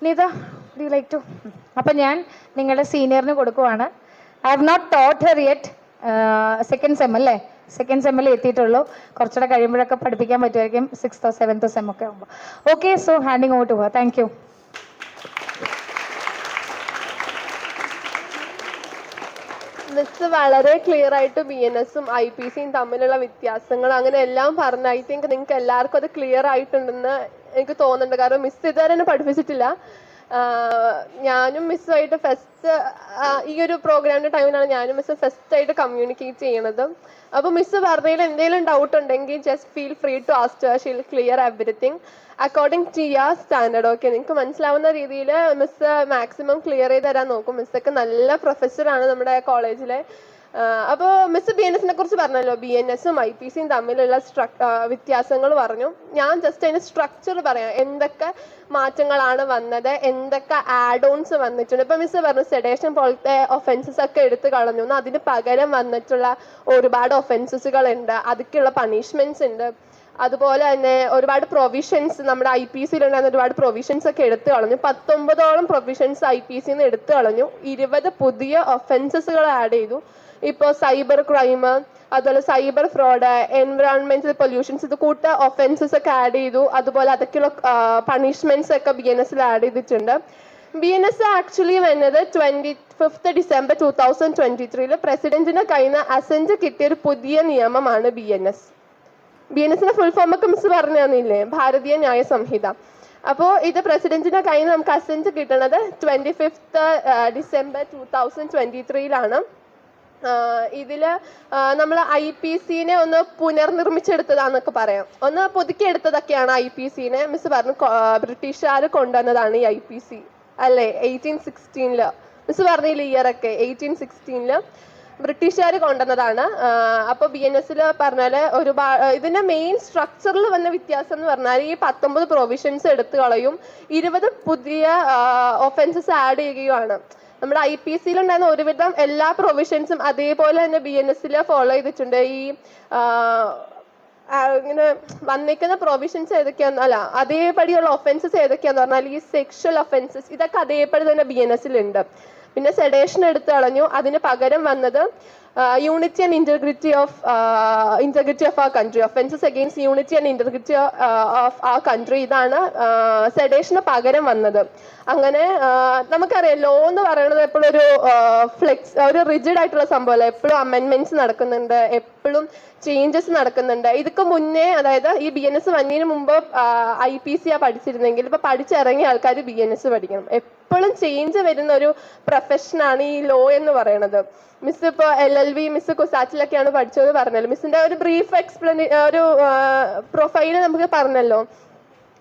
Neetha, do you like to? അപ്പം ഞാൻ നിങ്ങളുടെ സീനിയറിന് കൊടുക്കുവാണ്. I have not taught her yet. Second sem അല്ലേ? സെക്കൻഡ് സെമ്മിൽ എത്തിയിട്ടുള്ളൂ. കുറച്ചുകൂടെ കഴിയുമ്പോഴൊക്കെ പഠിപ്പിക്കാൻ പറ്റുമായിരിക്കും 6th or 7th സെം ഒക്കെ ആകുമ്പോൾ. Okay, so handing over to her. Thank you. Miss വളരെ ക്ലിയർ ആയിട്ട് BNS-ഉം IPC-യും തമ്മിലുള്ള വ്യത്യാസങ്ങൾ അങ്ങനെ എല്ലാം പറഞ്ഞു. ഐ തിങ്ക് നിങ്ങൾക്ക് എല്ലാവർക്കും അത് ക്ലിയർ ആയിട്ടുണ്ടെന്ന് എനിക്ക് തോന്നുന്നുണ്ട്. കാരണം മിസ് ഇതുവരെ എന്നെ പഠിപ്പിച്ചിട്ടില്ല. ഞാനും മിസ്സുമായിട്ട് ഫസ്റ്റ് ഈ ഒരു പ്രോഗ്രാമിൻ്റെ ടൈമിലാണ് ഞാനും മിസ് ഫസ്റ്റ് ആയിട്ട് കമ്മ്യൂണിക്കേറ്റ് ചെയ്യണത്. അപ്പോൾ മിസ് പറഞ്ഞതിൽ എന്തെങ്കിലും ഡൗട്ട് ഉണ്ടെങ്കിൽ just feel free to ask her. She will clear everything according to your standard. Okay, നിങ്ങൾക്ക് മനസ്സിലാവുന്ന രീതിയിൽ മിസ് മാക്സിമം ക്ലിയർ ചെയ്ത് തരാൻ നോക്കും. മിസ്സൊക്കെ നല്ല പ്രൊഫസറാണ് നമ്മുടെ കോളേജിലെ. അപ്പോൾ മിസ് BNS-നെ കുറിച്ച് പറഞ്ഞല്ലോ. BNS-ഉം IPC-യും തമ്മിലുള്ള വ്യത്യാസങ്ങൾ പറഞ്ഞു. ഞാൻ ജസ്റ്റ് അതിൻ്റെ സ്ട്രക്ചർ പറയാം. എന്തൊക്കെ മാറ്റങ്ങളാണ് വന്നത്, എന്തൊക്കെ ആഡ് ഓൺസ് വന്നിട്ടുണ്ട്. ഇപ്പം മിസ് പറഞ്ഞു സെഡേഷൻ പോലത്തെ ഒഫൻസസ് ഒക്കെ എടുത്തു കളഞ്ഞു. അതിന് പകരം വന്നിട്ടുള്ള ഒരുപാട് ഒഫൻസസുകളുണ്ട്. അതൊക്കെയുള്ള പണിഷ്മെൻറ്റ്സ് ഉണ്ട്. അതുപോലെ തന്നെ ഒരുപാട് പ്രൊവിഷൻസ് നമ്മുടെ IPC-യിലുണ്ടായിരുന്ന ഒരുപാട് പ്രൊവിഷൻസ് ഒക്കെ എടുത്തു കളഞ്ഞു. 19ഓളം പ്രൊവിഷൻസ് IPC-ന്ന് എടുത്തു കളഞ്ഞു. 20 പുതിയ ഒഫൻസസുകൾ ആഡ് ചെയ്തു. ഇപ്പോൾ സൈബർ ക്രൈം, അതുപോലെ സൈബർ ഫ്രോഡ്, എൻവയോൺമെന്റൽ പൊല്യൂഷൻസ്, ഇത് കൂട്ട ഒഫൻസസ് ഒക്കെ ആഡ് ചെയ്തു. അതുപോലെ അതൊക്കെയുള്ള പണിഷ്മെന്റ്സ് ഒക്കെ BNS-ൽ ആഡ് ചെയ്തിട്ടുണ്ട്. BNS ആക്ച്വലി വന്നത് 25th December 2023 പ്രസിഡന്റിന്റെ കയ്യിൽ നിന്ന് അസെന്റ് കിട്ടിയൊരു പുതിയ നിയമമാണ് BNS. BNS-ന്റെ ഫുൾ ഫോം ഒക്കെ മിസ് പറഞ്ഞു തന്നില്ലേ? ഭാരതീയ ന്യായ സംഹിത. അപ്പോൾ ഇത് പ്രസിഡന്റിന്റെ കയ്യിൽ നിന്ന് നമുക്ക് അസെന്റ് കിട്ടുന്നത് 25th December 2023 ഇതിൽ നമ്മൾ IPC-നെ ഒന്ന് പുനർനിർമ്മിച്ചെടുത്തതാന്നൊക്കെ പറയാം. ഒന്ന് പുതുക്കിയെടുത്തതൊക്കെയാണ് IPC-നെ. മിസ് പറഞ്ഞു ബ്രിട്ടീഷുകാർ കൊണ്ടുവന്നതാണ് ഈ IPC അല്ലേ? 1816 മിസ് പറഞ്ഞില്ല ഇയറൊക്കെ. 1816 ബ്രിട്ടീഷുകാർ കൊണ്ടുവന്നതാണ്. അപ്പോൾ BNS-ൽ പറഞ്ഞാൽ ഒരുപാട് ഇതിൻ്റെ മെയിൻ സ്ട്രക്ചറിൽ വന്ന വ്യത്യാസം എന്ന് പറഞ്ഞാൽ ഈ 19 പ്രൊവിഷൻസ് എടുത്തു കളയും, 20 പുതിയ ഒഫൻസസ് ആഡ് ചെയ്യുകയാണ്. നമ്മുടെ IPC-യിലുണ്ടായിരുന്ന ഒരുവിധം എല്ലാ പ്രൊവിഷൻസും അതേപോലെ തന്നെ BNS-ൽ ഫോളോ ചെയ്തിട്ടുണ്ട്. ഈ ഇങ്ങനെ വന്നിരിക്കുന്ന പ്രൊവിഷൻസ് ഏതൊക്കെയാന്ന് അല്ല അതേപടിയുള്ള ഒഫൻസസ് ഏതൊക്കെയാന്ന് പറഞ്ഞാൽ ഈ സെക്ഷൽ ഒഫൻസസ് ഇതൊക്കെ അതേപടി തന്നെ BNS-ലുണ്ട്. പിന്നെ സെഡേഷൻ എടുത്തു കളഞ്ഞു. അതിന് പകരം വന്നത് unity and integrity of our country, offences against unity and integrity of ആ കൺട്രി. ഇതാണ് സെഡേഷന് പകരം വന്നത്. അങ്ങനെ നമുക്കറിയാം ലോ എന്ന് പറയുന്നത് എപ്പോഴും ഒരു റിജിഡ് ആയിട്ടുള്ള സംഭവമല്ല. എപ്പോഴും അമെൻമെന്റ്സ് നടക്കുന്നുണ്ട്, എപ്പോഴും ചേഞ്ചസ് നടക്കുന്നുണ്ട്. ഇതൊക്കെ മുന്നേ അതായത് ഈ BNS വന്നതിന് മുമ്പ് IPC പഠിച്ചിരുന്നെങ്കിൽ ഇപ്പൊ പഠിച്ചിറങ്ങിയ ആൾക്കാർ BNS പഠിക്കണം. എപ്പോഴും ചേഞ്ച് വരുന്ന ഒരു പ്രൊഫഷനാണ് ഈ ലോ എന്ന് പറയുന്നത്. മിസ് ഇപ്പോൾ LLB മിസ് കുസാറ്റിലൊക്കെയാണ് പഠിച്ചത് പറഞ്ഞല്ലോ. മിസ്സിന്റെ ഒരു ബ്രീഫ് ഒരു പ്രൊഫൈല് നമുക്ക് പറഞ്ഞല്ലോ.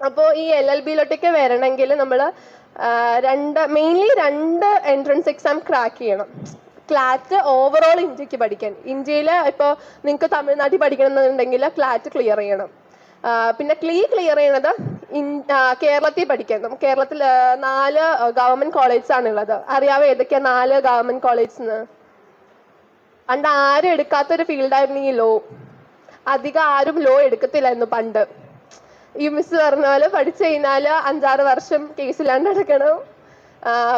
അപ്പോൾ ഈ LLB-ലോട്ടേക്ക് വരണമെങ്കിൽ നമ്മൾ മെയിൻലി രണ്ട് എൻട്രൻസ് എക്സാം ക്രാക്ക് ചെയ്യണം. ക്ലാറ്റ് ഓവറോൾ ഇന്ത്യക്ക് പഠിക്കാൻ. ഇന്ത്യയിൽ ഇപ്പോൾ നിങ്ങൾക്ക് തമിഴ്നാട്ടിൽ പഠിക്കണമെന്നുണ്ടെങ്കിൽ ക്ലാറ്റ് ക്ലിയർ ചെയ്യണം. പിന്നെ ക്ലിയർ ചെയ്യണത് കേരളത്തിൽ പഠിക്കണം. കേരളത്തിൽ 4 ഗവൺമെന്റ് കോളേജസ് ആണുള്ളത്. അറിയാവോ ഏതൊക്കെയാണ് 4 ഗവൺമെന്റ് കോളേജ്? പണ്ട് ആരും എടുക്കാത്തൊരു ഫീൽഡായിരുന്നു ഈ ലോ. അധികം ആരും ലോ എടുക്കത്തില്ലായിരുന്നു പണ്ട്. ഈ മിസ് പറഞ്ഞ പോലെ പഠിച്ചു കഴിഞ്ഞാൽ 5-6 വർഷം കേസില്ലാണ്ട് അടക്കണം,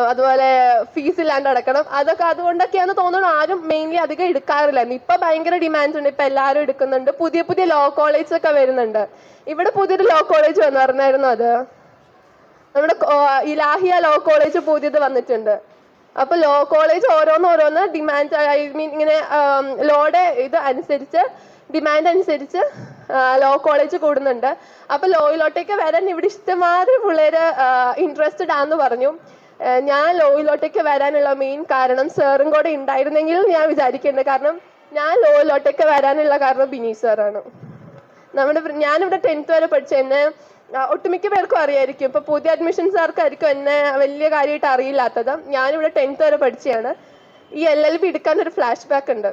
അതുപോലെ ഫീസ് ഇല്ലാണ്ട് അടക്കണം. അതൊക്കെ അതുകൊണ്ടൊക്കെയാന്ന് തോന്നുന്നു ആരും മെയിൻലി അധികം എടുക്കാറില്ലായിരുന്നു. ഇപ്പൊ ഭയങ്കര ഡിമാൻഡ് ഉണ്ട്, ഇപ്പൊ എല്ലാവരും എടുക്കുന്നുണ്ട്. പുതിയ ലോ കോളേജ് ഒക്കെ വരുന്നുണ്ട്. ഇവിടെ പുതിയൊരു ലോ കോളേജ് വന്നു പറഞ്ഞായിരുന്നു. അത് നമ്മുടെ ഇലാഹിയ ലോ കോളേജ് പുതിയത് വന്നിട്ടുണ്ട്. അപ്പൊ ലോ കോളേജ് ഓരോന്ന് ഡിമാൻഡ് ഇങ്ങനെ ലോയുടെ ഇത് അനുസരിച്ച് ഡിമാൻഡ് അനുസരിച്ച് ലോ കോളേജ് കൂടുന്നുണ്ട്. അപ്പൊ ലോയിലോട്ടേക്ക് വരാൻ ഇവിടെ ഇഷ്ടംമാതിരി പിള്ളേര് ഇൻട്രസ്റ്റഡ് ആണെന്ന് പറഞ്ഞു. ഞാൻ ലോയിലോട്ടേക്ക് വരാനുള്ള മെയിൻ കാരണം സാറും കൂടെ ഉണ്ടായിരുന്നെങ്കിൽ ഞാൻ വിചാരിക്കുന്നുണ്ട്. കാരണം ഞാൻ ലോയിലോട്ടേക്ക് വരാനുള്ള കാരണം ബിനി സാറാണ്. ഞാനിവിടെ 10th വരെ പഠിച്ച എന്നെ ഒട്ടുമിക്ക പേർക്കും അറിയായിരിക്കും. ഇപ്പൊ പുതിയ അഡ്മിഷൻസുകാർക്കായിരിക്കും എന്നെ വലിയ കാര്യമായിട്ട് അറിയില്ലാത്തത്. ഞാനിവിടെ 10th വരെ പഠിച്ചതാണ്. ഈ LLB എടുക്കാൻ ഒരു ഫ്ലാഷ് ബാക്ക് ഉണ്ട്.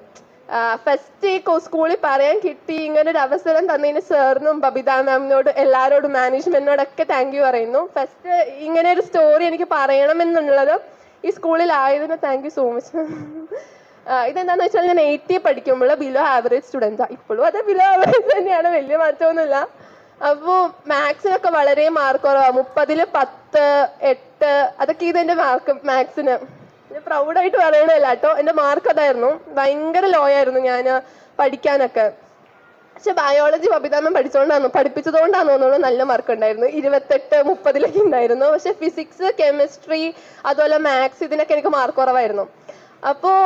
ഫസ്റ്റ് ഈ സ്കൂളിൽ പറയാൻ കിട്ടി ഇങ്ങനെ ഒരു അവസരം തന്നതിന് സാറിനും ബബിത മാമിനോട് എല്ലാവരോടും മാനേജ്മെന്റിനോടൊക്കെ താങ്ക് യു പറയുന്നു. ഫസ്റ്റ് ഇങ്ങനെ ഒരു സ്റ്റോറി എനിക്ക് പറയണമെന്നുള്ളത് ഈ സ്കൂളിലായതിന് താങ്ക് യു സോ മച്ച്. ഇതെന്താന്ന് വെച്ചാൽ ഞാൻ 80 പഠിക്കുമ്പോൾ ബിലോ ആവറേജ് സ്റ്റുഡൻറ്റാണ്. ഇപ്പോഴും അത് ബിലോ ആവറേജ് തന്നെയാണ്, വലിയ മാറ്റമൊന്നുമില്ല. അപ്പോൾ മാത്സിനൊക്കെ വളരെ മാർക്ക് കുറവാണ്. 30-ൽ 10, 8 അതൊക്കെ ഇതെൻ്റെ മാർക്ക് മാത്സിന്. പ്രൗഡായിട്ട് പറയണമല്ല കേട്ടോ, എൻ്റെ മാർക്ക് അതായിരുന്നു. ഭയങ്കര ലോ ആയിരുന്നു ഞാൻ പഠിക്കാനൊക്കെ. പക്ഷെ ബയോളജി ബബിതാമൻ പഠിപ്പിച്ചതുകൊണ്ടാന്ന് തോന്നുന്നു നല്ല മാർക്ക് ഉണ്ടായിരുന്നു. 28, 30 ഉണ്ടായിരുന്നു. പക്ഷെ ഫിസിക്സ്, കെമിസ്ട്രി, അതുപോലെ മാത്സ് ഇതിനൊക്കെ എനിക്ക് മാർക്ക് കുറവായിരുന്നു. അപ്പോൾ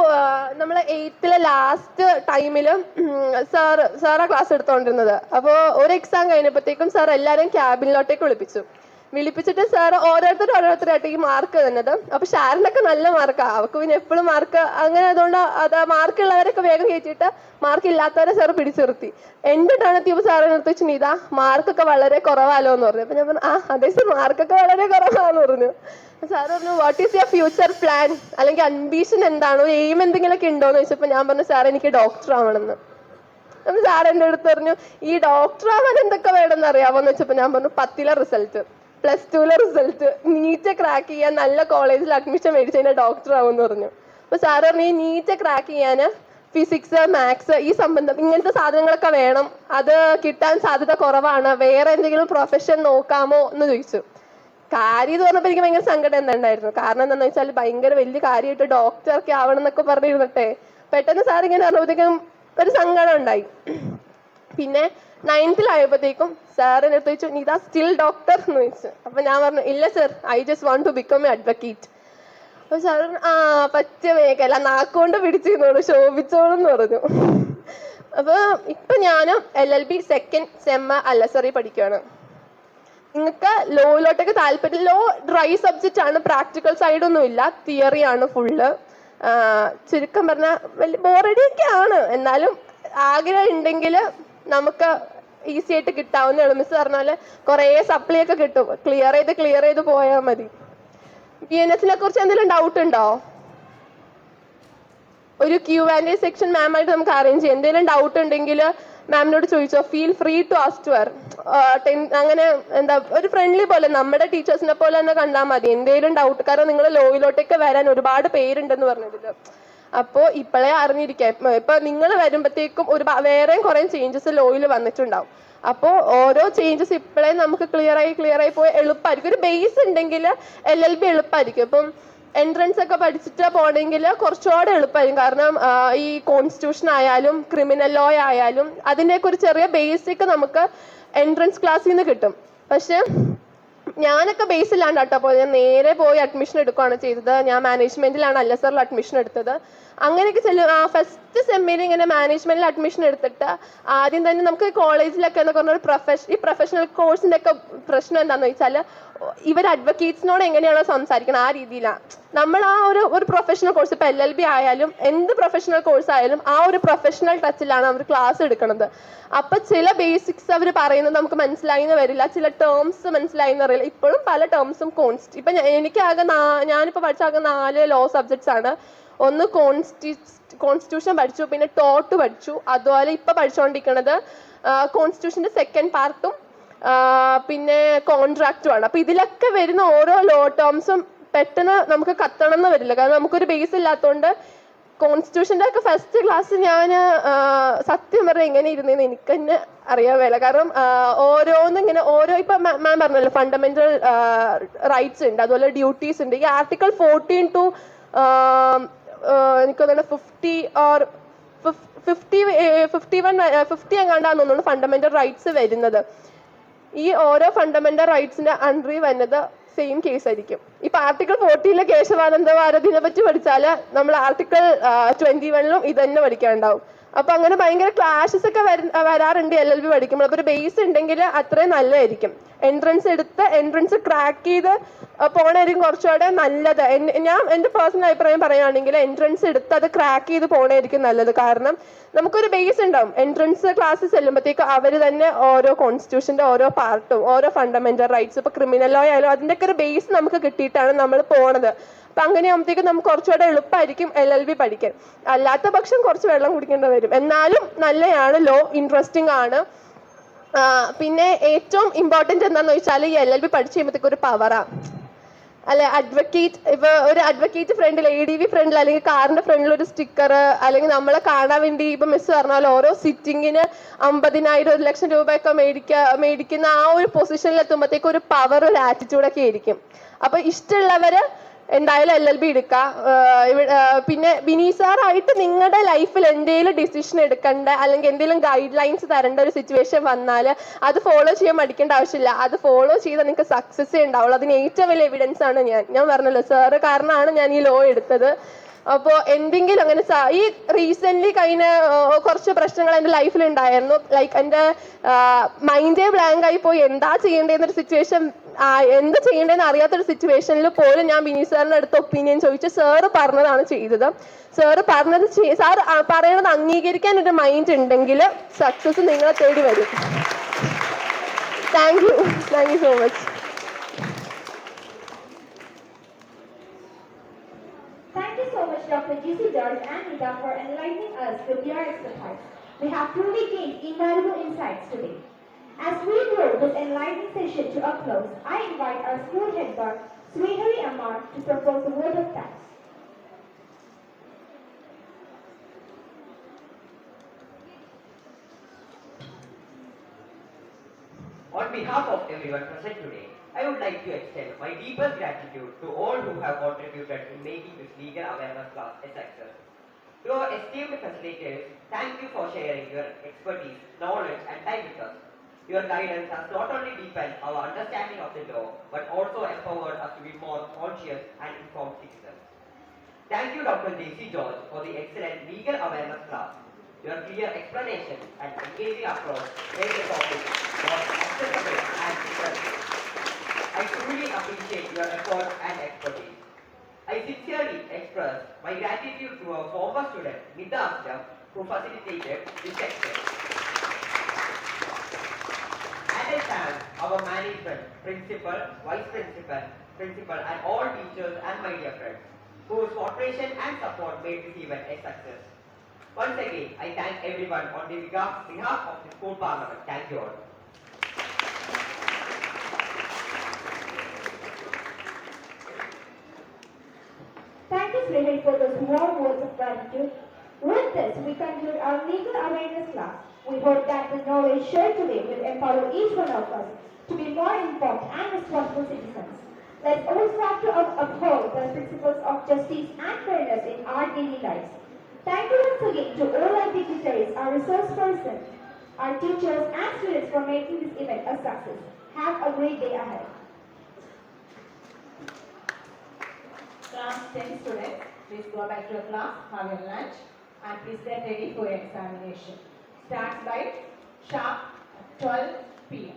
നമ്മൾ 8th ലാസ്റ്റ് ടൈമിൽ സാറാ ക്ലാസ് എടുത്തുകൊണ്ടിരുന്നത്. അപ്പോൾ ഒരു എക്സാം കഴിഞ്ഞപ്പോഴത്തേക്കും സാർ എല്ലാവരും ക്യാബിനിലോട്ടേക്ക് വിളിപ്പിച്ചിട്ട് സാർ ഓരോരുത്തരായിട്ട് ഈ മാർക്ക് തന്നത്. അപ്പൊ ഷാരനൊക്കെ നല്ല മാർക്കാണ്, അവർക്ക് പിന്നെ എപ്പോഴും മാർക്ക് അങ്ങനെ. അതുകൊണ്ട് അത് മാർക്കുള്ളവരൊക്കെ വേഗം കയറ്റിയിട്ട് മാർക്ക് ഇല്ലാത്തവരെ സാർ പിടിച്ചു നിർത്തി. എൻ്റെ ടേണെത്തിയപ്പോൾ സാറ് നിർത്തിച്ചു നീതാ മാർക്കൊക്കെ വളരെ കുറവാലോ എന്ന് പറഞ്ഞു. അപ്പൊ ഞാൻ പറഞ്ഞു അതെ സാർ മാർക്കൊക്കെ വളരെ കുറവാന്ന് പറഞ്ഞു. സാർ പറഞ്ഞു what is your future plan, അല്ലെങ്കിൽ അംബീഷൻ എന്താണ്, ഒരു എയിം എന്തെങ്കിലുമൊക്കെ ഉണ്ടോന്ന് ചോദിച്ചപ്പോൾ ഞാൻ പറഞ്ഞു സാർ എനിക്ക് ഡോക്ടർ ആവണമെന്ന്. അപ്പം സാർ എൻ്റെ അടുത്ത് പറഞ്ഞു ഈ ഡോക്ടർ ആവാൻ എന്തൊക്കെ വേണമെന്ന് അറിയാമോന്ന് വെച്ചപ്പോൾ ഞാൻ പറഞ്ഞു 10ലെ റിസൾട്ട്, +2ലെ റിസൾട്ട്, നീറ്റ് ക്രാക്ക് ചെയ്യാൻ നല്ല കോളേജിൽ അഡ്മിഷൻ മേടിച്ച് കഴിഞ്ഞാൽ ഡോക്ടർ ആവുമെന്ന് പറഞ്ഞു. അപ്പോൾ സാർ പറഞ്ഞു ഈ നീറ്റ് ക്രാക്ക് ചെയ്യാൻ ഫിസിക്സ്, മാത്സ് ഈ സംബന്ധം ഇങ്ങനത്തെ സാധനങ്ങളൊക്കെ വേണം, അത് കിട്ടാൻ സാധ്യത കുറവാണ്, വേറെ എന്തെങ്കിലും പ്രൊഫഷൻ നോക്കാമോ എന്ന് ചോദിച്ചു. കാര്യം എന്ന് പറഞ്ഞപ്പോൾ എനിക്ക് ഭയങ്കര സങ്കടം ഉണ്ടായിരുന്നു. കാരണം എന്താണെന്ന് വെച്ചാൽ ഭയങ്കര വലിയ കാര്യമായിട്ട് ഡോക്ടറൊക്കെ ആവണം എന്നൊക്കെ പറഞ്ഞിരുന്നിട്ടെ പെട്ടെന്ന് സാർ ഇങ്ങനെ പറഞ്ഞപ്പോഴത്തേക്കും ഒരു സങ്കടം ഉണ്ടായി. പിന്നെ 9th ആയപ്പോഴത്തേക്കും സാറിൻ്റെ അടുത്ത് ചോദിച്ചു നീതാ സ്റ്റിൽ ഡോക്ടർ എന്ന് ചോദിച്ചു. അപ്പം ഞാൻ പറഞ്ഞു ഇല്ല sir, I just want to become a advocate. അപ്പോൾ സാർ പറ്റിയ മേഖല നാക്കുകൊണ്ട് പിടിച്ചിരുന്നോളൂ, ശോഭിച്ചോളൂ എന്ന് പറഞ്ഞു. അപ്പോൾ ഇപ്പം ഞാൻ LLB 2nd സെം അല്ലസറി പഠിക്കുകയാണ്. നിങ്ങൾക്ക് ലോയിലോട്ടൊക്കെ താല്പര്യം, ലോ ഡ്രൈ സബ്ജക്റ്റ് ആണ്, പ്രാക്ടിക്കൽ സൈഡൊന്നും ഇല്ല, തിയറിയാണ് ഫുള്ള്. ചുരുക്കം പറഞ്ഞാൽ വലിയ ബോറടിയൊക്കെ ആണ്, എന്നാലും ആഗ്രഹം ഉണ്ടെങ്കിൽ നമുക്ക് ഈസി ആയിട്ട് കിട്ടാവുന്നതാണ്. മിസ് പറഞ്ഞ പോലെ കുറേ സപ്ലി ഒക്കെ കിട്ടും, ക്ലിയർ ചെയ്ത് പോയാൽ മതി. BNSനെ കുറിച്ച് എന്തെങ്കിലും ഡൗട്ട് ഉണ്ടോ? ഒരു Q&A സെക്ഷൻ മാമായിട്ട് നമുക്ക് അറേഞ്ച് ചെയ്യാം. എന്തെങ്കിലും ഡൗട്ട് ഉണ്ടെങ്കിൽ മാമിനോട് ചോദിച്ചോ, feel free to ask to her. അങ്ങനെ എന്താ ഒരു ഫ്രണ്ട്ലി പോലെ നമ്മുടെ ടീച്ചേഴ്സിനെ പോലെ തന്നെ കണ്ടാൽ മതി. എന്തെങ്കിലും ഡൗട്ട്, കാരണം നിങ്ങൾ ലോയിലോട്ടൊക്കെ വരാൻ ഒരുപാട് പേരുണ്ടെന്ന് പറഞ്ഞതിൽ. അപ്പോൾ ഇപ്പോഴേ അറിഞ്ഞിരിക്കാം. ഇപ്പൊ നിങ്ങൾ വരുമ്പോഴത്തേക്കും വേറെയും കുറേ ചേഞ്ചസ് ലോയിൽ വന്നിട്ടുണ്ടാവും. അപ്പോൾ ഓരോ ചേഞ്ചസ് ഇപ്പോഴേ നമുക്ക് ക്ലിയർ ആയി പോയി എളുപ്പമായിരിക്കും. ഒരു ബേസ് ഉണ്ടെങ്കിൽ LLB എളുപ്പമായിരിക്കും. ഇപ്പം എൻട്രൻസ് ഒക്കെ പഠിച്ചിട്ട് പോകണമെങ്കിൽ കുറച്ചുകൂടെ എളുപ്പമായിരിക്കും. കാരണം ഈ കോൺസ്റ്റിറ്റ്യൂഷൻ ആയാലും ക്രിമിനൽ ലോ ആയാലും അതിൻ്റെയൊക്കെ ഒരു ചെറിയ ബേസിക് നമുക്ക് എൻട്രൻസ് ക്ലാസ്സിൽ നിന്ന് കിട്ടും. പക്ഷെ ഞാനൊക്കെ ബേസ് ഇല്ലാണ്ട് കേട്ടോ പോയത്. ഞാൻ നേരെ പോയി അഡ്മിഷൻ എടുക്കുകയാണ് ചെയ്തത്. ഞാൻ മാനേജ്മെന്റിലാണ് അല്ലസറിൽ അഡ്മിഷൻ എടുത്തത്. അങ്ങനെയൊക്കെ ഫസ്റ്റ് സെമ്മിൽ ഇങ്ങനെ മാനേജ്മെന്റിൽ അഡ്മിഷൻ എടുത്തിട്ട് ആദ്യം തന്നെ നമുക്ക് കോളേജിലൊക്കെ എന്നൊക്കെ പറഞ്ഞ ഈ പ്രൊഫഷണൽ കോഴ്സിന്റെ ഒക്കെ പ്രശ്നം എന്താണെന്ന് വെച്ചാൽ ഇവർ അഡ്വക്കേറ്റ്സിനോട് എങ്ങനെയാണോ സംസാരിക്കണം ആ രീതിയിലാണ്. നമ്മൾ ആ ഒരു പ്രൊഫഷണൽ കോഴ്സ്, ഇപ്പൊ LLB ആയാലും എന്ത് പ്രൊഫഷണൽ കോഴ്സ് ആയാലും ആ ഒരു പ്രൊഫഷണൽ ടച്ചിലാണ് അവർ ക്ലാസ് എടുക്കുന്നത്. അപ്പൊ ചില ബേസിക്സ് അവർ പറയുന്നത് നമുക്ക് മനസ്സിലായിന്ന് വരില്ല, ചില ടേംസ് മനസ്സിലായിന്ന് അറിയില്ല. ഇപ്പോഴും പല ടേംസും ഇപ്പൊ എനിക്കാകെ ഞാനിപ്പോ പഠിച്ചാകെ 4 ലോ സബ്ജക്ട്സ് ആണ്. ഒന്ന് കോൺസ്റ്റിറ്റ്യൂഷൻ പഠിച്ചു, പിന്നെ ടോട്ട് പഠിച്ചു, അതുപോലെ ഇപ്പൊ പഠിച്ചുകൊണ്ടിരിക്കുന്നത് കോൺസ്റ്റിറ്റ്യൂഷന്റെ 2nd പാർട്ടും പിന്നെ കോൺട്രാക്റ്റും ആണ്. അപ്പൊ ഇതിലൊക്കെ വരുന്ന ഓരോ ലോ ടേംസും പെട്ടെന്ന് നമുക്ക് കത്തണം എന്ന് വരില്ല, കാരണം നമുക്കൊരു ബേസ് ഇല്ലാത്തതുകൊണ്ട്. കോൺസ്റ്റിറ്റ്യൂഷൻ്റെ ഒക്കെ ഫസ്റ്റ് ക്ലാസ് ഞാൻ സത്യം പറഞ്ഞാൽ എങ്ങനെ ഇരുന്നേന്ന് എനിക്ക് തന്നെ അറിയാൻ വേല. കാരണം ഓരോന്നിങ്ങനെ ഇപ്പൊ മാം പറഞ്ഞല്ലോ ഫണ്ടമെന്റൽ റൈറ്റ്സ് ഉണ്ട്, അതുപോലെ ഡ്യൂട്ടീസ് ഉണ്ട്. ഈ ആർട്ടിക്കിൾ 14 to എനിക്ക് തോന്നുന്നു 50 or 50 എങ്ങാണ്ടാന്ന് തോന്നുന്നു ഫണ്ടമെന്റൽ റൈറ്റ്സ് വരുന്നത്. ഈ ഓരോ ഫണ്ടമെന്റൽ റൈറ്റ്സിന്റെ അണ്ടറിൽ വരുന്നത് സെയിം കേസ് ആയിരിക്കും. ഇപ്പൊ ആർട്ടിക്കിൾ 14 കേശവാനന്ദ ഭാരതിനെ പറ്റി പഠിച്ചാല് നമ്മൾ ആർട്ടിക്കിൾ 21 ഇത് തന്നെ പഠിക്കാനുണ്ടാവും. അപ്പൊ അങ്ങനെ ഭയങ്കര ക്ലാഷസ് ഒക്കെ വരാറുണ്ട് LLB പഠിക്കുമ്പോൾ. അപ്പൊ ഒരു ബേസ് ഉണ്ടെങ്കിൽ അത്രയും നല്ലതായിരിക്കും. എൻട്രൻസ് ക്രാക്ക് ചെയ്ത് പോണായിരിക്കും കുറച്ചുകൂടെ നല്ലത്. ഞാൻ എൻ്റെ പേഴ്സണൽ അഭിപ്രായം പറയുകയാണെങ്കിൽ എൻട്രൻസ് എടുത്ത് അത് ക്രാക്ക് ചെയ്ത് പോണായിരിക്കും നല്ലത്. കാരണം നമുക്കൊരു ബേസ് ഉണ്ടാവും. എൻട്രൻസ് ക്ലാസ് ചെല്ലുമ്പോഴത്തേക്ക് അവർ തന്നെ ഓരോ കോൺസ്റ്റിറ്റ്യൂഷൻ്റെ ഓരോ പാർട്ടും ഓരോ ഫണ്ടമെന്റൽ റൈറ്റ്സ്, ഇപ്പോൾ ക്രിമിനൽ ലോ ആയാലും അതിൻ്റെയൊക്കെ ഒരു ബേസ് നമുക്ക് കിട്ടിയിട്ടാണ് നമ്മൾ പോണത്. അപ്പം അങ്ങനെയാകുമ്പോഴത്തേക്കും നമുക്ക് കുറച്ചുകൂടെ എളുപ്പമായിരിക്കും LLB പഠിക്കാൻ. അല്ലാത്ത പക്ഷം കുറച്ച് വെള്ളം കുടിക്കേണ്ടി വരും. എന്നാലും നല്ലതാണ്, ലോ ഇൻട്രസ്റ്റിംഗ് ആണ്. പിന്നെ ഏറ്റവും ഇമ്പോർട്ടൻ്റ് എന്താണെന്ന് വെച്ചാൽ ഈ LLB പഠിച്ചു കഴിയുമ്പോഴത്തേക്ക് ഒരു പവറാണ് അല്ലെ. ഇപ്പോൾ ഒരു അഡ്വക്കേറ്റ് ഫ്രണ്ടിൽ, ADV ഫ്രണ്ടിൽ അല്ലെങ്കിൽ കാറിൻ്റെ ഫ്രണ്ടിൽ ഒരു സ്റ്റിക്കർ, അല്ലെങ്കിൽ നമ്മളെ കാണാൻ വേണ്ടി ഇപ്പം മിസ് പറഞ്ഞാൽ ഓരോ സിറ്റിങ്ങിന് 50,000 1 ലക്ഷം രൂപയൊക്കെ മേടിക്കുന്ന ആ ഒരു പൊസിഷനിൽ എത്തുമ്പോഴത്തേക്ക് ഒരു പവർ, ഒരു ആറ്റിറ്റ്യൂഡൊക്കെ ആയിരിക്കും. അപ്പോൾ ഇഷ്ടമുള്ളവർ എന്തായാലും LLB എടുക്കുക. പിന്നെ ബിനീസാറായിട്ട് നിങ്ങളുടെ ലൈഫിൽ എന്തെങ്കിലും ഡിസിഷൻ എടുക്കേണ്ട അല്ലെങ്കിൽ എന്തെങ്കിലും ഗൈഡ് ലൈൻസ് തരേണ്ട ഒരു സിറ്റുവേഷൻ വന്നാൽ അത് ഫോളോ ചെയ്യാൻ മടിക്കേണ്ട ആവശ്യമില്ല. അത് ഫോളോ ചെയ്താൽ നിങ്ങൾക്ക് സക്സസ്സേ ഉണ്ടാവുള്ളൂ. അതിന് ഏറ്റവും വലിയ എവിഡൻസ് ആണ് ഞാൻ പറഞ്ഞല്ലോ, സാറ് കാരണമാണ് ഞാൻ ഈ ലോ എടുത്തത്. അപ്പോൾ എന്തെങ്കിലും അങ്ങനെ ഈ റീസെൻ്റ്ലി കഴിഞ്ഞ കുറച്ച് പ്രശ്നങ്ങൾ എൻ്റെ ലൈഫിൽ ഉണ്ടായിരുന്നു. ലൈക്ക് എൻ്റെ മൈൻഡേ ബ്ലാങ്ക് ആയി പോയി, എന്താ ചെയ്യേണ്ടതെന്നൊരു സിറ്റുവേഷൻ, എന്ത് ചെയ്യേണ്ടതെന്ന് അറിയാത്തൊരു സിറ്റുവേഷനിൽ പോലും ഞാൻ ബിനി സാറിൻ്റെ അടുത്ത് ഒപ്പീനിയൻ ചോദിച്ച് സാറ് പറഞ്ഞതാണ് ചെയ്തത്. സാറ് പറയണത് അംഗീകരിക്കാൻ ഒരു മൈൻഡ് ഉണ്ടെങ്കിൽ സക്സസ് നിങ്ങളെ തേടി വരും. Thank you so much. Thank you so much, Dr. G.C. George and Nida, for enlightening us with your expertise. We have truly gained invaluable insights today. As we draw this enlightening session to a close, I invite our school head boy, Srihari Amar, to propose a word of thanks. On behalf of everyone present today, I would like to extend my deepest gratitude to all who have contributed in making this legal awareness class a success. To our esteemed facilitators, thank you for sharing your expertise, knowledge and time with us. Your guidance has not only deepened our understanding of the law, but also empowered us to be more conscious and informed citizens. Thank you, Dr. J.C. George, for the excellent legal awareness class. Your clear explanation and engaging approach made the topic more accessible and interesting. I truly appreciate your effort and expertise. I sincerely express my gratitude to our former student, Nida Aslam, who facilitated this section. And I thank our management, principal, vice principal and all teachers and my dear friends, whose cooperation and support made this event a success. Once again, I thank everyone on the behalf of the school parliament. Thank you all. Thank you, Srihari, for those warm words of gratitude. With this, we conclude our legal awareness class. We hope that the knowledge shared today will empower each one of us to be more informed and responsible citizens. Let's all strive to uphold the principles of justice and fairness in our daily lives. Thank you once again to all our dignitaries, our resource persons, our teachers and students for making this event a success. Have a great day ahead. Class 10 students, please go back to your class, have your lunch, and please get ready for your examination. Starts by sharp 12 p.m.